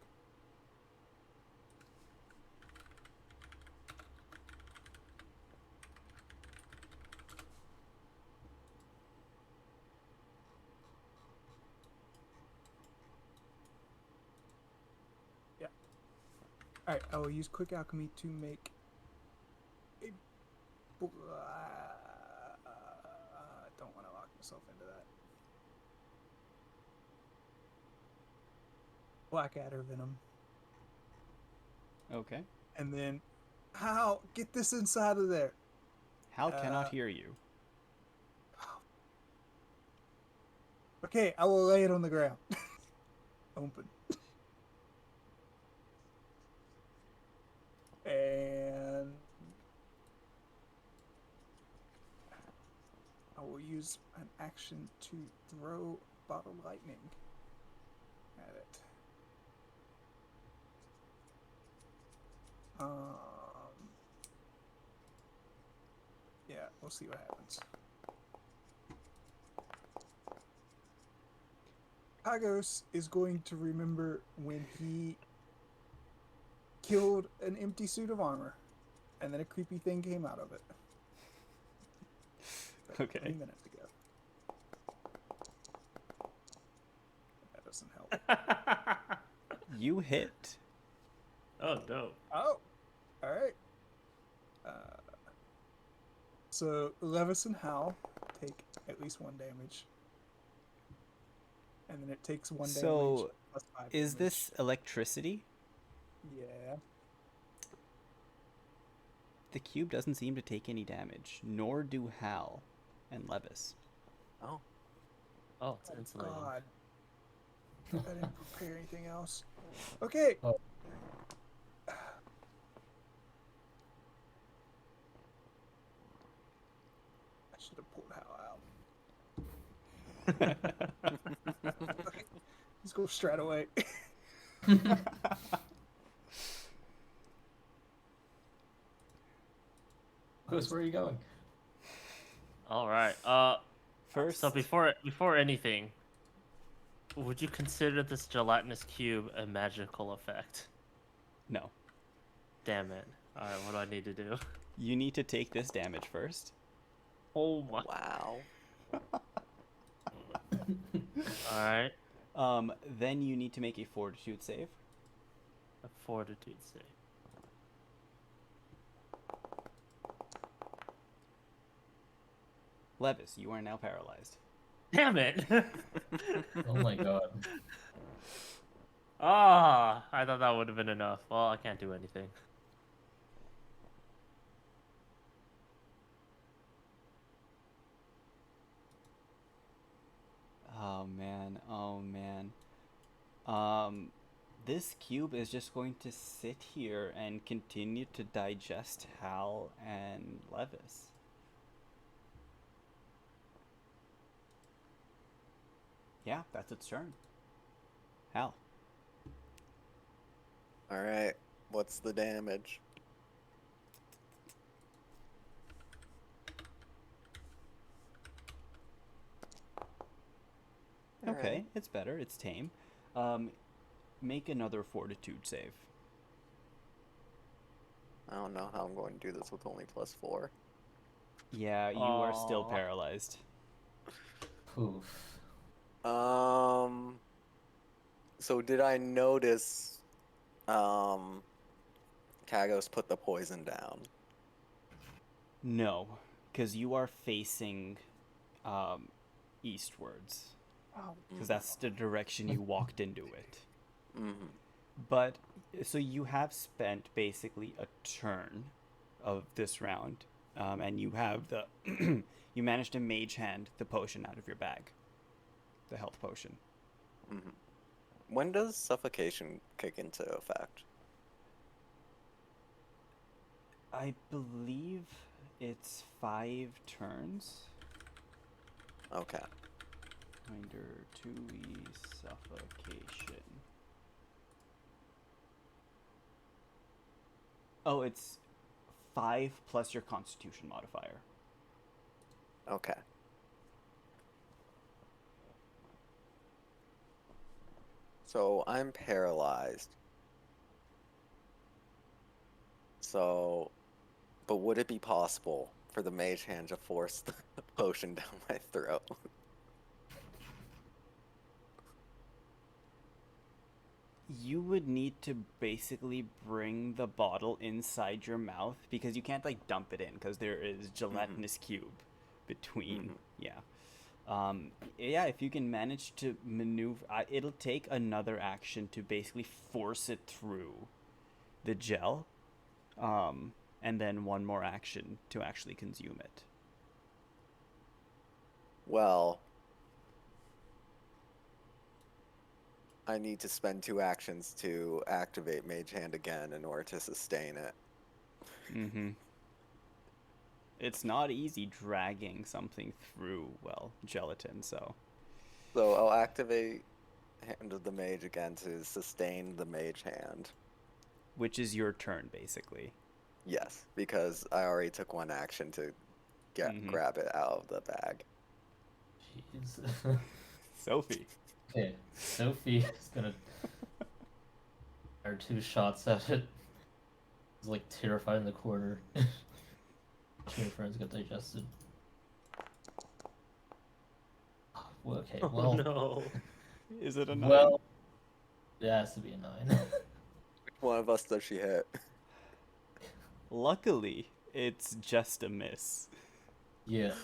Yeah. Alright, I will use quick alchemy to make a myself into that. Blackadder venom. Okay. And then, how? Get this inside of there. Hal cannot Uh, hear you. Okay, I will lay it on the ground. Open. And I will use an action to throw bottle lightning at it. Yeah, we'll see what happens. Kagos is going to remember when he killed an empty suit of armor, and then a creepy thing came out of it. Like Okay. 3 minutes ago. That doesn't help. You hit. Oh no. Oh, all right. So Levis and Hal take at least 1 damage, and then it takes 1 damage So, plus 5 is damage. this electricity? Yeah. The cube doesn't seem to take any damage, nor do Hal and Levis. Oh, Oh, it's Oh insulating. God. I didn't prepare anything else. Okay. Oh. I should have pulled Hal out. Let's go straight away. Chris, where are you going? All right. First, So before anything, would you consider this gelatinous cube a magical effect? no. Damn it. All right. What do I need to do? You need to take this damage first. Oh my. wow. All right. Then you need to make a fortitude save. A fortitude save. Levis, you are now paralyzed. Damn it. Oh my god. Ah, I thought that would have been enough. Well, I can't do anything. Oh man, oh man. This cube is just going to sit here and continue to digest Hal and Levis. Yeah, that's its turn. Hal. All right. What's the damage? All Okay, right. it's better. It's tame. Make another fortitude save. I don't know how I'm going to do this with only +4. Yeah, you are still Aw. paralyzed. Poof. So did I notice Kagos put the poison down? No, because you are facing eastwards. Oh, Because that's the direction you walked into it. Mm-hmm. But, so you have spent basically a turn of this round, and you have the, you managed to mage hand the potion out of your bag. The health potion. Mm-hmm. When does suffocation kick into effect? I believe it's 5 turns. Okay. Reminder 2e suffocation. Oh, it's 5 plus your constitution modifier. Okay. So I'm paralyzed. So, but would it be possible for the mage hand to force the potion down my throat? You would need to basically bring the bottle inside your mouth because you can't like dump it in because there is gelatinous cube between. Mhm. Yeah. Yeah, if you can manage to maneuver, it'll take another action to basically force it through the gel, and then one more action to actually consume it. Well, I need to spend 2 actions to activate Mage Hand again in order to sustain it. Mm-hmm. It's not easy dragging something through, well, gelatin, so. So I'll activate Hand of the Mage again to sustain the Mage Hand. Which is your turn, basically. Yes, because I already took 1 action to grab it out of the bag. Jeez. Sophie. Okay, Sophie is gonna fire 2 shots at it. He's like terrified in the corner. Watching her friends get digested. Well, okay, Oh well, no. Is it a 9? well, it has to be a 9. Which one of us does she hit? Luckily, it's just a miss. Yeah.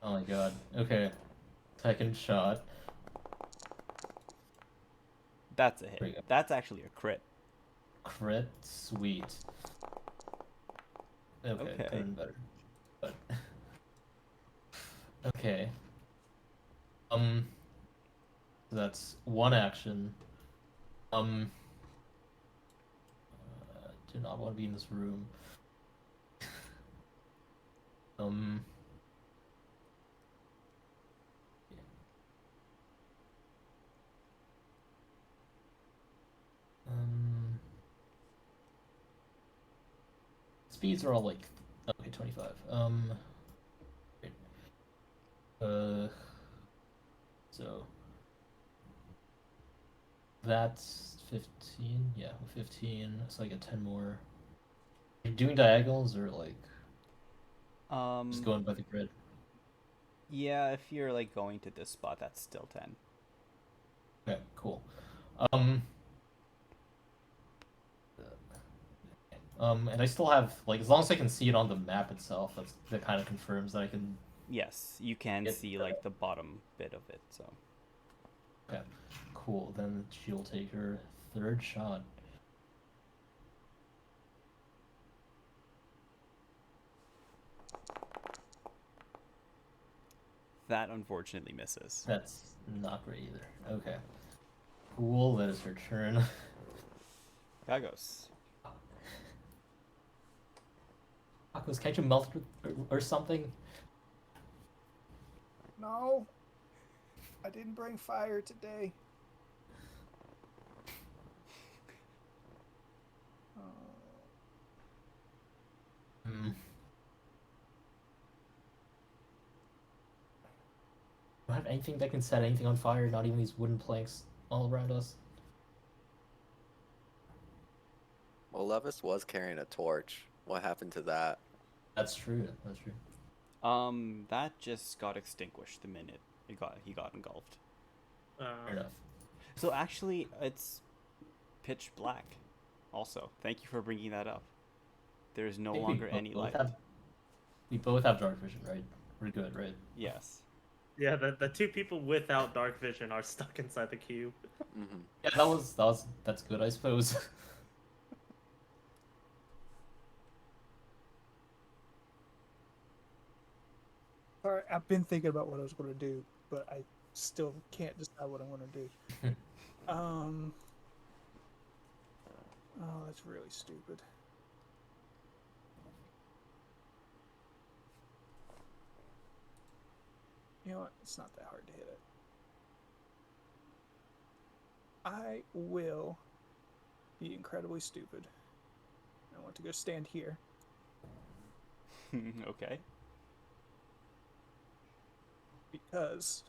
Oh my god. Okay. Second shot. That's a There you hit. go. That's actually a crit. Crit. Sweet. Okay, Okay. could have been better. But okay. So that's 1 action. Do not want to be in this room. Speeds are all like okay, 25. Great. So that's 15. Yeah, 15. So I get 10 more. Are you doing diagonals or like just going by the grid? Yeah, if you're like going to this spot, that's still 10. Okay, cool. And I still have like as long as I can see it on the map itself, that kind of confirms that I can. Yes, you can Yep. see like the bottom bit of it, so. Okay, cool. Then she'll take her 3rd shot. That unfortunately misses. That's not great either. Okay, cool. That is her turn. Gagos. Akos, can't you melt or something? No, I didn't bring fire today. Hmm. Do I have anything that can set anything on fire? Not even these wooden planks all around us. Well, Levis was carrying a torch. What happened to that? That's true. That's true. That just got extinguished the minute he got engulfed. Fair enough. So actually, it's pitch black. Also, thank you for bringing that up. There is no I think longer any light. We both have dark vision, right? We're good, right? Yes. Yeah, the 2 people without dark vision are stuck inside the cube. Mm-hmm. Yeah, that's good, I suppose. Sorry, I've been thinking about what I was going to do, but I still can't decide what I'm going to do. Oh, that's really stupid. You know what? It's not that hard to hit it. I will be incredibly stupid. I want to go stand here. Okay. Because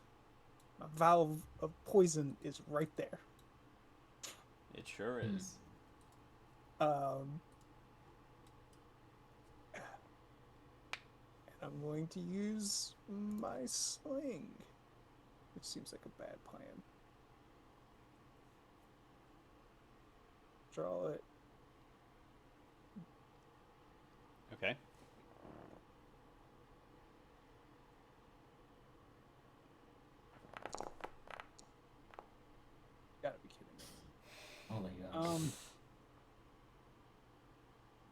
my valve of poison is right there. It sure is. And I'm going to use my sling, which seems like a bad plan. Draw it. Okay.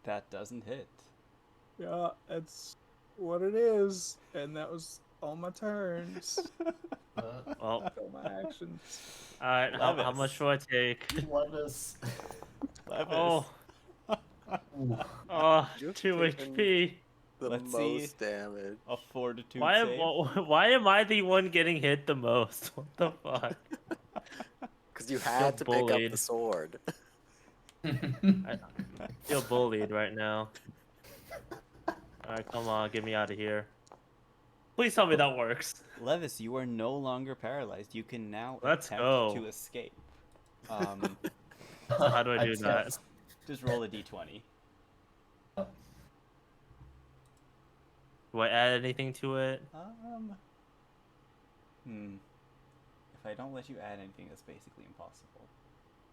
That doesn't hit. Yeah, that's what it is. And that was all my turns. Well, All my actions. all right. How Levis. much do I take? Levis. Levis. Oh, Ooh. oh, You've 2 taken HP. The Let's see. most damage. A fortitude Why am, save. why am I the one getting hit the most? What the fuck? Because you had to pick up bullied. the sword. I feel bullied right now. Alright, come on, get me out of here. Please tell me that works. Levis, you are no longer paralyzed. You can now Let's attempt go. to escape. So how do I do that? Just roll a d20. Do I add anything to it? If I don't let you add anything, that's basically impossible.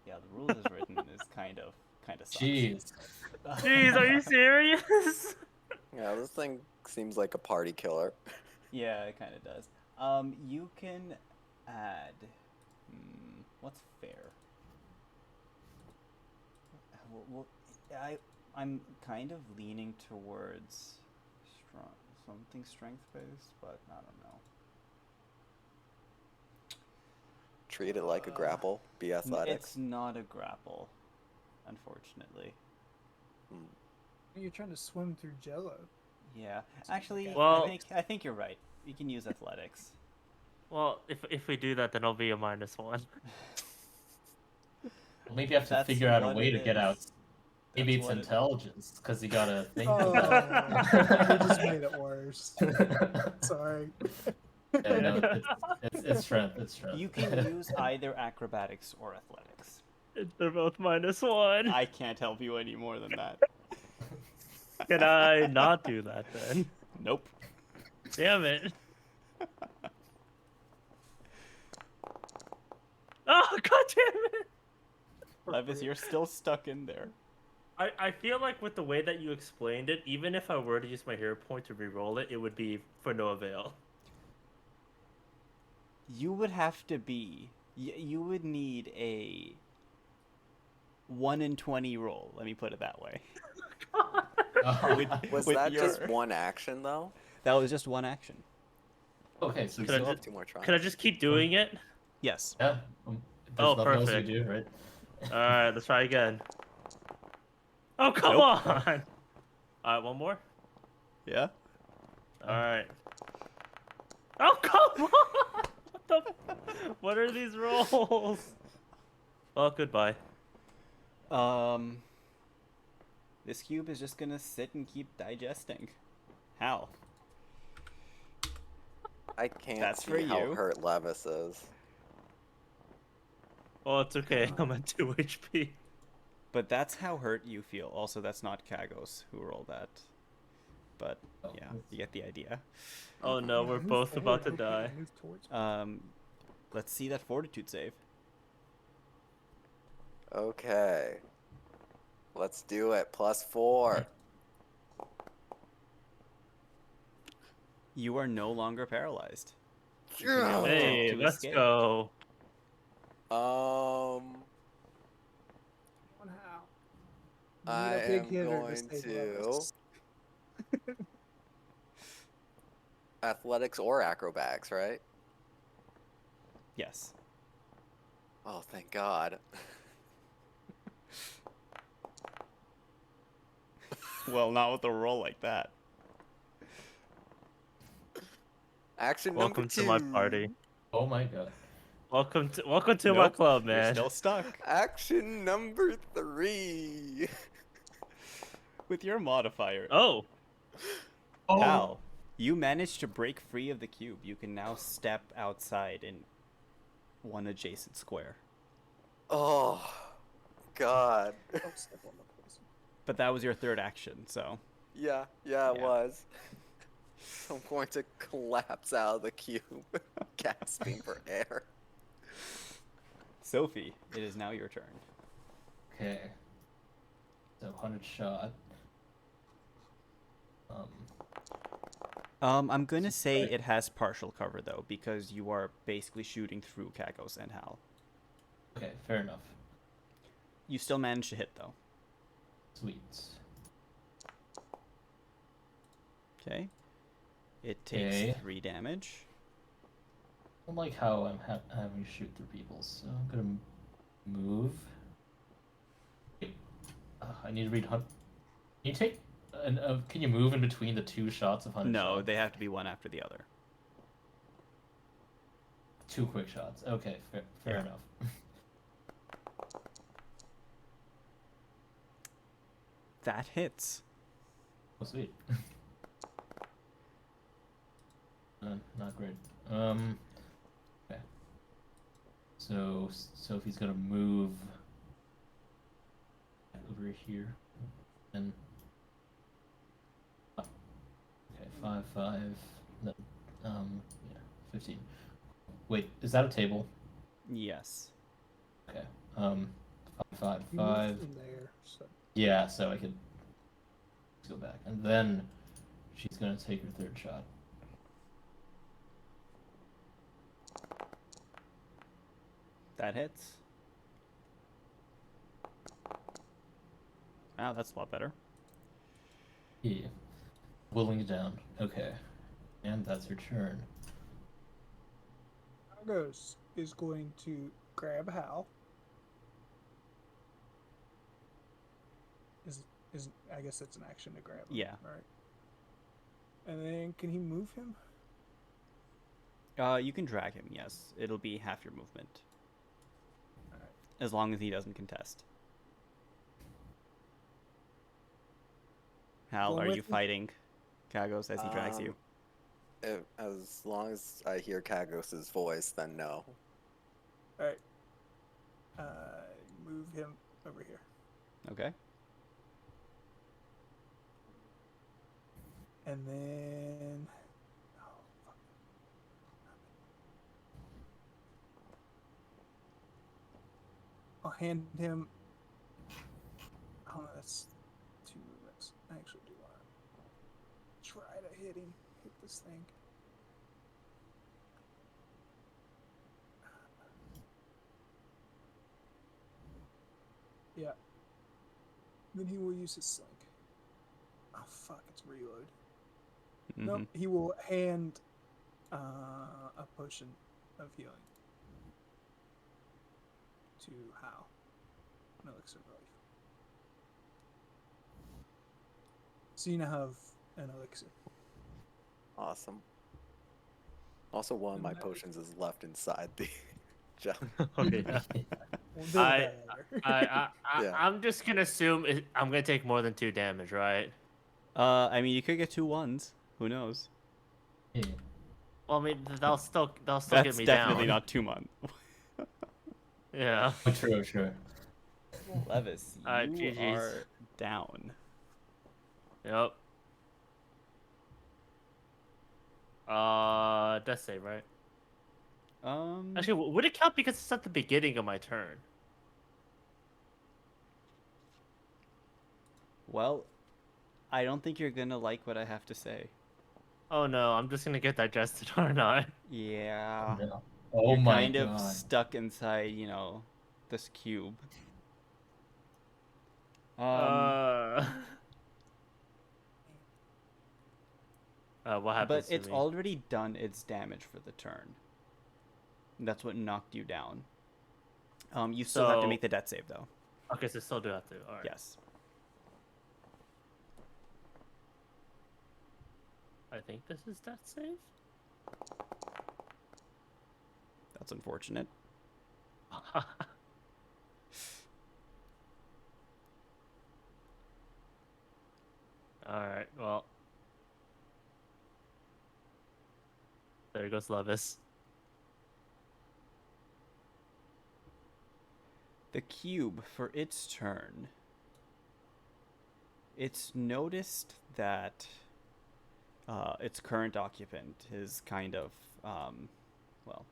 Yeah, the rules as written is kind of sucks. Jeez. Jeez, are you serious? Yeah, this thing seems like a party killer. Yeah, it kind of does. You can add. What's fair? Well, I'm kind of leaning towards something strength based, but I don't know. Treat it like a grapple. Be athletics. It's not a grapple, unfortunately. You're trying to swim through Jello. Yeah, actually, Well- I think you're right. You can use athletics. Well, if we do that, then I'll be a -1. Well, maybe you have to That's figure out a what way it to get out. is. Maybe That's it's what it- intelligence, because you gotta think Oh, about you just made it worse. it. Sorry. Yeah, no, it's strength. It's strength. You can use either acrobatics or athletics. They're both -1. I can't help you any more than that. Can I not do that then? Nope. Damn it. Oh, god damn it! Levis, you're still stuck in there. I feel like with the way that you explained it, even if I were to use my hero point to re-roll it, it would be for no avail. You would have to be. You would need a 1 in 20 roll. Let me put it that way. Was with that just your- one action though? That was just one action. Okay, so we Could I still have just- Two more tries. Could I just keep doing it? Yes. yeah. Oh, There's nothing else perfect. we do, right? Alright, let's try again. Oh, come Nope. on! Alright, one more. Yeah. Alright. Oh, come on! What the? What are these rolls? Well, goodbye. This cube is just gonna sit and keep digesting. How? I can't That's see for how you. hurt Levis is. Oh, it's okay. I'm at 2 HP. But that's how hurt you feel. Also, that's not Kagos who rolled that. But Oh, yeah, you get the idea. Oh no, we're Move both about to forward. die. Move towards me. Let's see that fortitude save. Okay. Let's do it. +4. You are no longer paralyzed. You can now Yeah. attempt Hey, to let's escape. go. One how? I Need a big am hitter going save to Levis. athletics or acrobatics, right? Yes. Oh, thank God. Well, not with a roll like that. Action Welcome number to 2. my party. Oh my god. Welcome to my Nope, club, You're man. still stuck. Action number 3. With your modifier. Oh, Hal, you managed to break free of the cube. You can now step outside in one adjacent square. Oh, God. Don't step on the poison. But that was your third action, so. Yeah, it Yeah. was. I'm going to collapse out of the cube, gasping for air. Sophie, it is now your turn. Okay. So 100 shot. I'm gonna say Right. it has partial cover though, because you are basically shooting through Kagos and Hal. Okay, fair enough. You still managed to hit though. Sweet. Okay. It takes Okay. 3 damage. I don't like how I'm having to shoot through people, so I'm gonna move. Wait, I need to read hunt. Can you take? Can you move in between the 2 shots of hunted No, shot? they have to be one after the other. 2 quick shots. Okay, fair Yeah. enough. That hits. Oh, sweet. Not great. Okay. So Sophie's gonna move over here, and okay, 5, then, yeah, 15. Wait, is that a table? Yes. Okay. 5, You moved 5. from there, so Yeah, so I could go back, and then she's gonna take her 3rd shot. That hits. Wow, that's a lot better. Yeah. Whittling it down. Okay. And that's her turn. Argos is going to grab Hal. Is I guess that's an action to grab him. Yeah. Right. And then can he move him? You can drag him, yes. It'll be half your movement. Alright. As long as he doesn't contest. Hal, Going are with you him? fighting Kagos as he drags you? As long as I hear Kagos' voice, then no. Alright. Move him over here. Okay. And then fuck. I'll hand him. Oh no, that's 2 movements. I actually do want to try to hit this thing. Yeah. Then he will use his sling. Oh fuck! It's reload. Nope, he will hand a potion of healing to Hal. An elixir of life. So you now have an elixir. Awesome. Also, one of my Nice. potions is left inside the gel. Oh, yeah. We'll deal with I- that later. Yeah. I'm just gonna assume I'm gonna take more than 2 damage, right? I mean, you could get 2 1s. Who knows? Yeah. Well, I mean, they'll still That's get me definitely down. not 2 months. Yeah. Oh, true. Levis, Alright, you GGs. are down. Yep. Death save, right? Actually, would it count because it's at the beginning of my turn? Well, I don't think you're gonna like what I have to say. Oh no, I'm just gonna get digested, aren't I? Yeah. No. Oh You're my kind god. of stuck inside, this cube. What happens But to it's me? already done its damage for the turn. That's what knocked you down. You still have to So- make the death save, though. Okay, so still do have to. All right. Yes. I think this is death save. That's unfortunate. All right. Well, there goes Levis. The cube, for its turn, it's noticed that its current occupant is kind of, well,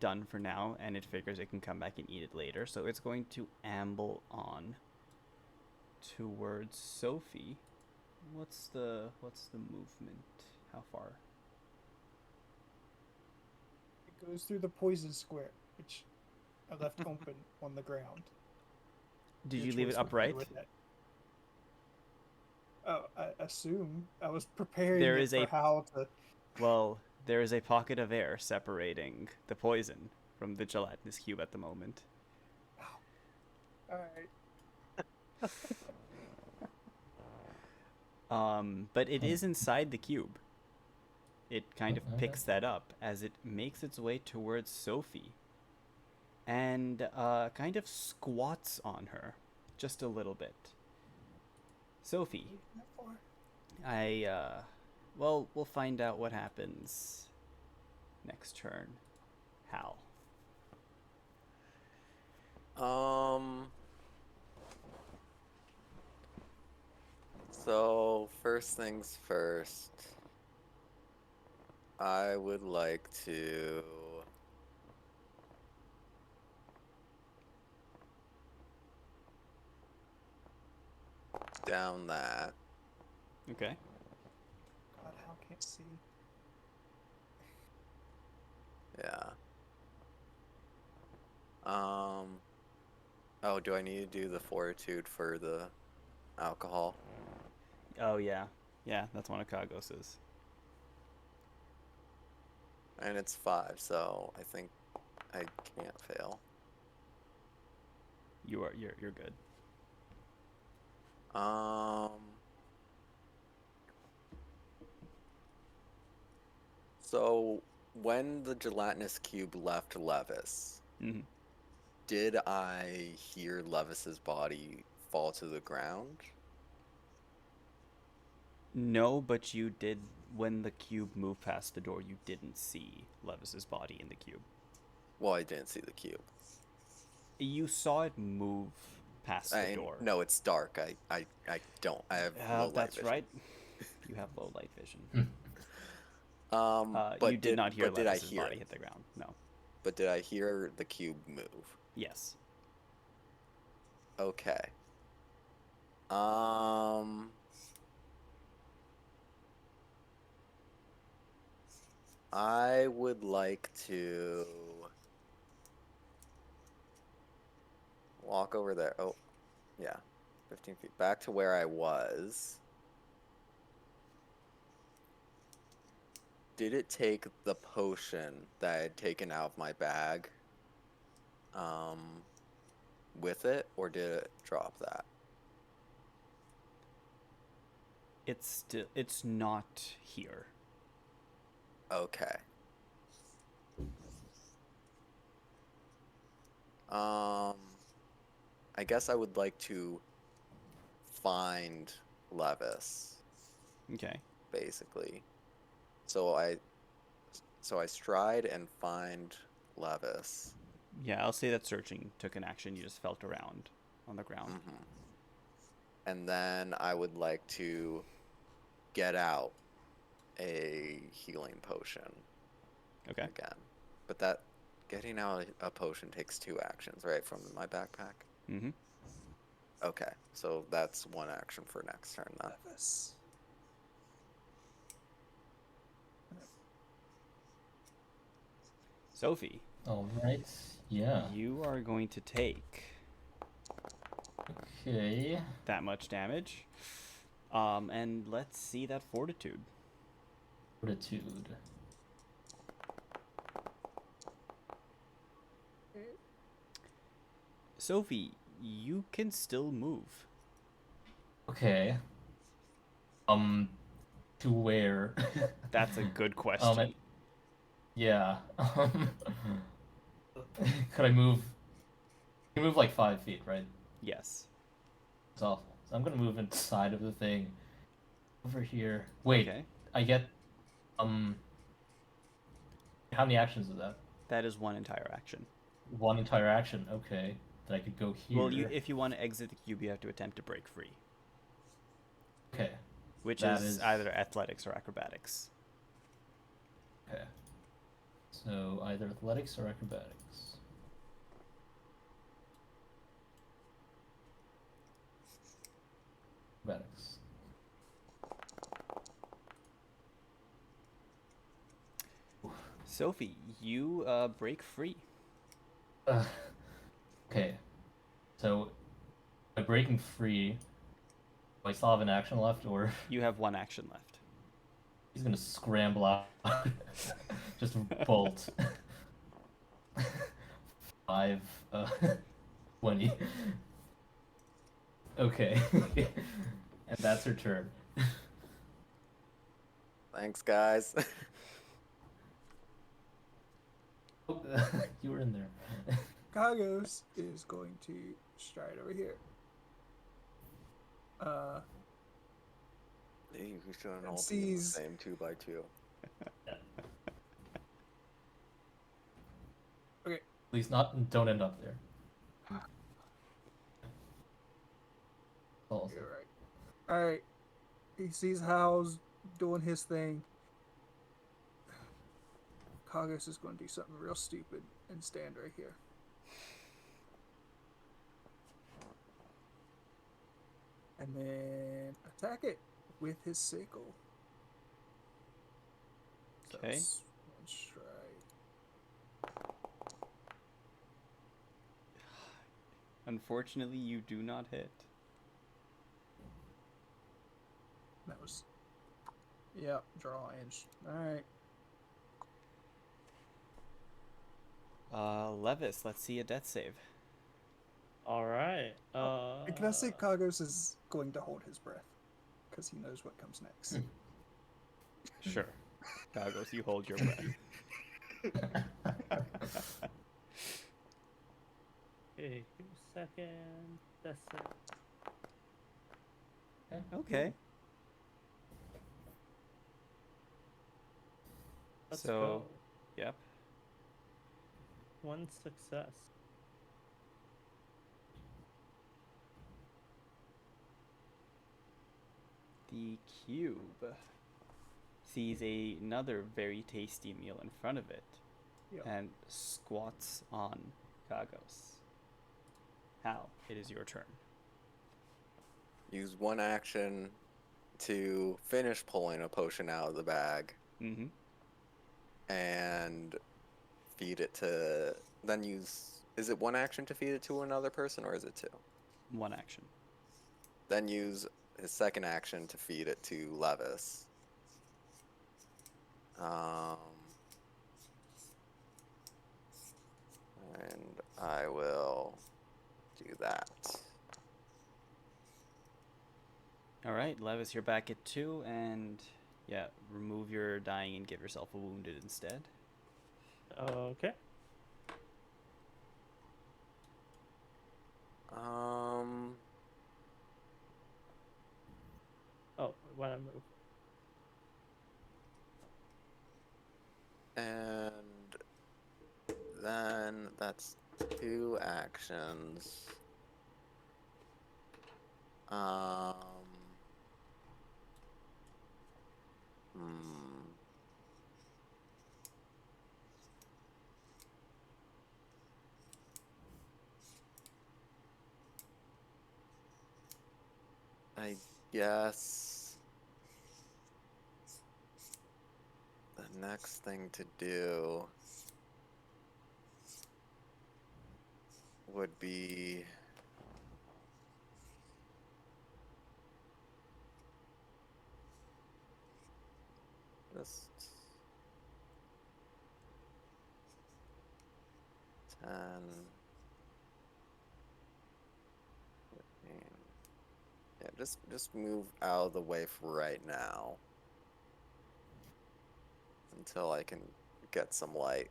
done for now, and it figures it can come back and eat it later. So it's going to amble on towards Sophie. What's the movement? How far? It goes through the poison square, which I left open on the ground. Did Your you leave it choice what to do upright? with that. Oh, I assume I was preparing There it is for a how to. Well, there is a pocket of air separating the poison from the gelatinous cube at the moment. All right. But it is inside the cube. It kind of Okay. picks that up as it makes its way towards Sophie and kind of squats on her just a little bit. Sophie, well, we'll find out what happens next turn. Hal. So first things first, I would like to down that. Okay. God, Hal can't see. Yeah. Oh, do I need to do the fortitude for the alcohol? Oh, yeah. Yeah, that's one of Kagos's. And it's 5, so I think I can't fail. You're good. So when the gelatinous cube left Levis, Hmm. did I hear Levis's body fall to the ground? No, but you did, when the cube moved past the door, you didn't see Levis's body in the cube. Well, I didn't see the cube. You saw it move past the door. No, it's dark. I don't. I have low light That's vision. right. You have low light vision. But You did not hear but did I Levis's hear body it? hit the ground. No. But did I hear the cube move? Yes. Okay. I would like to walk over there. Oh, yeah. 15 feet. Back to where I was. Did it take the potion that I had taken out of my bag with it, or did it drop that? It's not here. Okay. I guess I would like to find Levis, Okay. basically. So I stride and find Levis. Yeah, I'll say that searching took an action. You just felt around on the ground. Hmm. And then I would like to get out a healing potion Okay. again. But that getting out a potion takes 2 actions, right, from my backpack? Mm-hmm. Okay, so that's 1 action for next turn then. Levis. Sophie, All right. Yeah. you are going to take Okay. that much damage. And let's see that fortitude. Fortitude. Sophie, you can still move. Okay. To where? That's a good question. Yeah. Could I move? You move like 5 feet, right? Yes. It's awful. So I'm gonna move inside of the thing. Over here. Wait. Okay. I get. How many actions is that? That is one entire action. 1 entire action. Okay. That I could go here. Well, if you want to exit the cube, you have to attempt to break free, Okay. which That is is- either athletics or acrobatics. Okay. So either athletics or acrobatics. Acrobatics. Sophie, you break free. Okay. So by breaking free, I still have an action left, or You have one action left. he's gonna scramble out, just bolt. 5, 20. Okay, and that's her turn. Thanks, guys. Oh, you were in there. Kagos is going to stride over here. We shouldn't And all be in the sees- same 2x2. At least don't end up there. Also. You're right. Alright. He sees Hal's doing his thing. Kagos is going to do something real stupid and stand right here. And then attack it with his sickle. So Okay. it's one stride. Unfortunately, you do not hit. That was. Yeah, draw inch. Alright. Levis, let's see a death save. All right. And can I say Kagos is going to hold his breath? Because he knows what comes next. Sure. Goggles, you hold your breath. Okay, give me a second. That's it. Okay. Let's So- go. Yep. One success. The cube sees another very tasty meal in front of it Yeah. and squats on Kagos. Hal, it is your turn. Use one action to finish pulling a potion out of the bag Mm-hmm. and feed it to. Then use. Is it one action to feed it to another person, or is it two? One action. Then use his second action to feed it to Levis. And I will do that. All right, Levis, you're back at 2, and yeah, remove your dying and give yourself a wounded instead. Okay. Oh, when I move. And then that's 2 actions. Hmm. I guess the next thing to do would be just 10, 15. Yeah, just move out of the way for right now until I can get some light.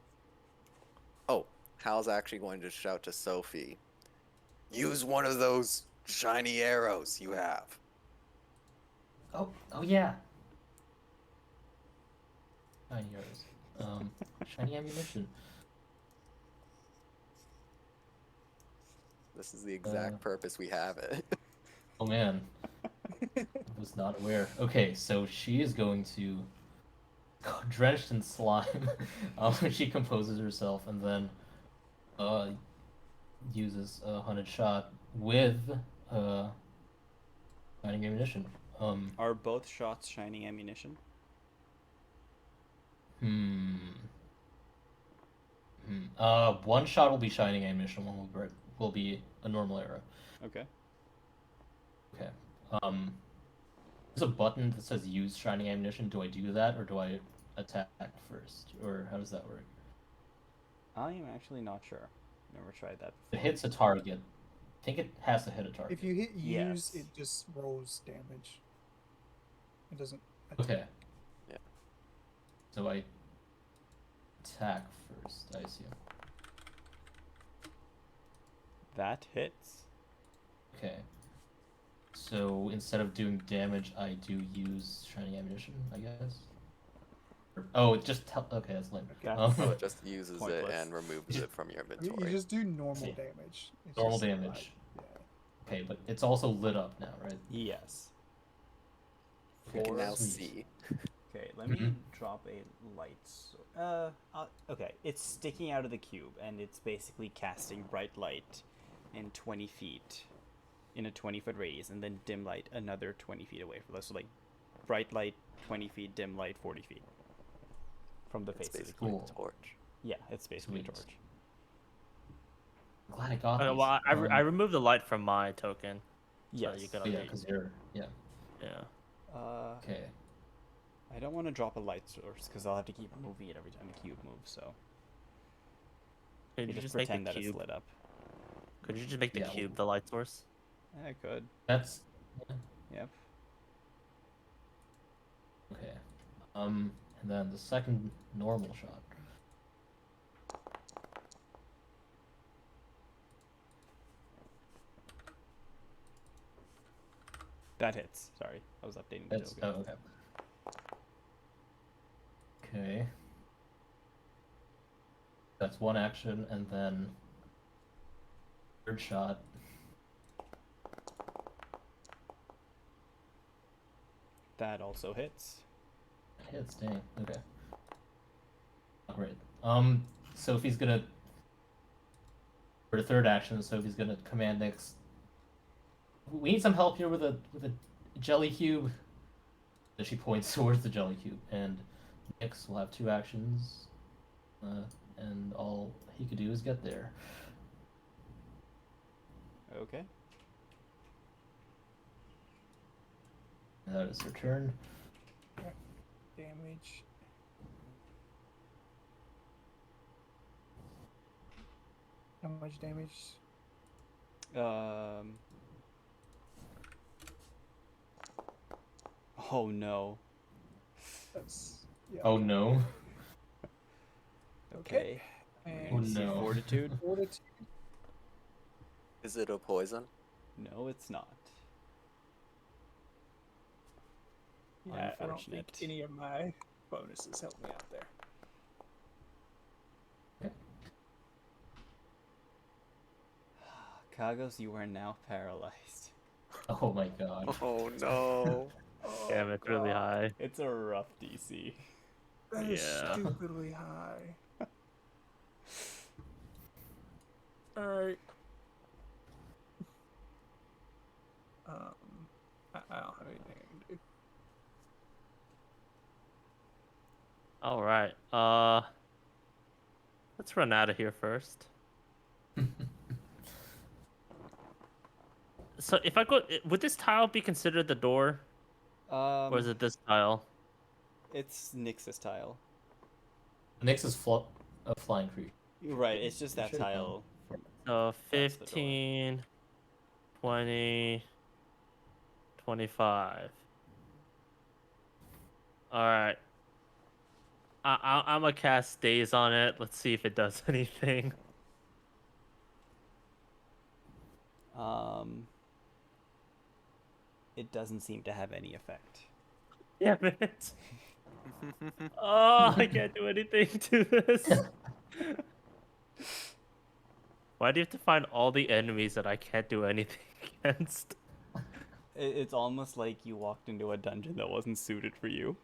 Oh, Hal's actually going to shout to Sophie, use one of those shiny arrows you have. Oh yeah. Shiny arrows. Shiny ammunition. This is the exact purpose we have it. Oh man. I was not aware. Okay, so she is going to, drenched in slime, she composes herself and then uses a hunted shot with shining ammunition. Are both shots shining ammunition? One shot will be shining ammunition, one will be a normal arrow. Okay. Okay. There's a button that says use shining ammunition. Do I do that, or do I attack first, or how does that work? I am actually not sure. Never tried that If it before. hits a target, I think it has to hit a target. If you hit use, Yes. it just rolls damage. It doesn't. Okay. Yeah. So I attack first, I assume. That hits. Okay. So instead of doing damage, I do use shining ammunition, I guess. Oh, it just okay, that's lame. That's- Oh, it just uses it Pointless. and removes it from your You inventory. just do normal See. damage. It's Normal just like- damage. yeah. Okay, but it's also lit up now, right? Yes. You can now Sweet. see. Okay, let me Mhm. drop a light. Okay, it's sticking out of the cube, and it's basically casting bright light in 20 feet, in a 20-foot radius, and then dim light another 20 feet away from us. So like, bright light 20 feet, dim light 40 feet from the It's face of the basically cube. Cool. a torch. Yeah, it's basically Sweet. a torch. I'm glad I got Okay, these. well, I removed the light from my token. Yes. you can Oh, yeah, update. because you're yeah. Yeah. Okay. I don't want to drop a light source because I'll have to keep moving it every time the cube moves. So Could you you just just make the pretend that it's cube? lit up. Could you just make the Yeah, cube the light source? I could. That's Yep. okay. And then the second normal shot. That hits. Sorry, I was updating the That's token. okay. Okay. That's one action, and then third shot. That also hits. Hits, dang. Okay. Great. Sophie's gonna for the third action. Sophie's gonna command Nyx. We need some help here with a jelly cube. And she points towards the jelly cube, and Nyx will have two actions, and all he could do is get there. Okay. And that is her turn. Damage. How much damage? Oh no. That's yeah. Oh no. Okay. And Oh, See no. Fortitude? Fortitude. Is it a poison? No, it's not. Yeah, I don't think Unfortunate. any of my bonuses help me out there. Kagos, you are now paralyzed. Oh my god. Oh no. Damn, it's really God, high. It's a rough DC. That is Yeah. stupidly high. Alright. I don't have anything I can do. All right. Let's run out of here first. So if I go, would this tile be considered the door, or is it this tile? It's Nyx's tile. Nyx is a flying creature. You're right, it's just that Should've known. tile. So That's the door. 15, 20, 25. All right. I'm gonna cast Daze on it. Let's see if it does anything. It doesn't seem to have any effect. Damn it. Oh, I can't do anything to this. Why do you have to find all the enemies that I can't do anything against? It's almost like you walked into a dungeon that wasn't suited for you.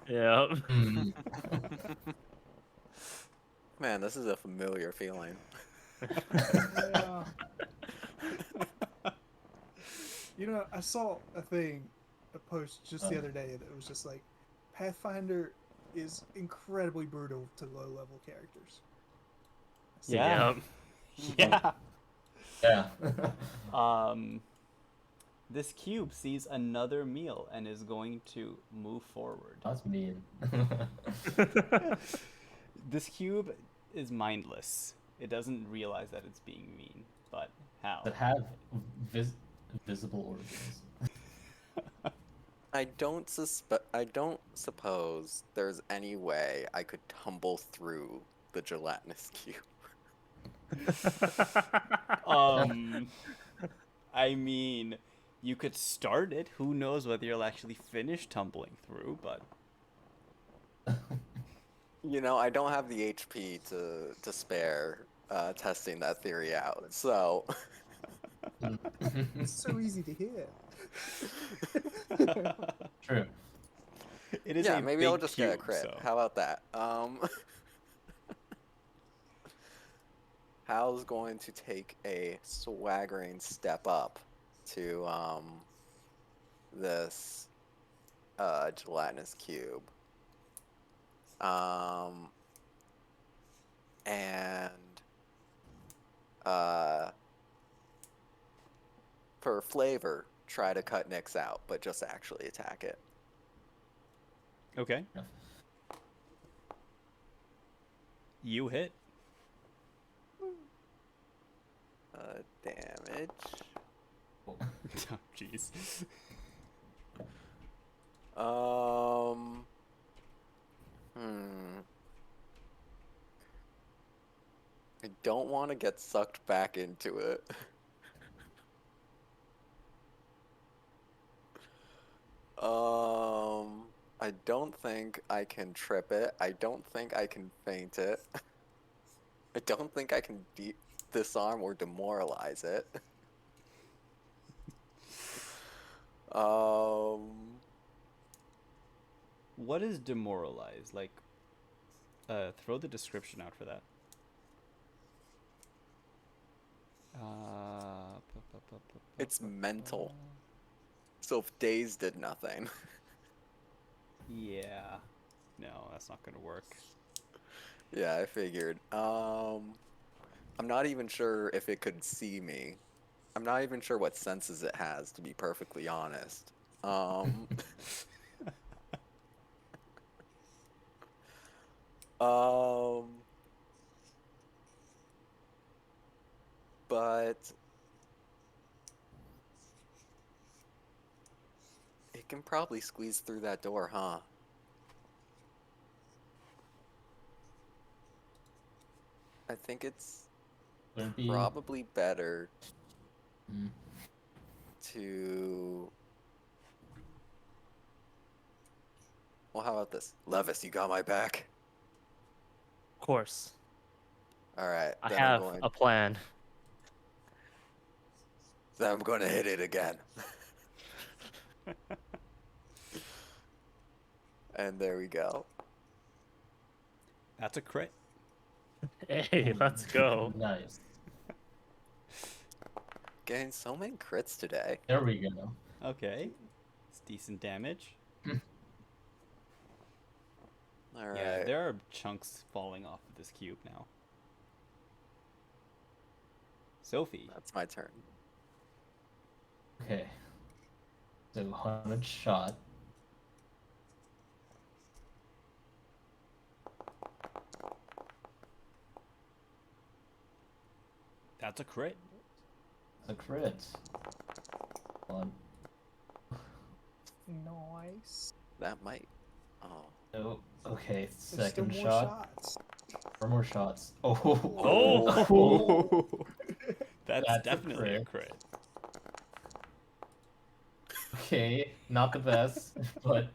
Yeah. Hmm. Man, this is a familiar feeling. Yeah. You know, I saw a post just the Oh. other day that was just like, Pathfinder is incredibly brutal to low-level characters. So, Yeah. Yeah. Yeah. Yeah. This cube sees another meal and is going to move forward. That's mean. This cube is mindless. It doesn't realize that it's being mean, but how? That have visible organs. I don't suppose there's any way I could tumble through the gelatinous cube. I mean, you could start it. Who knows whether you'll actually finish tumbling through, but You know, I don't have the HP to spare testing that theory out. So It's so easy to hear. True. it is yeah, a maybe I'll big just get a cube, crit. so- How about that? Hal's going to take a swaggering step up to this gelatinous cube. And for flavor, try to cut Nyx out, but just actually attack it. Okay. Yeah. You hit. Damage. Oh, jeez. I don't want to get sucked back into it. I don't think I can trip it. I don't think I can feint it. I don't think I can disarm or demoralize it. What is demoralize? Like, throw the description out for that. It's mental. So if Daze did nothing. Yeah. No, that's not gonna work. Yeah, I figured. I'm not even sure if it could see me. I'm not even sure what senses it has, to be perfectly honest. But it can probably squeeze through that door, huh? I think it's Would it be probably better Mm. to. Well, how about this? Levis, you got my back? Of course. Alright, I then have I'm going, a plan. then I'm going to hit it again. And there we go. That's a crit. Hey, let's go. Nice. Getting so many crits today. There we go. Okay. It's decent damage. Alright. Yeah, there are chunks falling off of this cube now. Sophie. That's my turn. Okay. So 100 shot. That's a crit. A crit. One. Nice. That might. Oh. Oh, okay. There's still Second more shot. shots. 4 more shots. Oh. Oh! That's That's a definitely a crit. crit. Okay, not the best, but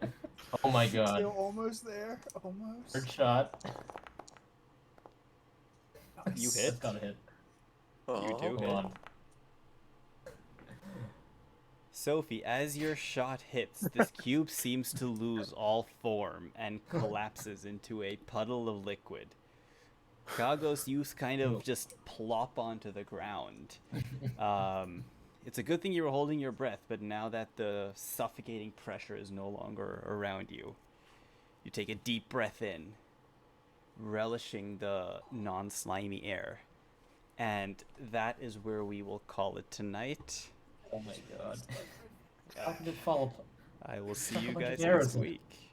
oh my god. Still almost there. Almost. Third shot. You Nice. hit? That's gotta hit. You do Hold hit. on. Sophie, as your shot hits, this cube seems to lose all form and collapses into a puddle of liquid. Kagos, you kind of just plop onto the ground. It's a good thing you were holding your breath, but now that the suffocating pressure is no longer around you, you take a deep breath in, relishing the non-slimy air. And that is where we will call it tonight. Oh my god. How did it fall apart? I will see Stuck a you bunch of guys arrows next in it. week.